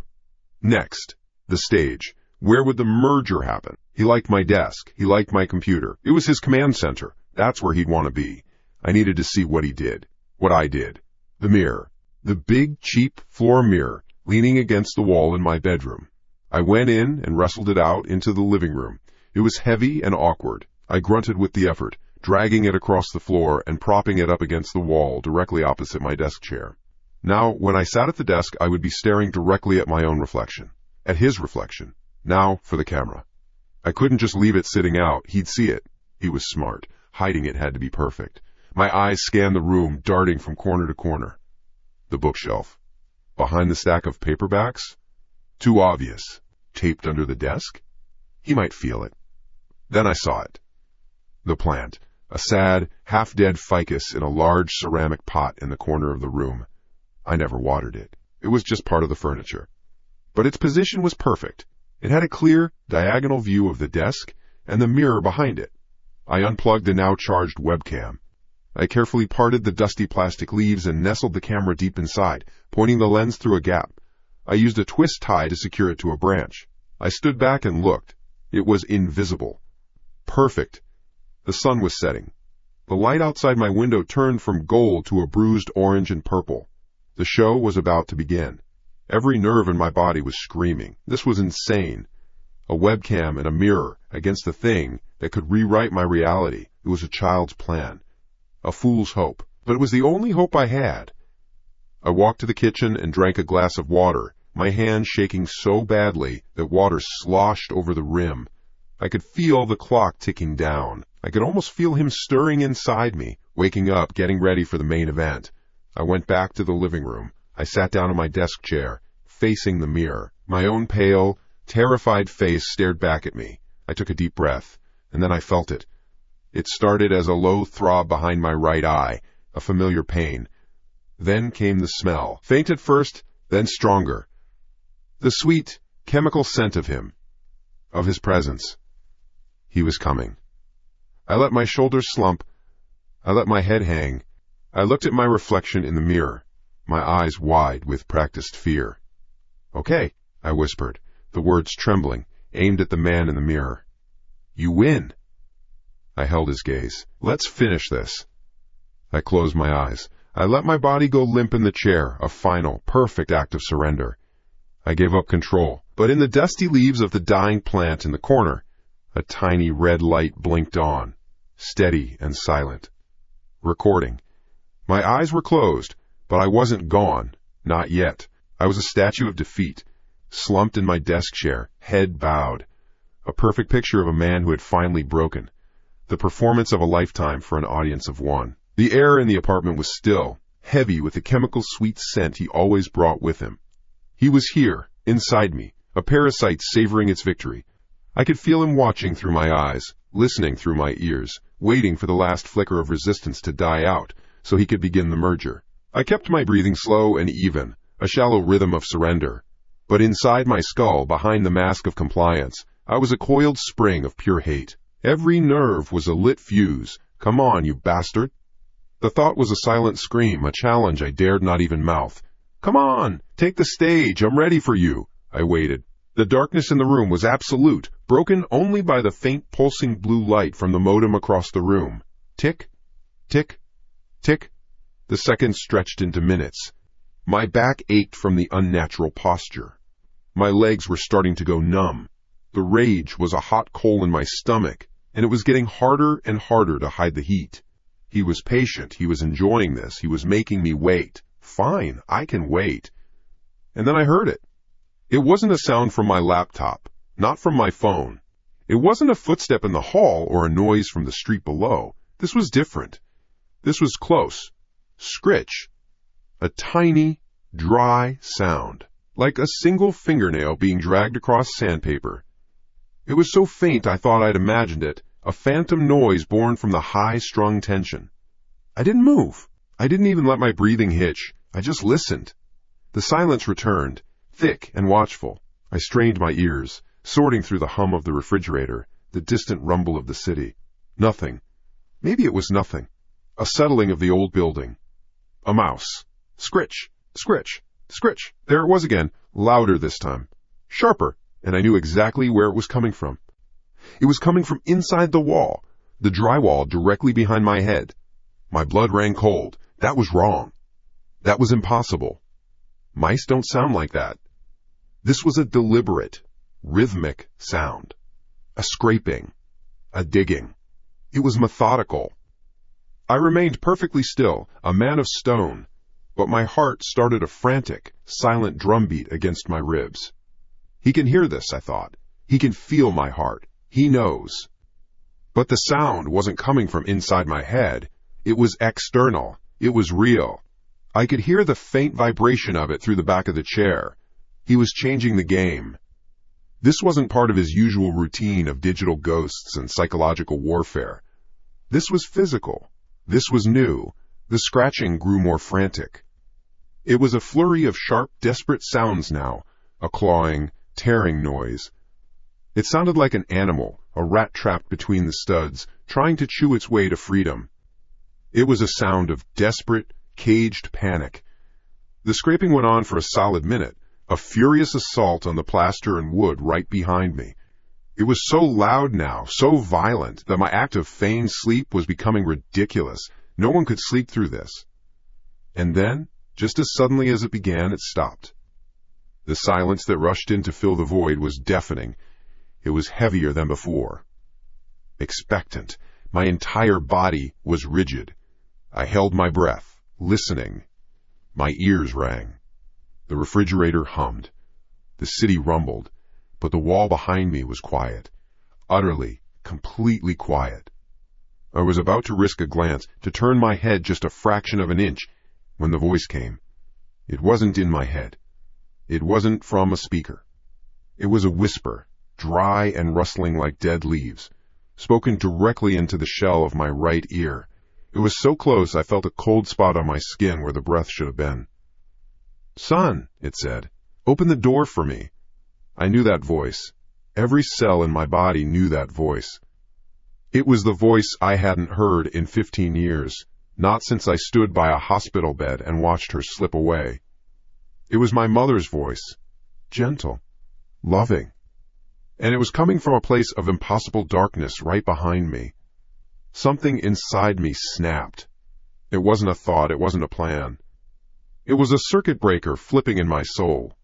Next, the stage. Where would the merger happen? He liked my desk. He liked my computer. It was his command center. That's where he'd want to be. I needed to see what he did. What I did. The mirror. The big, cheap floor mirror leaning against the wall in my bedroom. I went in and wrestled it out into the living room. It was heavy and awkward. I grunted with the effort, dragging it across the floor and propping it up against the wall directly opposite my desk chair. Now, when I sat at the desk, I would be staring directly at my own reflection. At his reflection. Now, for the camera. I couldn't just leave it sitting out. He'd see it. He was smart. Hiding it had to be perfect. My eyes scanned the room, darting from corner to corner. The bookshelf. Behind the stack of paperbacks? Too obvious. Taped under the desk? He might feel it. Then I saw it. The plant. A sad, half-dead ficus in a large ceramic pot in the corner of the room. I never watered it. It was just part of the furniture. But its position was perfect. It had a clear, diagonal view of the desk and the mirror behind it. I unplugged the now-charged webcam. I carefully parted the dusty plastic leaves and nestled the camera deep inside, pointing the lens through a gap. I used a twist tie to secure it to a branch. I stood back and looked. It was invisible. Perfect. The sun was setting. The light outside my window turned from gold to a bruised orange and purple. The show was about to begin. Every nerve in my body was screaming. This was insane. A webcam and a mirror against a thing that could rewrite my reality. It was a child's plan. A fool's hope. But it was the only hope I had. I walked to the kitchen and drank a glass of water, my hand shaking so badly that water sloshed over the rim. I could feel the clock ticking down. I could almost feel him stirring inside me, waking up, getting ready for the main event. I went back to the living room. I sat down in my desk chair, facing the mirror. My own pale, terrified face stared back at me. I took a deep breath, and then I felt it. It started as a low throb behind my right eye, a familiar pain. Then came the smell, faint at first, then stronger. The sweet, chemical scent of him, of his presence. He was coming. I let my shoulders slump. I let my head hang. I looked at my reflection in the mirror, my eyes wide with practiced fear. "Okay," I whispered, the words trembling, aimed at the man in the mirror. "You win." I held his gaze. "Let's finish this." I closed my eyes. I let my body go limp in the chair, a final, perfect act of surrender. I gave up control, but in the dusty leaves of the dying plant in the corner, a tiny red light blinked on, steady and silent. Recording. My eyes were closed, but I wasn't gone. Not yet. I was a statue of defeat, slumped in my desk chair, head bowed. A perfect picture of a man who had finally broken. The performance of a lifetime for an audience of one. The air in the apartment was still, heavy with the chemical sweet scent he always brought with him. He was here, inside me, a parasite savoring its victory. I could feel him watching through my eyes, listening through my ears, waiting for the last flicker of resistance to die out so he could begin the merger. I kept my breathing slow and even, a shallow rhythm of surrender. But inside my skull, behind the mask of compliance, I was a coiled spring of pure hate. Every nerve was a lit fuse. "Come on, you bastard." The thought was a silent scream, a challenge I dared not even mouth. "Come on, take the stage, I'm ready for you." I waited. The darkness in the room was absolute, broken only by the faint pulsing blue light from the modem across the room. Tick, tick, tick. The seconds stretched into minutes. My back ached from the unnatural posture. My legs were starting to go numb. The rage was a hot coal in my stomach, and it was getting harder and harder to hide the heat. He was patient. He was enjoying this. He was making me wait. Fine, I can wait. And then I heard it. It wasn't a sound from my laptop, not from my phone. It wasn't a footstep in the hall or a noise from the street below. This was different. This was close. Scritch. A tiny, dry sound, like a single fingernail being dragged across sandpaper. It was so faint I thought I'd imagined it, a phantom noise born from the high-strung tension. I didn't move. I didn't even let my breathing hitch. I just listened. The silence returned, thick and watchful. I strained my ears, sorting through the hum of the refrigerator, the distant rumble of the city. Nothing. Maybe it was nothing. A settling of the old building. A mouse. Scritch, scritch, scritch. There it was again, louder this time. Sharper, and I knew exactly where it was coming from. It was coming from inside the wall, the drywall directly behind my head. My blood ran cold. That was wrong. That was impossible. Mice don't sound like that. This was a deliberate, rhythmic sound. A scraping. A digging. It was methodical. I remained perfectly still, a man of stone, but my heart started a frantic, silent drumbeat against my ribs. He can hear this, I thought. He can feel my heart. He knows. But the sound wasn't coming from inside my head. It was external. It was real. I could hear the faint vibration of it through the back of the chair. He was changing the game. This wasn't part of his usual routine of digital ghosts and psychological warfare. This was physical. This was new. The scratching grew more frantic. It was a flurry of sharp, desperate sounds now, a clawing, tearing noise. It sounded like an animal, a rat trapped between the studs, trying to chew its way to freedom. It was a sound of desperate, caged panic. The scraping went on for a solid minute, a furious assault on the plaster and wood right behind me. It was so loud now, so violent, that my act of feigned sleep was becoming ridiculous. No one could sleep through this. And then, just as suddenly as it began, it stopped. The silence that rushed in to fill the void was deafening. It was heavier than before. Expectant. My entire body was rigid. I held my breath, listening. My ears rang. The refrigerator hummed. The city rumbled, but the wall behind me was quiet. Utterly, completely quiet. I was about to risk a glance, to turn my head just a fraction of an inch, when the voice came. It wasn't in my head. It wasn't from a speaker. It was a whisper, dry and rustling like dead leaves, spoken directly into the shell of my right ear. It was so close I felt a cold spot on my skin where the breath should have been. "Son," it said, "open the door for me." I knew that voice. Every cell in my body knew that voice. It was the voice I hadn't heard in 15 years, not since I stood by a hospital bed and watched her slip away. It was my mother's voice, gentle, loving, and it was coming from a place of impossible darkness right behind me. Something inside me snapped. It wasn't a thought, it wasn't a plan. It was a circuit breaker flipping in my soul.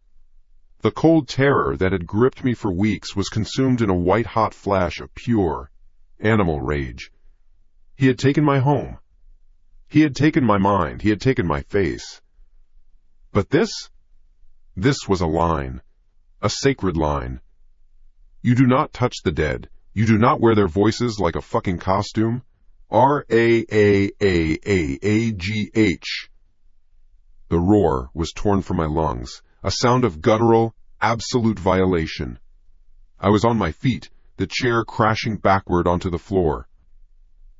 The cold terror that had gripped me for weeks was consumed in a white-hot flash of pure, animal rage. He had taken my home. He had taken my mind. He had taken my face. But this was a line, a sacred line. You do not touch the dead. You do not wear their voices like a fucking costume. R-A-A-A-A-A-G-H. The roar was torn from my lungs, a sound of guttural, absolute violation. I was on my feet, the chair crashing backward onto the floor.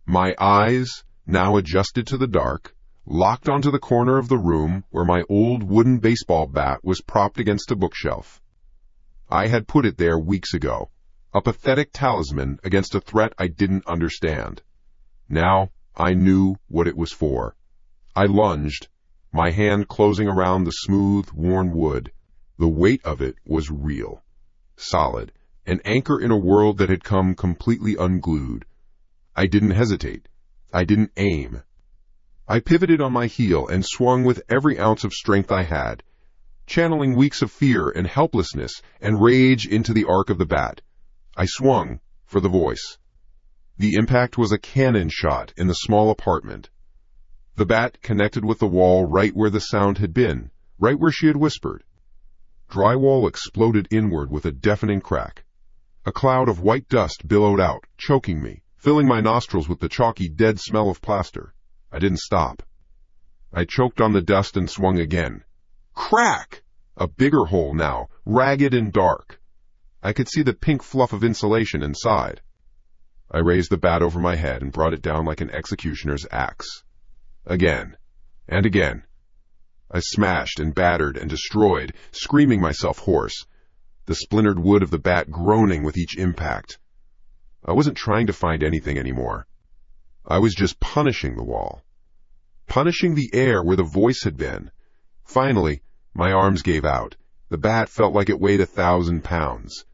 My eyes, now adjusted to the dark, locked onto the corner of the room where my old wooden baseball bat was propped against a bookshelf. I had put it there weeks ago, a pathetic talisman against a threat I didn't understand. Now I knew what it was for. I lunged, my hand closing around the smooth, worn wood. The weight of it was real, solid, an anchor in a world that had come completely unglued. I didn't hesitate. I didn't aim. I pivoted on my heel and swung with every ounce of strength I had, channeling weeks of fear and helplessness and rage into the arc of the bat. I swung for the voice. The impact was a cannon shot in the small apartment. The bat connected with the wall right where the sound had been, right where she had whispered. Drywall exploded inward with a deafening crack. A cloud of white dust billowed out, choking me, filling my nostrils with the chalky, dead smell of plaster. I didn't stop. I choked on the dust and swung again. Crack! A bigger hole now, ragged and dark. I could see the pink fluff of insulation inside. I raised the bat over my head and brought it down like an executioner's axe. Again, and again. I smashed and battered and destroyed, screaming myself hoarse, the splintered wood of the bat groaning with each impact. I wasn't trying to find anything anymore. I was just punishing the wall. Punishing the air where the voice had been. Finally, my arms gave out. The bat felt like it weighed 1,000 pounds.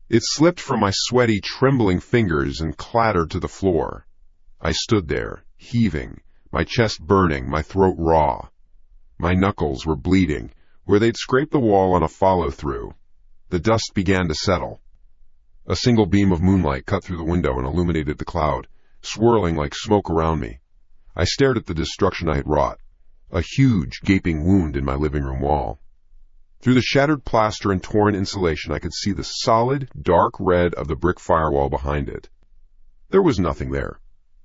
It slipped from my sweaty, trembling fingers and clattered to the floor. I stood there, heaving, my chest burning, my throat raw. My knuckles were bleeding, where they'd scraped the wall on a follow-through. The dust began to settle. A single beam of moonlight cut through the window and illuminated the cloud, swirling like smoke around me. I stared at the destruction I had wrought, a huge, gaping wound in my living room wall. Through the shattered plaster and torn insulation, I could see the solid, dark red of the brick firewall behind it. There was nothing there.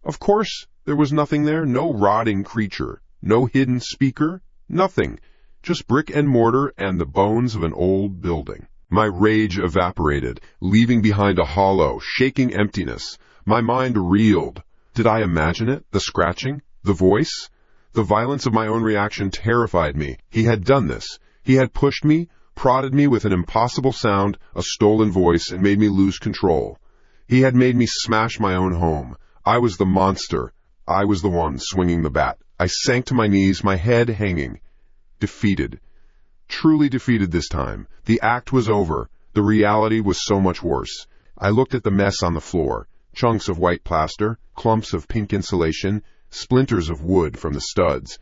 Of course, there was nothing there. No rotting creature, no hidden speaker, nothing. Just brick and mortar and the bones of an old building. My rage evaporated, leaving behind a hollow, shaking emptiness. My mind reeled. Did I imagine it? The scratching? The voice? The violence of my own reaction terrified me. He had done this. He had pushed me, prodded me with an impossible sound, a stolen voice, and made me lose control. He had made me smash my own home. I was the monster. I was the one swinging the bat. I sank to my knees, my head hanging. Defeated. Truly defeated this time. The act was over. The reality was so much worse. I looked at the mess on the floor. Chunks of white plaster, clumps of pink insulation, splinters of wood from the studs.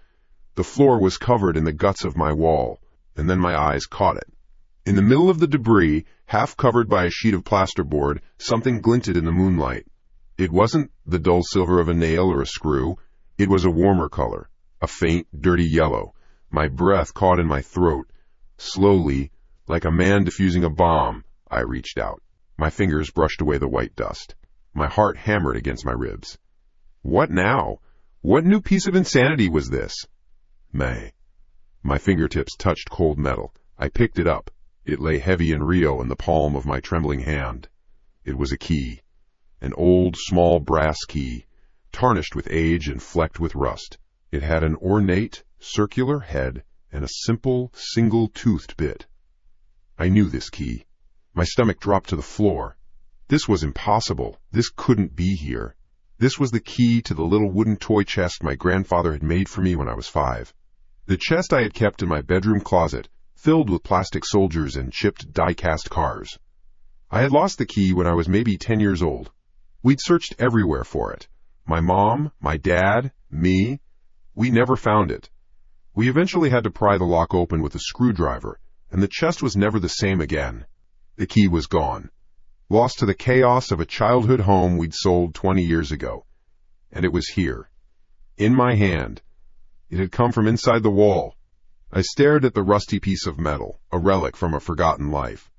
The floor was covered in the guts of my wall. And then my eyes caught it. In the middle of the debris, half covered by a sheet of plasterboard, something glinted in the moonlight. It wasn't the dull silver of a nail or a screw. It was a warmer color, a faint, dirty yellow. My breath caught in my throat. Slowly, like a man defusing a bomb, I reached out. My fingers brushed away the white dust. My heart hammered against my ribs. What now? What new piece of insanity was this? May. My fingertips touched cold metal. I picked it up. It lay heavy and real in the palm of my trembling hand. It was a key. An old, small brass key, tarnished with age and flecked with rust. It had an ornate, circular head and a simple, single-toothed bit. I knew this key. My stomach dropped to the floor. This was impossible. This couldn't be here. This was the key to the little wooden toy chest my grandfather had made for me when I was 5. The chest I had kept in my bedroom closet, filled with plastic soldiers and chipped die-cast cars. I had lost the key when I was maybe 10 years old. We'd searched everywhere for it. My mom, my dad, me. We never found it. We eventually had to pry the lock open with a screwdriver, and the chest was never the same again. The key was gone, lost to the chaos of a childhood home we'd sold 20 years ago. And it was here, in my hand. It had come from inside the wall. I stared at the rusty piece of metal, a relic from a forgotten life.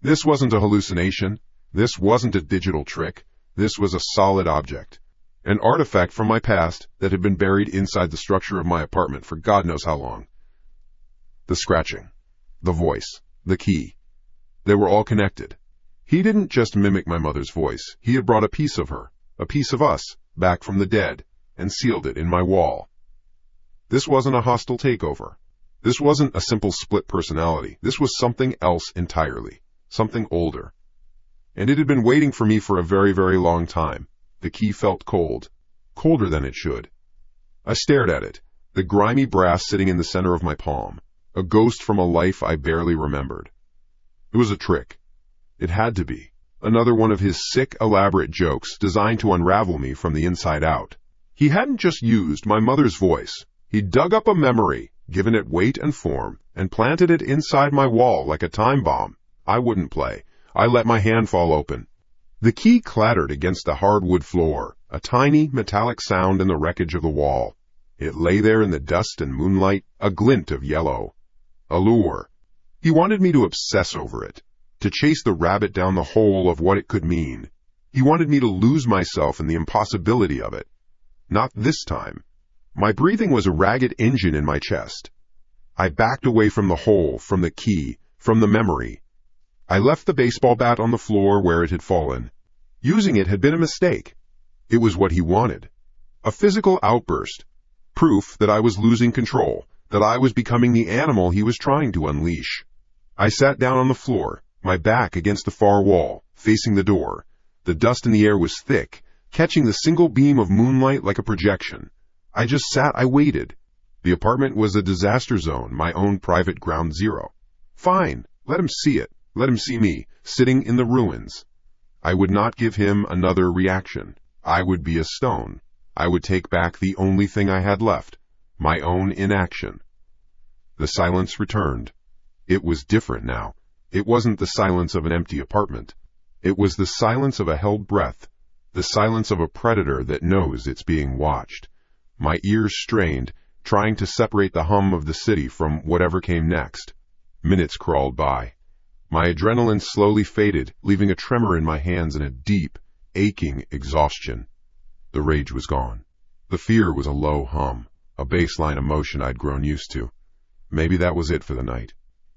This wasn't a hallucination. This wasn't a digital trick. This was a solid object. An artifact from my past that had been buried inside the structure of my apartment for God knows how long. The scratching, the voice, the key. They were all connected. He didn't just mimic my mother's voice. He had brought a piece of her, a piece of us, back from the dead, and sealed it in my wall. This wasn't a hostile takeover. This wasn't a simple split personality. This was something else entirely, something older. And it had been waiting for me for a very, very long time. The key felt cold, colder than it should. I stared at it, the grimy brass sitting in the center of my palm, a ghost from a life I barely remembered. It was a trick. It had to be. Another one of his sick, elaborate jokes designed to unravel me from the inside out. He hadn't just used my mother's voice. He'd dug up a memory, given it weight and form, and planted it inside my wall like a time bomb. I wouldn't play. I let my hand fall open. The key clattered against the hardwood floor, a tiny, metallic sound in the wreckage of the wall. It lay there in the dust and moonlight, a glint of yellow. A lure. He wanted me to obsess over it, to chase the rabbit down the hole of what it could mean. He wanted me to lose myself in the impossibility of it. Not this time. My breathing was a ragged engine in my chest. I backed away from the hole, from the key, from the memory. I left the baseball bat on the floor where it had fallen. Using it had been a mistake. It was what he wanted. A physical outburst. Proof that I was losing control, that I was becoming the animal he was trying to unleash. I sat down on the floor, my back against the far wall, facing the door. The dust in the air was thick, catching the single beam of moonlight like a projection. I just sat, I waited. The apartment was a disaster zone, my own private ground zero. Fine, let him see it. Let him see me, sitting in the ruins. I would not give him another reaction. I would be a stone. I would take back the only thing I had left, my own inaction. The silence returned. It was different now. It wasn't the silence of an empty apartment. It was the silence of a held breath, the silence of a predator that knows it's being watched. My ears strained, trying to separate the hum of the city from whatever came next. Minutes crawled by. My adrenaline slowly faded, leaving a tremor in my hands and a deep, aching exhaustion. The rage was gone. The fear was a low hum, a baseline emotion I'd grown used to. Maybe that was it for the night.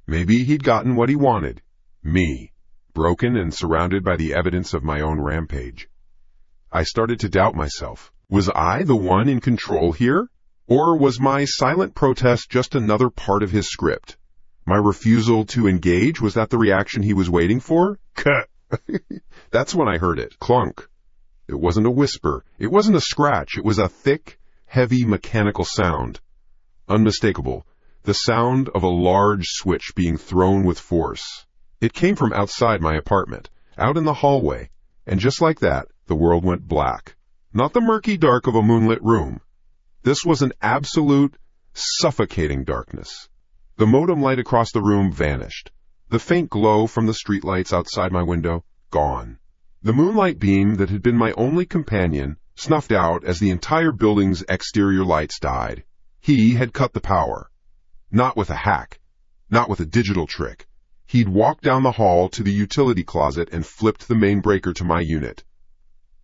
Maybe he'd gotten what he wanted. Me, broken and surrounded by the evidence of my own rampage. I started to doubt myself. Was I the one in control here? Or was my silent protest just another part of his script? My refusal to engage, was that the reaction he was waiting for? Cut! That's when I heard it. Clunk. It wasn't a whisper. It wasn't a scratch. It was a thick, heavy mechanical sound. Unmistakable. The sound of a large switch being thrown with force. It came from outside my apartment, out in the hallway, and just like that, the world went black. Not the murky dark of a moonlit room. This was an absolute, suffocating darkness. The modem light across the room vanished. The faint glow from the streetlights outside my window, gone. The moonlight beam that had been my only companion snuffed out as the entire building's exterior lights died. He had cut the power. Not with a hack. Not with a digital trick. He'd walked down the hall to the utility closet and flipped the main breaker to my unit.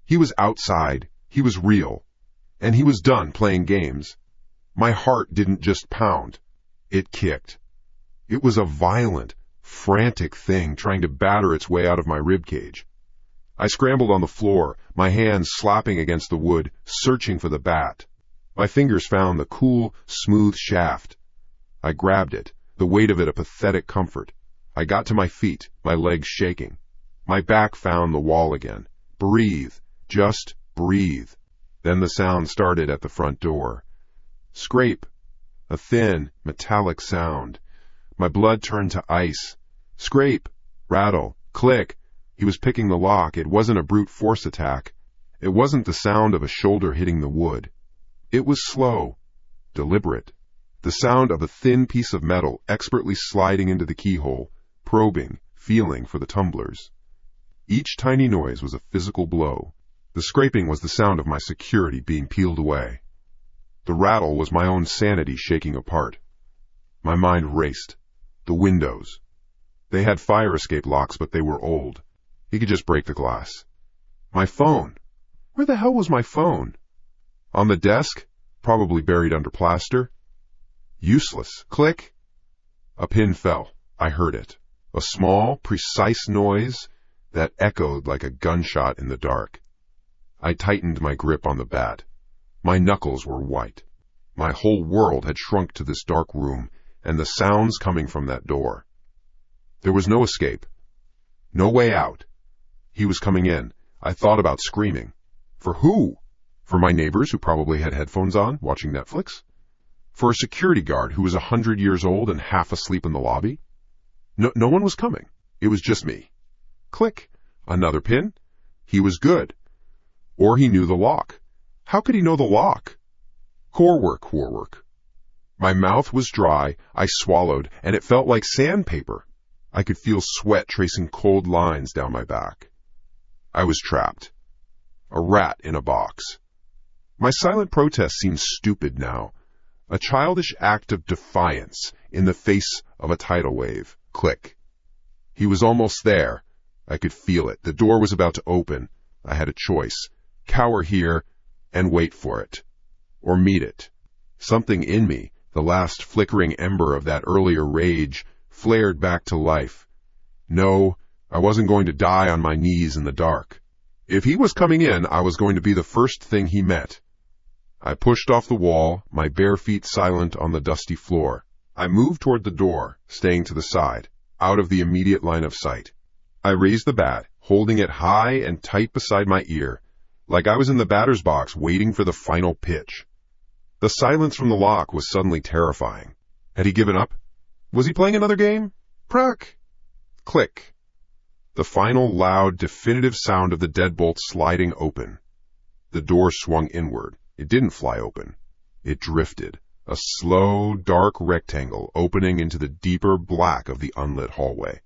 He was outside. He was real. And he was done playing games. My heart didn't just pound. It kicked. It was a violent, frantic thing trying to batter its way out of my ribcage. I scrambled on the floor, my hands slapping against the wood, searching for the bat. My fingers found the cool, smooth shaft. I grabbed it, the weight of it a pathetic comfort. I got to my feet, my legs shaking. My back found the wall again. Breathe. Just breathe. Then the sound started at the front door. Scrape. A thin, metallic sound. My blood turned to ice. Scrape. Rattle. Click. He was picking the lock. It wasn't a brute force attack. It wasn't the sound of a shoulder hitting the wood. It was slow, deliberate. The sound of a thin piece of metal expertly sliding into the keyhole, probing, feeling for the tumblers. Each tiny noise was a physical blow. The scraping was the sound of my security being peeled away. The rattle was my own sanity shaking apart. My mind raced. The windows. They had fire escape locks, but they were old. He could just break the glass. My phone. Where the hell was my phone? On the desk? Probably buried under plaster. Useless. Click. A pin fell. I heard it. A small, precise noise that echoed like a gunshot in the dark. I tightened my grip on the bat. My knuckles were white. My whole world had shrunk to this dark room, and the sounds coming from that door. There was no escape. No way out. He was coming in. I thought about screaming. For who? For my neighbors who probably had headphones on, watching Netflix? For a security guard who was 100 years old and half asleep in the lobby? No one was coming. It was just me. Click. Another pin. He was good. Or he knew the lock. How could he know the lock? Core work. My mouth was dry, I swallowed, and it felt like sandpaper. I could feel sweat tracing cold lines down my back. I was trapped. A rat in a box. My silent protest seemed stupid now. A childish act of defiance in the face of a tidal wave. Click. He was almost there. I could feel it. The door was about to open. I had a choice. Cower here and wait for it. Or meet it. Something in me, the last flickering ember of that earlier rage, flared back to life. No, I wasn't going to die on my knees in the dark. If he was coming in, I was going to be the first thing he met. I pushed off the wall, my bare feet silent on the dusty floor. I moved toward the door, staying to the side, out of the immediate line of sight. I raised the bat, holding it high and tight beside my ear, like I was in the batter's box waiting for the final pitch. The silence from the lock was suddenly terrifying. Had he given up? Was he playing another game? Prack! Click. The final loud, definitive sound of the deadbolt sliding open. The door swung inward. It didn't fly open. It drifted, a slow, dark rectangle opening into the deeper black of the unlit hallway.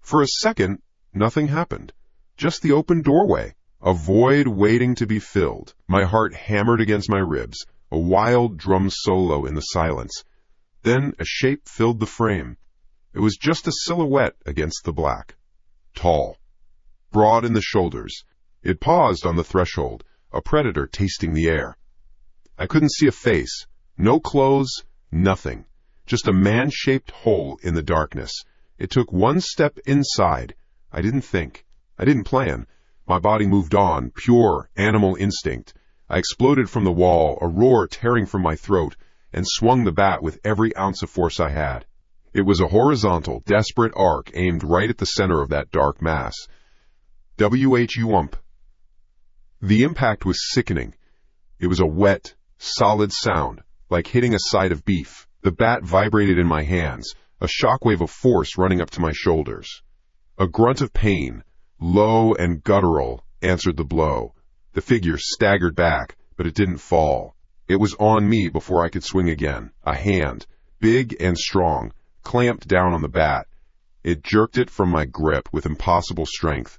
For a second, nothing happened. Just the open doorway, a void waiting to be filled. My heart hammered against my ribs, a wild drum solo in the silence. Then a shape filled the frame. It was just a silhouette against the black. Tall, broad in the shoulders. It paused on the threshold, a predator tasting the air. I couldn't see a face, no clothes, nothing. Just a man-shaped hole in the darkness. It took one step inside. I didn't think. I didn't plan. My body moved on, pure animal instinct. I exploded from the wall, a roar tearing from my throat, and swung the bat with every ounce of force I had. It was a horizontal, desperate arc aimed right at the center of that dark mass. Whump. The impact was sickening. It was a wet, solid sound, like hitting a side of beef. The bat vibrated in my hands, a shockwave of force running up to my shoulders. A grunt of pain, low and guttural, answered the blow. The figure staggered back, but it didn't fall. It was on me before I could swing again. A hand, big and strong, clamped down on the bat. It jerked it from my grip with impossible strength.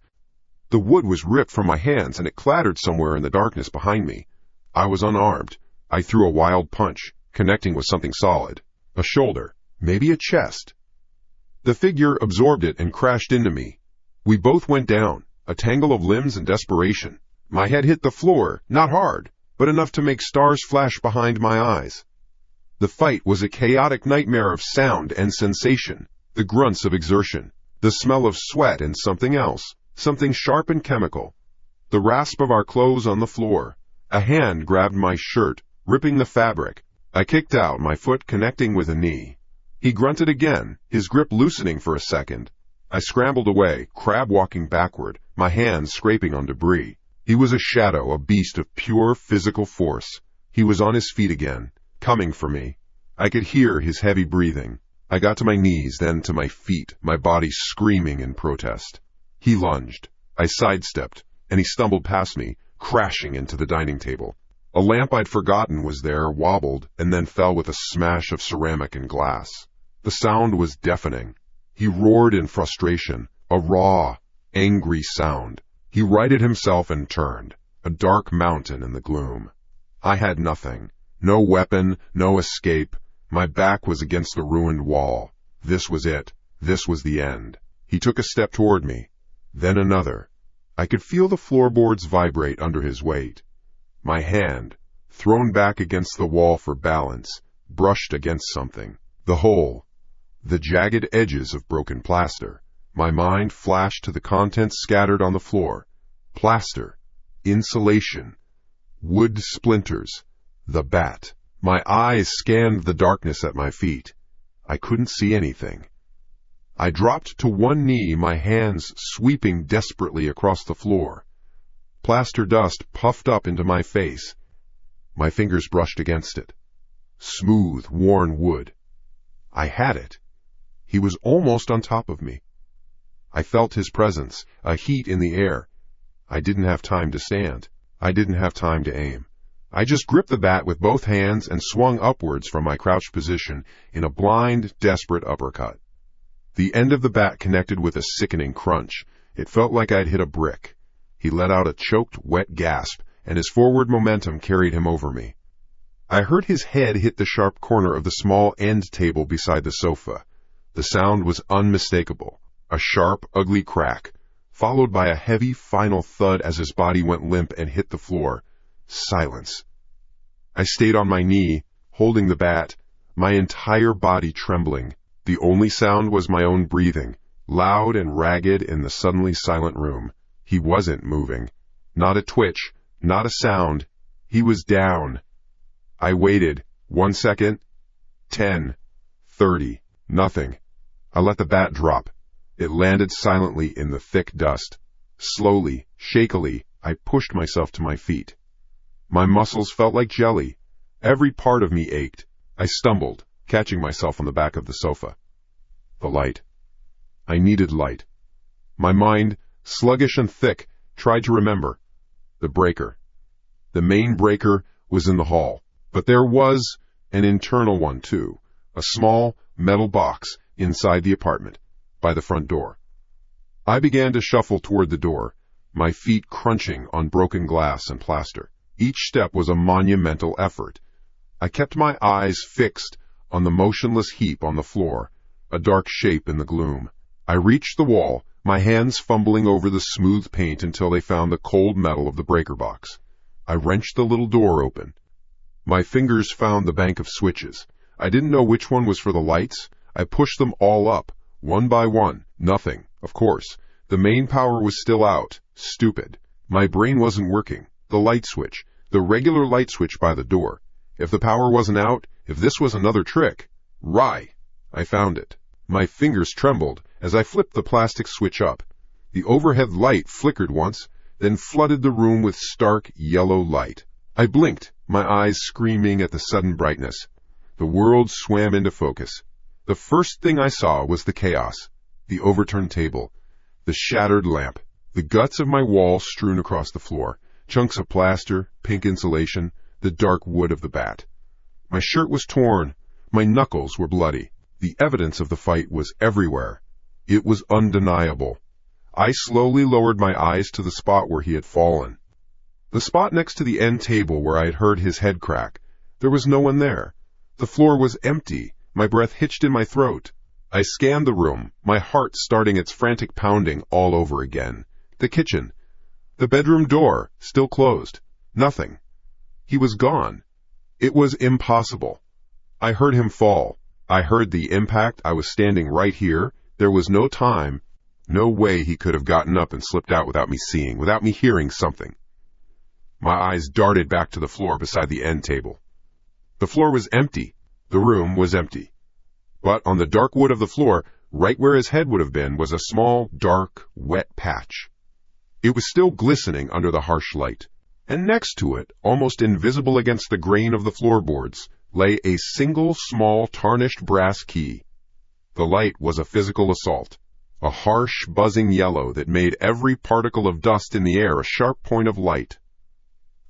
The wood was ripped from my hands, and it clattered somewhere in the darkness behind me. I was unarmed. I threw a wild punch, connecting with something solid. A shoulder, maybe a chest. The figure absorbed it and crashed into me. We both went down, a tangle of limbs and desperation. My head hit the floor, not hard, but enough to make stars flash behind my eyes. The fight was a chaotic nightmare of sound and sensation, the grunts of exertion, the smell of sweat and something else, Something sharp and chemical. The rasp of our clothes on the floor. A hand grabbed my shirt, ripping the fabric. I kicked out, my foot connecting with a knee. He grunted again, his grip loosening for a second. I scrambled away, crab walking backward, my hands scraping on debris. He was a shadow, a beast of pure physical force. He was on his feet again, coming for me. I could hear his heavy breathing. I got to my knees, then to my feet, my body screaming in protest. He lunged. I sidestepped, and he stumbled past me, crashing into the dining table. A lamp I'd forgotten was there, wobbled, and then fell with a smash of ceramic and glass. The sound was deafening. He roared in frustration, a raw, angry sound. He righted himself and turned, a dark mountain in the gloom. I had nothing. No weapon, no escape. My back was against the ruined wall. This was it. This was the end. He took a step toward me, then another. I could feel the floorboards vibrate under his weight. My hand, thrown back against the wall for balance, brushed against something. The hole. The jagged edges of broken plaster. My mind flashed to the contents scattered on the floor. Plaster. Insulation. Wood splinters. The bat. My eyes scanned the darkness at my feet. I couldn't see anything. I dropped to one knee, my hands sweeping desperately across the floor. Plaster dust puffed up into my face. My fingers brushed against it. Smooth, worn wood. I had it. He was almost on top of me. I felt his presence, a heat in the air. I didn't have time to stand. I didn't have time to aim. I just gripped the bat with both hands and swung upwards from my crouched position in a blind, desperate uppercut. The end of the bat connected with a sickening crunch. It felt like I'd hit a brick. He let out a choked, wet gasp, and his forward momentum carried him over me. I heard his head hit the sharp corner of the small end table beside the sofa. The sound was unmistakable, a sharp, ugly crack, followed by a heavy, final thud as his body went limp and hit the floor. Silence. I stayed on my knee, holding the bat, my entire body trembling. The only sound was my own breathing, loud and ragged in the suddenly silent room. He wasn't moving. Not a twitch, not a sound. He was down. I waited. 1 second. 10. 30. Nothing. I let the bat drop. It landed silently in the thick dust. Slowly, shakily, I pushed myself to my feet. My muscles felt like jelly. Every part of me ached. I stumbled, catching myself on the back of the sofa. The light. I needed light. My mind, sluggish and thick, tried to remember. The breaker. The main breaker was in the hall, but there was an internal one too, a small metal box inside the apartment, by the front door. I began to shuffle toward the door, my feet crunching on broken glass and plaster. Each step was a monumental effort. I kept my eyes fixed on the motionless heap on the floor, a dark shape in the gloom. I reached the wall, my hands fumbling over the smooth paint until they found the cold metal of the breaker box. I wrenched the little door open. My fingers found the bank of switches. I didn't know which one was for the lights. I pushed them all up, one by one. Nothing, of course. The main power was still out. Stupid. My brain wasn't working. The light switch. The regular light switch by the door. If the power wasn't out, if this was another trick. Rye. I found it. My fingers trembled as I flipped the plastic switch up. The overhead light flickered once, then flooded the room with stark yellow light. I blinked, my eyes screaming at the sudden brightness. The world swam into focus. The first thing I saw was the chaos. The overturned table, the shattered lamp, the guts of my wall strewn across the floor, chunks of plaster, pink insulation, the dark wood of the bat. My shirt was torn. My knuckles were bloody. The evidence of the fight was everywhere. It was undeniable. I slowly lowered my eyes to the spot where he had fallen. The spot next to the end table where I had heard his head crack. There was no one there. The floor was empty. My breath hitched in my throat. I scanned the room, my heart starting its frantic pounding all over again. The kitchen. The bedroom door, still closed. Nothing. He was gone. It was impossible. I heard him fall. I heard the impact. I was standing right here. There was no time. No way he could have gotten up and slipped out without me seeing, without me hearing something. My eyes darted back to the floor beside the end table. The floor was empty. The room was empty. But on the dark wood of the floor, right where his head would have been, was a small, dark, wet patch. It was still glistening under the harsh light, and next to it, almost invisible against the grain of the floorboards, lay a single small tarnished brass key. The light was a physical assault, a harsh, buzzing yellow that made every particle of dust in the air a sharp point of light.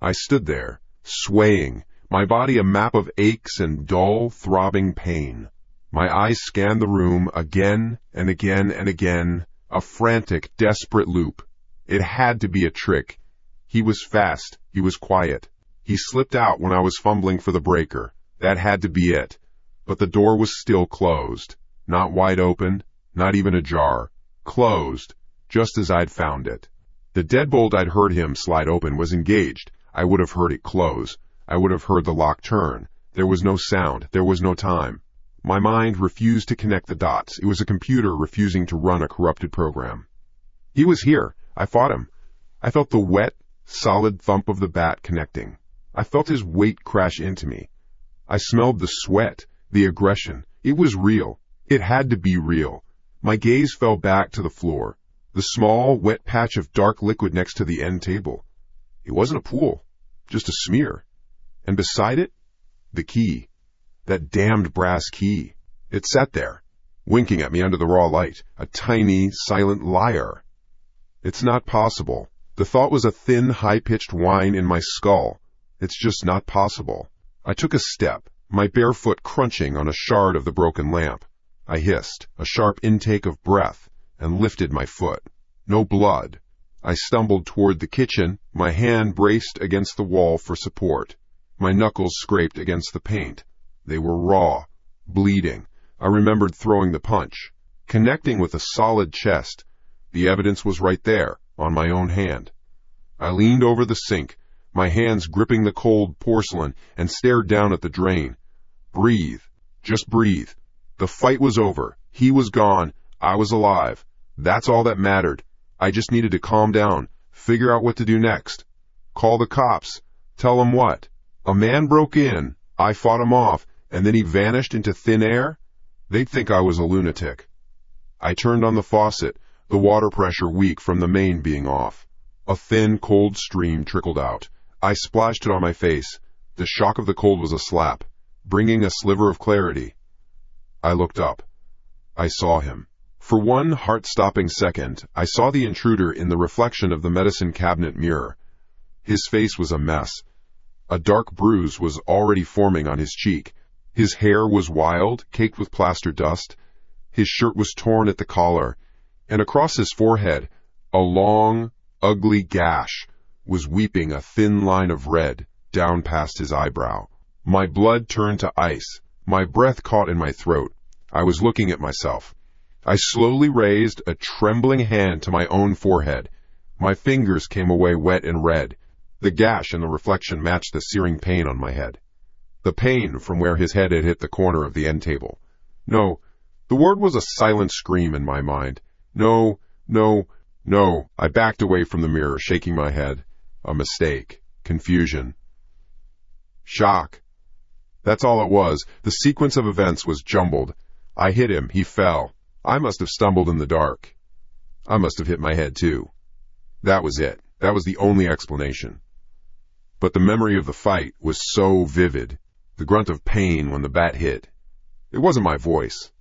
I stood there, swaying, my body a map of aches and dull, throbbing pain. My eyes scanned the room again and again and again, a frantic, desperate loop. It had to be a trick. He was fast. He was quiet. He slipped out when I was fumbling for the breaker. That had to be it. But the door was still closed. Not wide open, not even ajar. Closed, just as I'd found it. The deadbolt I'd heard him slide open was engaged. I would have heard it close. I would have heard the lock turn. There was no sound. There was no time. My mind refused to connect the dots. It was a computer refusing to run a corrupted program. He was here. I fought him. I felt the wet, solid thump of the bat connecting. I felt his weight crash into me. I smelled the sweat, the aggression. It was real. It had to be real. My gaze fell back to the floor, the small, wet patch of dark liquid next to the end table. It wasn't a pool, just a smear. And beside it, the key. That damned brass key. It sat there, winking at me under the raw light, a tiny, silent liar. It's not possible. The thought was a thin, high-pitched whine in my skull. It's just not possible. I took a step, my bare foot crunching on a shard of the broken lamp. I hissed, a sharp intake of breath, and lifted my foot. No blood. I stumbled toward the kitchen, my hand braced against the wall for support. My knuckles scraped against the paint. They were raw, bleeding. I remembered throwing the punch, connecting with a solid chest. The evidence was right there, on my own hand. I leaned over the sink, my hands gripping the cold porcelain, and stared down at the drain. Breathe. Just breathe. The fight was over. He was gone. I was alive. That's all that mattered. I just needed to calm down, figure out what to do next. Call the cops. Tell them what? A man broke in. I fought him off, and then he vanished into thin air? They'd think I was a lunatic. I turned on the faucet, the water pressure weak from the main being off. A thin, cold stream trickled out. I splashed it on my face. The shock of the cold was a slap, bringing a sliver of clarity. I looked up. I saw him. For one heart-stopping second, I saw the intruder in the reflection of the medicine cabinet mirror. His face was a mess. A dark bruise was already forming on his cheek. His hair was wild, caked with plaster dust. His shirt was torn at the collar, and across his forehead, a long, ugly gash was weeping a thin line of red down past his eyebrow. My blood turned to ice. My breath caught in my throat. I was looking at myself. I slowly raised a trembling hand to my own forehead. My fingers came away wet and red. The gash in the reflection matched the searing pain on my head. The pain from where his head had hit the corner of the end table. No, the word was a silent scream in my mind. No, no, no. I backed away from the mirror, shaking my head. A mistake. Confusion. Shock. That's all it was. The sequence of events was jumbled. I hit him. He fell. I must have stumbled in the dark. I must have hit my head, too. That was it. That was the only explanation. But the memory of the fight was so vivid. The grunt of pain when the bat hit. It wasn't my voice.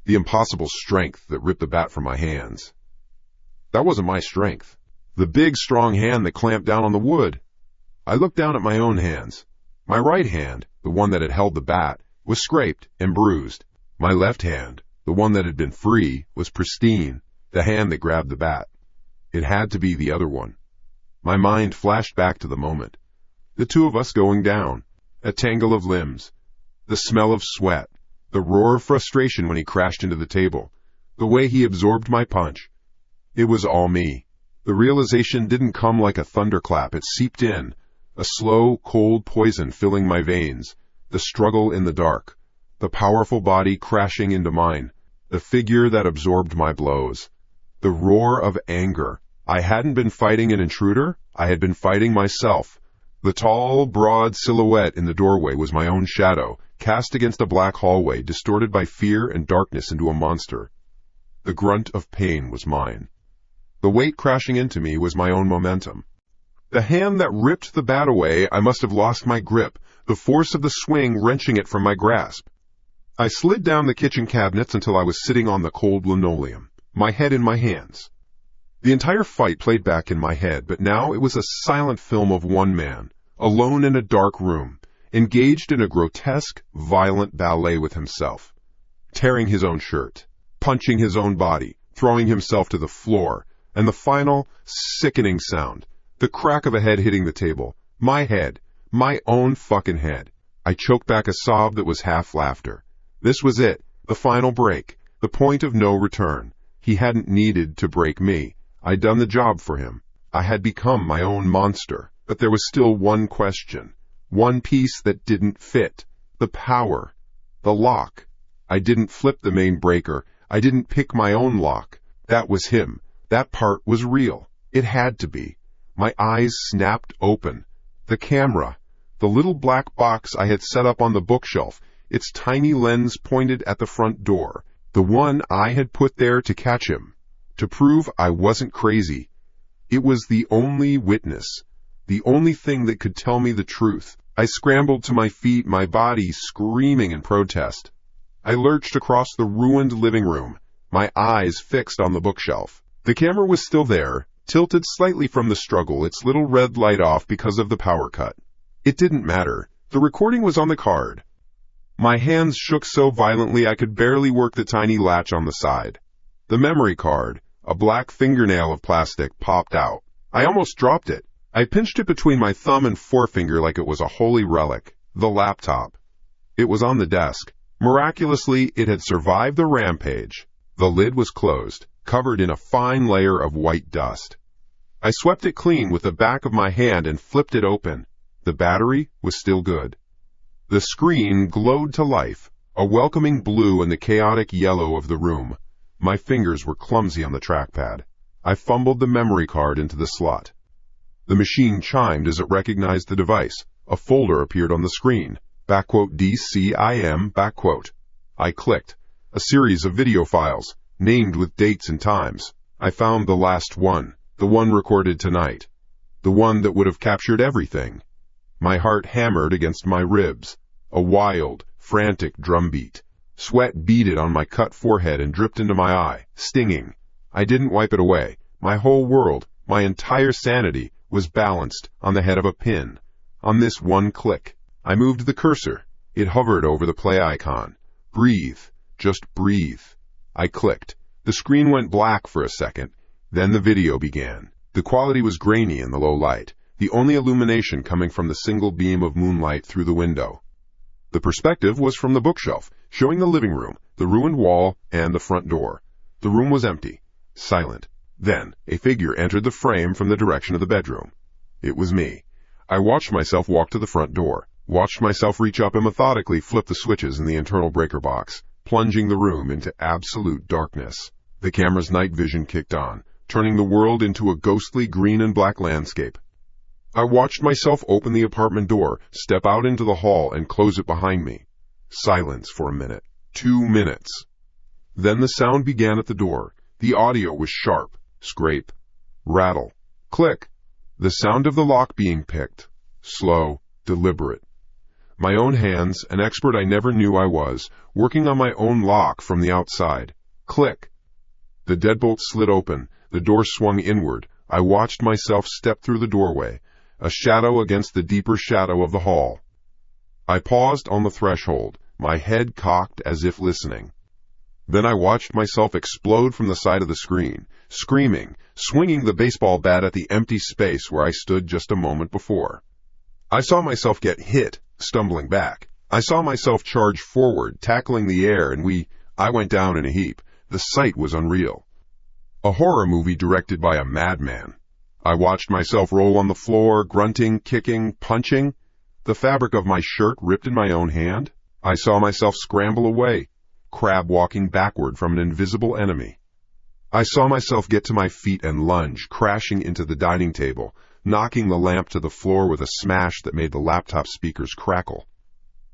The impossible strength that ripped the bat from my hands. That wasn't my strength. The big, strong hand that clamped down on the wood. I looked down at my own hands. My right hand, the one that had held the bat, was scraped and bruised. My left hand, the one that had been free, was pristine, the hand that grabbed the bat. It had to be the other one. My mind flashed back to the moment. The two of us going down, a tangle of limbs, the smell of sweat, the roar of frustration when he crashed into the table, the way he absorbed my punch. It was all me. The realization didn't come like a thunderclap. It seeped in, a slow, cold poison filling my veins, the struggle in the dark, the powerful body crashing into mine, the figure that absorbed my blows. The roar of anger. I hadn't been fighting an intruder, I had been fighting myself. The tall, broad silhouette in the doorway was my own shadow, cast against a black hallway, distorted by fear and darkness into a monster. The grunt of pain was mine. The weight crashing into me was my own momentum. The hand that ripped the bat away, I must have lost my grip, the force of the swing wrenching it from my grasp. I slid down the kitchen cabinets until I was sitting on the cold linoleum, my head in my hands. The entire fight played back in my head, but now it was a silent film of one man, alone in a dark room, engaged in a grotesque, violent ballet with himself, tearing his own shirt, punching his own body, throwing himself to the floor, and the final, sickening sound, the crack of a head hitting the table. My head. My own fucking head. I choked back a sob that was half laughter. This was it. The final break. The point of no return. He hadn't needed to break me. I'd done the job for him. I had become my own monster. But there was still one question. One piece that didn't fit. The power. The lock. I didn't flip the main breaker. I didn't pick my own lock. That was him. That part was real. It had to be. My eyes snapped open. The camera. The little black box I had set up on the bookshelf, its tiny lens pointed at the front door. The one I had put there to catch him. To prove I wasn't crazy. It was the only witness. The only thing that could tell me the truth. I scrambled to my feet, my body screaming in protest. I lurched across the ruined living room, my eyes fixed on the bookshelf. The camera was still there, tilted slightly from the struggle, its little red light off because of the power cut. It didn't matter. The recording was on the card. My hands shook so violently I could barely work the tiny latch on the side. The memory card, a black fingernail of plastic, popped out. I almost dropped it. I pinched it between my thumb and forefinger like it was a holy relic. The laptop. It was on the desk. Miraculously, it had survived the rampage. The lid was closed, covered in a fine layer of white dust. I swept it clean with the back of my hand and flipped it open. The battery was still good. The screen glowed to life, a welcoming blue in the chaotic yellow of the room. My fingers were clumsy on the trackpad. I fumbled the memory card into the slot. The machine chimed as it recognized the device. A folder appeared on the screen. DCIM. I clicked. A series of video files, named with dates and times. I found the last one, the one recorded tonight. The one that would have captured everything. My heart hammered against my ribs. A wild, frantic drumbeat. Sweat beaded on my cut forehead and dripped into my eye, stinging. I didn't wipe it away. My whole world, my entire sanity, was balanced on the head of a pin. On this one click. I moved the cursor. It hovered over the play icon. Breathe. Just breathe. I clicked. The screen went black for a second. Then the video began. The quality was grainy in the low light, the only illumination coming from the single beam of moonlight through the window. The perspective was from the bookshelf, showing the living room, the ruined wall, and the front door. The room was empty, silent. Then, a figure entered the frame from the direction of the bedroom. It was me. I watched myself walk to the front door, watched myself reach up and methodically flip the switches in the internal breaker box, plunging the room into absolute darkness. The camera's night vision kicked on, turning the world into a ghostly green and black landscape. I watched myself open the apartment door, step out into the hall, and close it behind me. Silence for a minute. 2 minutes. Then the sound began at the door. The audio was sharp. Scrape. Rattle. Click. The sound of the lock being picked. Slow. Deliberate. My own hands, an expert I never knew I was, working on my own lock from the outside. Click. The deadbolt slid open. The door swung inward. I watched myself step through the doorway, a shadow against the deeper shadow of the hall. I paused on the threshold, my head cocked as if listening. Then I watched myself explode from the side of the screen, screaming, swinging the baseball bat at the empty space where I stood just a moment before. I saw myself get hit, stumbling back. I saw myself charge forward, tackling the air, and I went down in a heap. The sight was unreal. A horror movie directed by a madman. I watched myself roll on the floor, grunting, kicking, punching. The fabric of my shirt ripped in my own hand. I saw myself scramble away, crab walking backward from an invisible enemy. I saw myself get to my feet and lunge, crashing into the dining table, knocking the lamp to the floor with a smash that made the laptop speakers crackle.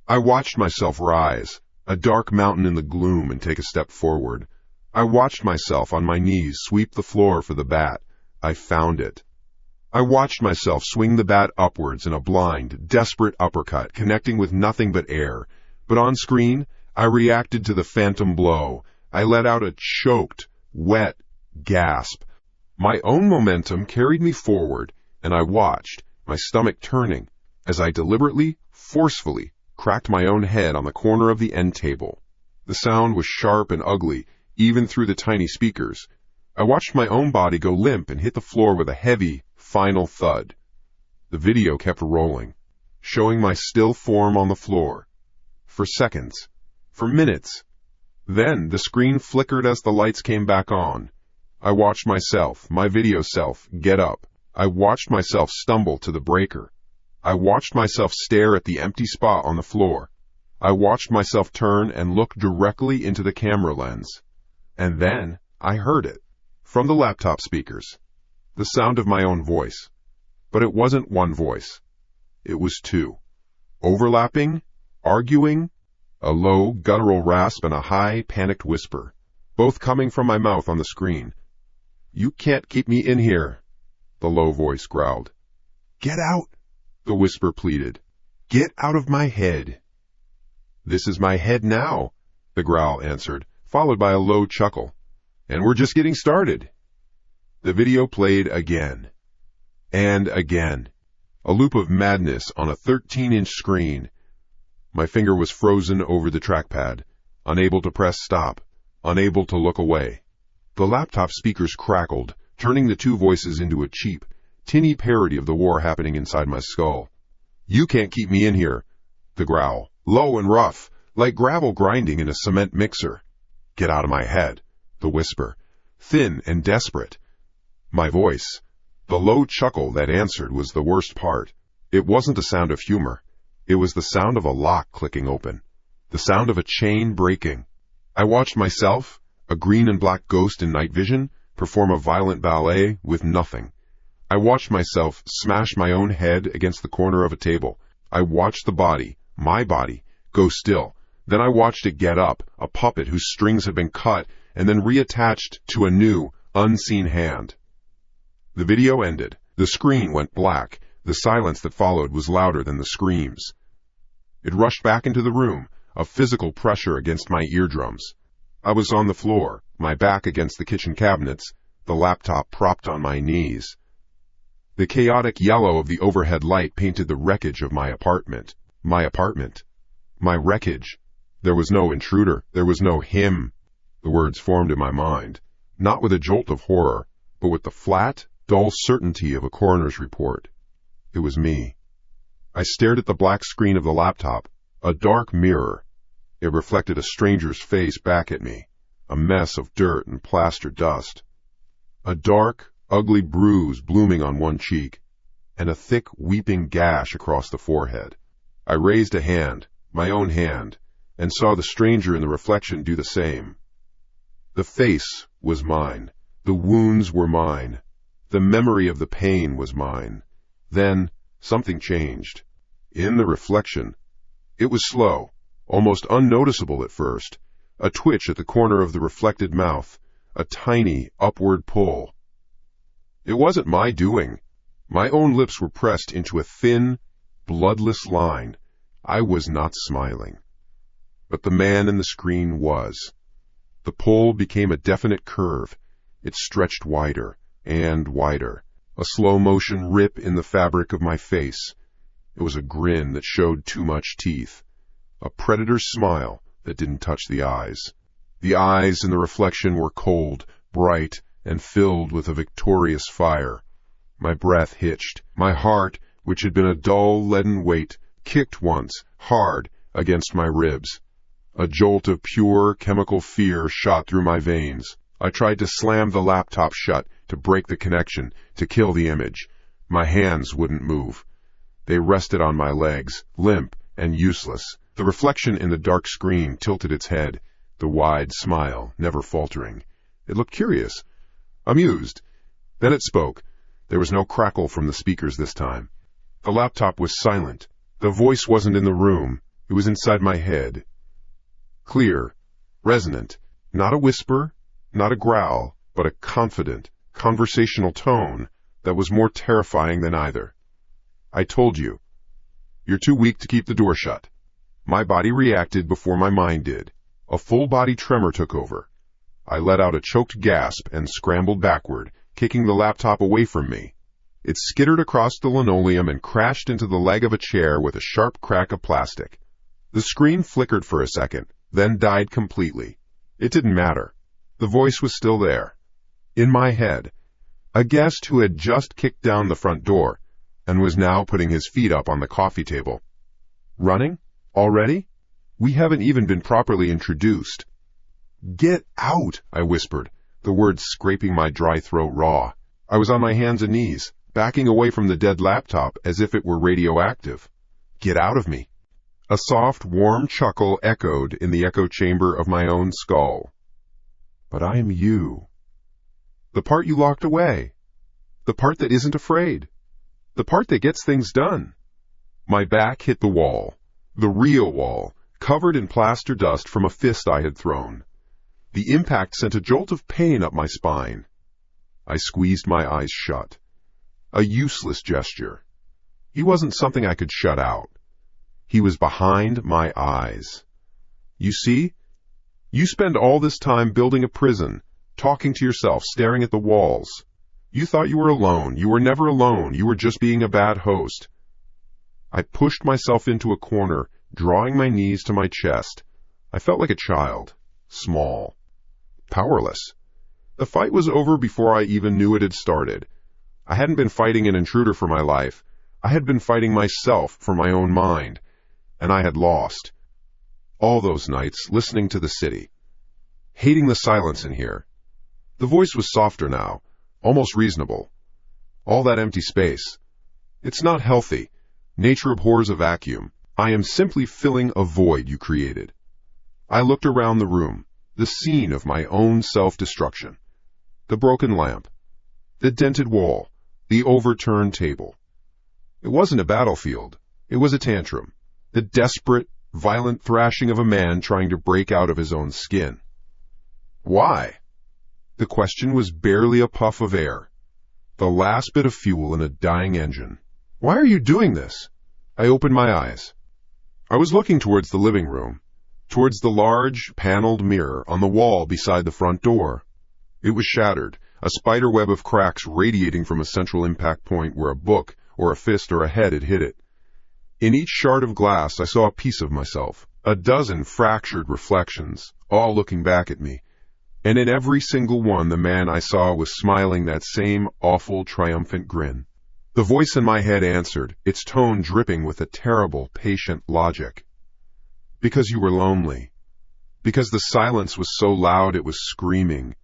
I watched myself rise, a dark mountain in the gloom, and take a step forward. I watched myself on my knees sweep the floor for the bat. I found it. I watched myself swing the bat upwards in a blind, desperate uppercut, connecting with nothing but air. But on screen, I reacted to the phantom blow. I let out a choked, wet gasp. My own momentum carried me forward, and I watched, my stomach turning, as I deliberately, forcefully, cracked my own head on the corner of the end table. The sound was sharp and ugly, even through the tiny speakers. I watched my own body go limp and hit the floor with a heavy, final thud. The video kept rolling, showing my still form on the floor. For seconds. For minutes. Then the screen flickered as the lights came back on. I watched myself, my video self, get up. I watched myself stumble to the breaker. I watched myself stare at the empty spot on the floor. I watched myself turn and look directly into the camera lens. And then I heard it. From the laptop speakers. The sound of my own voice. But it wasn't one voice. It was two. Overlapping, arguing, a low, guttural rasp and a high, panicked whisper, both coming from my mouth on the screen. "You can't keep me in here," the low voice growled. "Get out," the whisper pleaded. "Get out of my head." "This is my head now," the growl answered, followed by a low chuckle. "And we're just getting started." The video played again. And again. A loop of madness on a 13-inch screen. My finger was frozen over the trackpad, unable to press stop, unable to look away. The laptop speakers crackled, turning the two voices into a cheap, tinny parody of the war happening inside my skull. "You can't keep me in here," the growl, low and rough, like gravel grinding in a cement mixer. "Get out of my head," the whisper, thin and desperate. My voice, the low chuckle that answered, was the worst part. It wasn't the sound of humor. It was the sound of a lock clicking open, the sound of a chain breaking. I watched myself, a green and black ghost in night vision, perform a violent ballet with nothing. I watched myself smash my own head against the corner of a table. I watched the body, my body, go still. Then I watched it get up, a puppet whose strings had been cut and then reattached to a new, unseen hand. The video ended. The screen went black. The silence that followed was louder than the screams. It rushed back into the room, a physical pressure against my eardrums. I was on the floor, my back against the kitchen cabinets, the laptop propped on my knees. The chaotic yellow of the overhead light painted the wreckage of my apartment. My apartment. My wreckage. There was no intruder. There was no him. The words formed in my mind, not with a jolt of horror, but with the flat, dull certainty of a coroner's report. It was me. I stared at the black screen of the laptop, a dark mirror. It reflected a stranger's face back at me, a mess of dirt and plaster dust. A dark, ugly bruise blooming on one cheek, and a thick, weeping gash across the forehead. I raised a hand, my own hand, and saw the stranger in the reflection do the same. The face was mine. The wounds were mine. The memory of the pain was mine. Then something changed. In the reflection, it was slow, almost unnoticeable at first, a twitch at the corner of the reflected mouth, a tiny upward pull. It wasn't my doing. My own lips were pressed into a thin, bloodless line. I was not smiling. But the man in the screen was. The pull became a definite curve. It stretched wider and wider. A slow-motion rip in the fabric of my face. It was a grin that showed too much teeth. A predator's smile that didn't touch the eyes. The eyes in the reflection were cold, bright, and filled with a victorious fire. My breath hitched. My heart, which had been a dull, leaden weight, kicked once, hard, against my ribs. A jolt of pure, chemical fear shot through my veins. I tried to slam the laptop shut, to break the connection, to kill the image. My hands wouldn't move. They rested on my legs, limp and useless. The reflection in the dark screen tilted its head, the wide smile never faltering. It looked curious, amused. Then it spoke. There was no crackle from the speakers this time. The laptop was silent. The voice wasn't in the room. It was inside my head. Clear, resonant, not a whisper, not a growl, but a confident, conversational tone that was more terrifying than either. I told you. You're too weak to keep the door shut. My body reacted before my mind did. A full-body tremor took over. I let out a choked gasp and scrambled backward, kicking the laptop away from me. It skittered across the linoleum and crashed into the leg of a chair with a sharp crack of plastic. The screen flickered for a second, then died completely. It didn't matter. The voice was still there. In my head. A guest who had just kicked down the front door and was now putting his feet up on the coffee table. Running? Already? We haven't even been properly introduced. Get out, I whispered, the words scraping my dry throat raw. I was on my hands and knees, backing away from the dead laptop as if it were radioactive. Get out of me. A soft, warm chuckle echoed in the echo chamber of my own skull. But I am you. The part you locked away. The part that isn't afraid. The part that gets things done. My back hit the wall. The real wall, covered in plaster dust from a fist I had thrown. The impact sent a jolt of pain up my spine. I squeezed my eyes shut. A useless gesture. He wasn't something I could shut out. He was behind my eyes. You see? You spend all this time building a prison, talking to yourself, staring at the walls. You thought you were alone. You were never alone. You were just being a bad host. I pushed myself into a corner, drawing my knees to my chest. I felt like a child. Small. Powerless. The fight was over before I even knew it had started. I hadn't been fighting an intruder for my life. I had been fighting myself for my own mind. And I had lost. All those nights, listening to the city. Hating the silence in here. The voice was softer now, almost reasonable. All that empty space. It's not healthy. Nature abhors a vacuum. I am simply filling a void you created. I looked around the room, the scene of my own self-destruction. The broken lamp. The dented wall. The overturned table. It wasn't a battlefield. It was a tantrum. The desperate, violent thrashing of a man trying to break out of his own skin. Why? The question was barely a puff of air. The last bit of fuel in a dying engine. Why are you doing this? I opened my eyes. I was looking towards the living room, towards the large, paneled mirror on the wall beside the front door. It was shattered, a spider web of cracks radiating from a central impact point where a book or a fist or a head had hit it. In each shard of glass I saw a piece of myself, a dozen fractured reflections, all looking back at me. And in every single one the man I saw was smiling that same awful, triumphant grin. The voice in my head answered, its tone dripping with a terrible, patient logic. Because you were lonely. Because the silence was so loud it was screaming.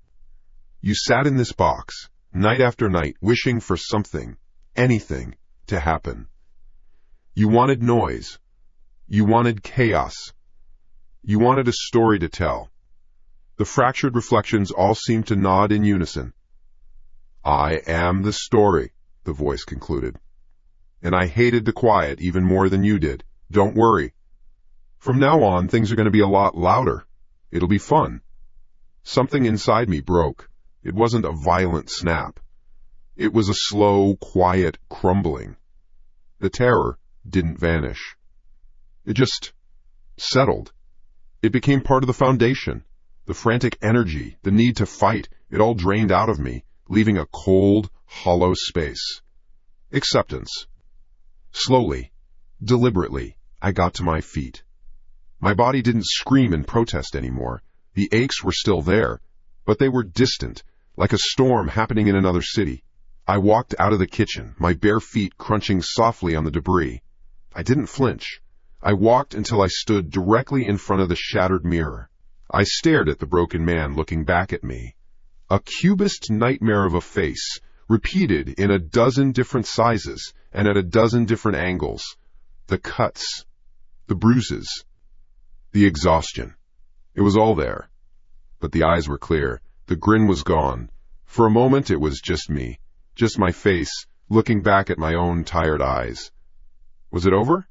You sat in this box, night after night, wishing for something, anything, to happen. You wanted noise. You wanted chaos. You wanted a story to tell. The fractured reflections all seemed to nod in unison. I am the story, the voice concluded. And I hated the quiet even more than you did. Don't worry. From now on, things are going to be a lot louder. It'll be fun. Something inside me broke. It wasn't a violent snap. It was a slow, quiet crumbling. The terror didn't vanish. It just settled. It became part of the foundation. The frantic energy, the need to fight, it all drained out of me, leaving a cold, hollow space. Acceptance. Slowly, deliberately, I got to my feet. My body didn't scream in protest anymore. The aches were still there, but they were distant, like a storm happening in another city. I walked out of the kitchen, my bare feet crunching softly on the debris. I didn't flinch. I walked until I stood directly in front of the shattered mirror. I stared at the broken man looking back at me. A cubist nightmare of a face, repeated in a dozen different sizes and at a dozen different angles. The cuts, the bruises, the exhaustion. It was all there. But the eyes were clear. The grin was gone. For a moment it was just me, just my face, looking back at my own tired eyes. Was it over?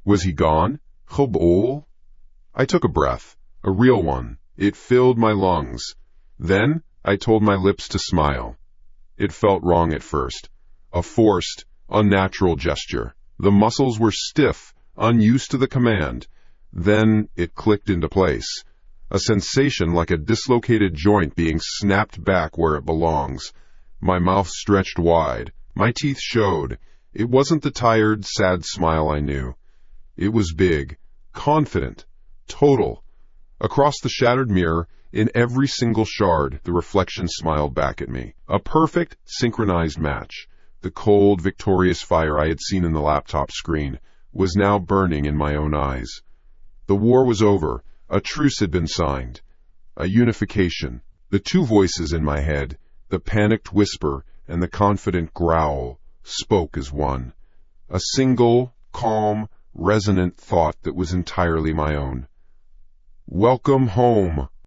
Was he gone? Khob'ol? I took a breath, a real one. It filled my lungs. Then I told my lips to smile. It felt wrong at first, a forced, unnatural gesture. The muscles were stiff, unused to the command. Then it clicked into place, a sensation like a dislocated joint being snapped back where it belongs. My mouth stretched wide, my teeth showed. It wasn't the tired, sad smile I knew. It was big, confident, total. Across the shattered mirror, in every single shard, the reflection smiled back at me. A perfect, synchronized match. The cold, victorious fire I had seen in the laptop screen was now burning in my own eyes. The war was over. A truce had been signed. A unification. The two voices in my head, the panicked whisper and the confident growl, spoke as one. A single, calm, resonant thought that was entirely my own. Welcome home.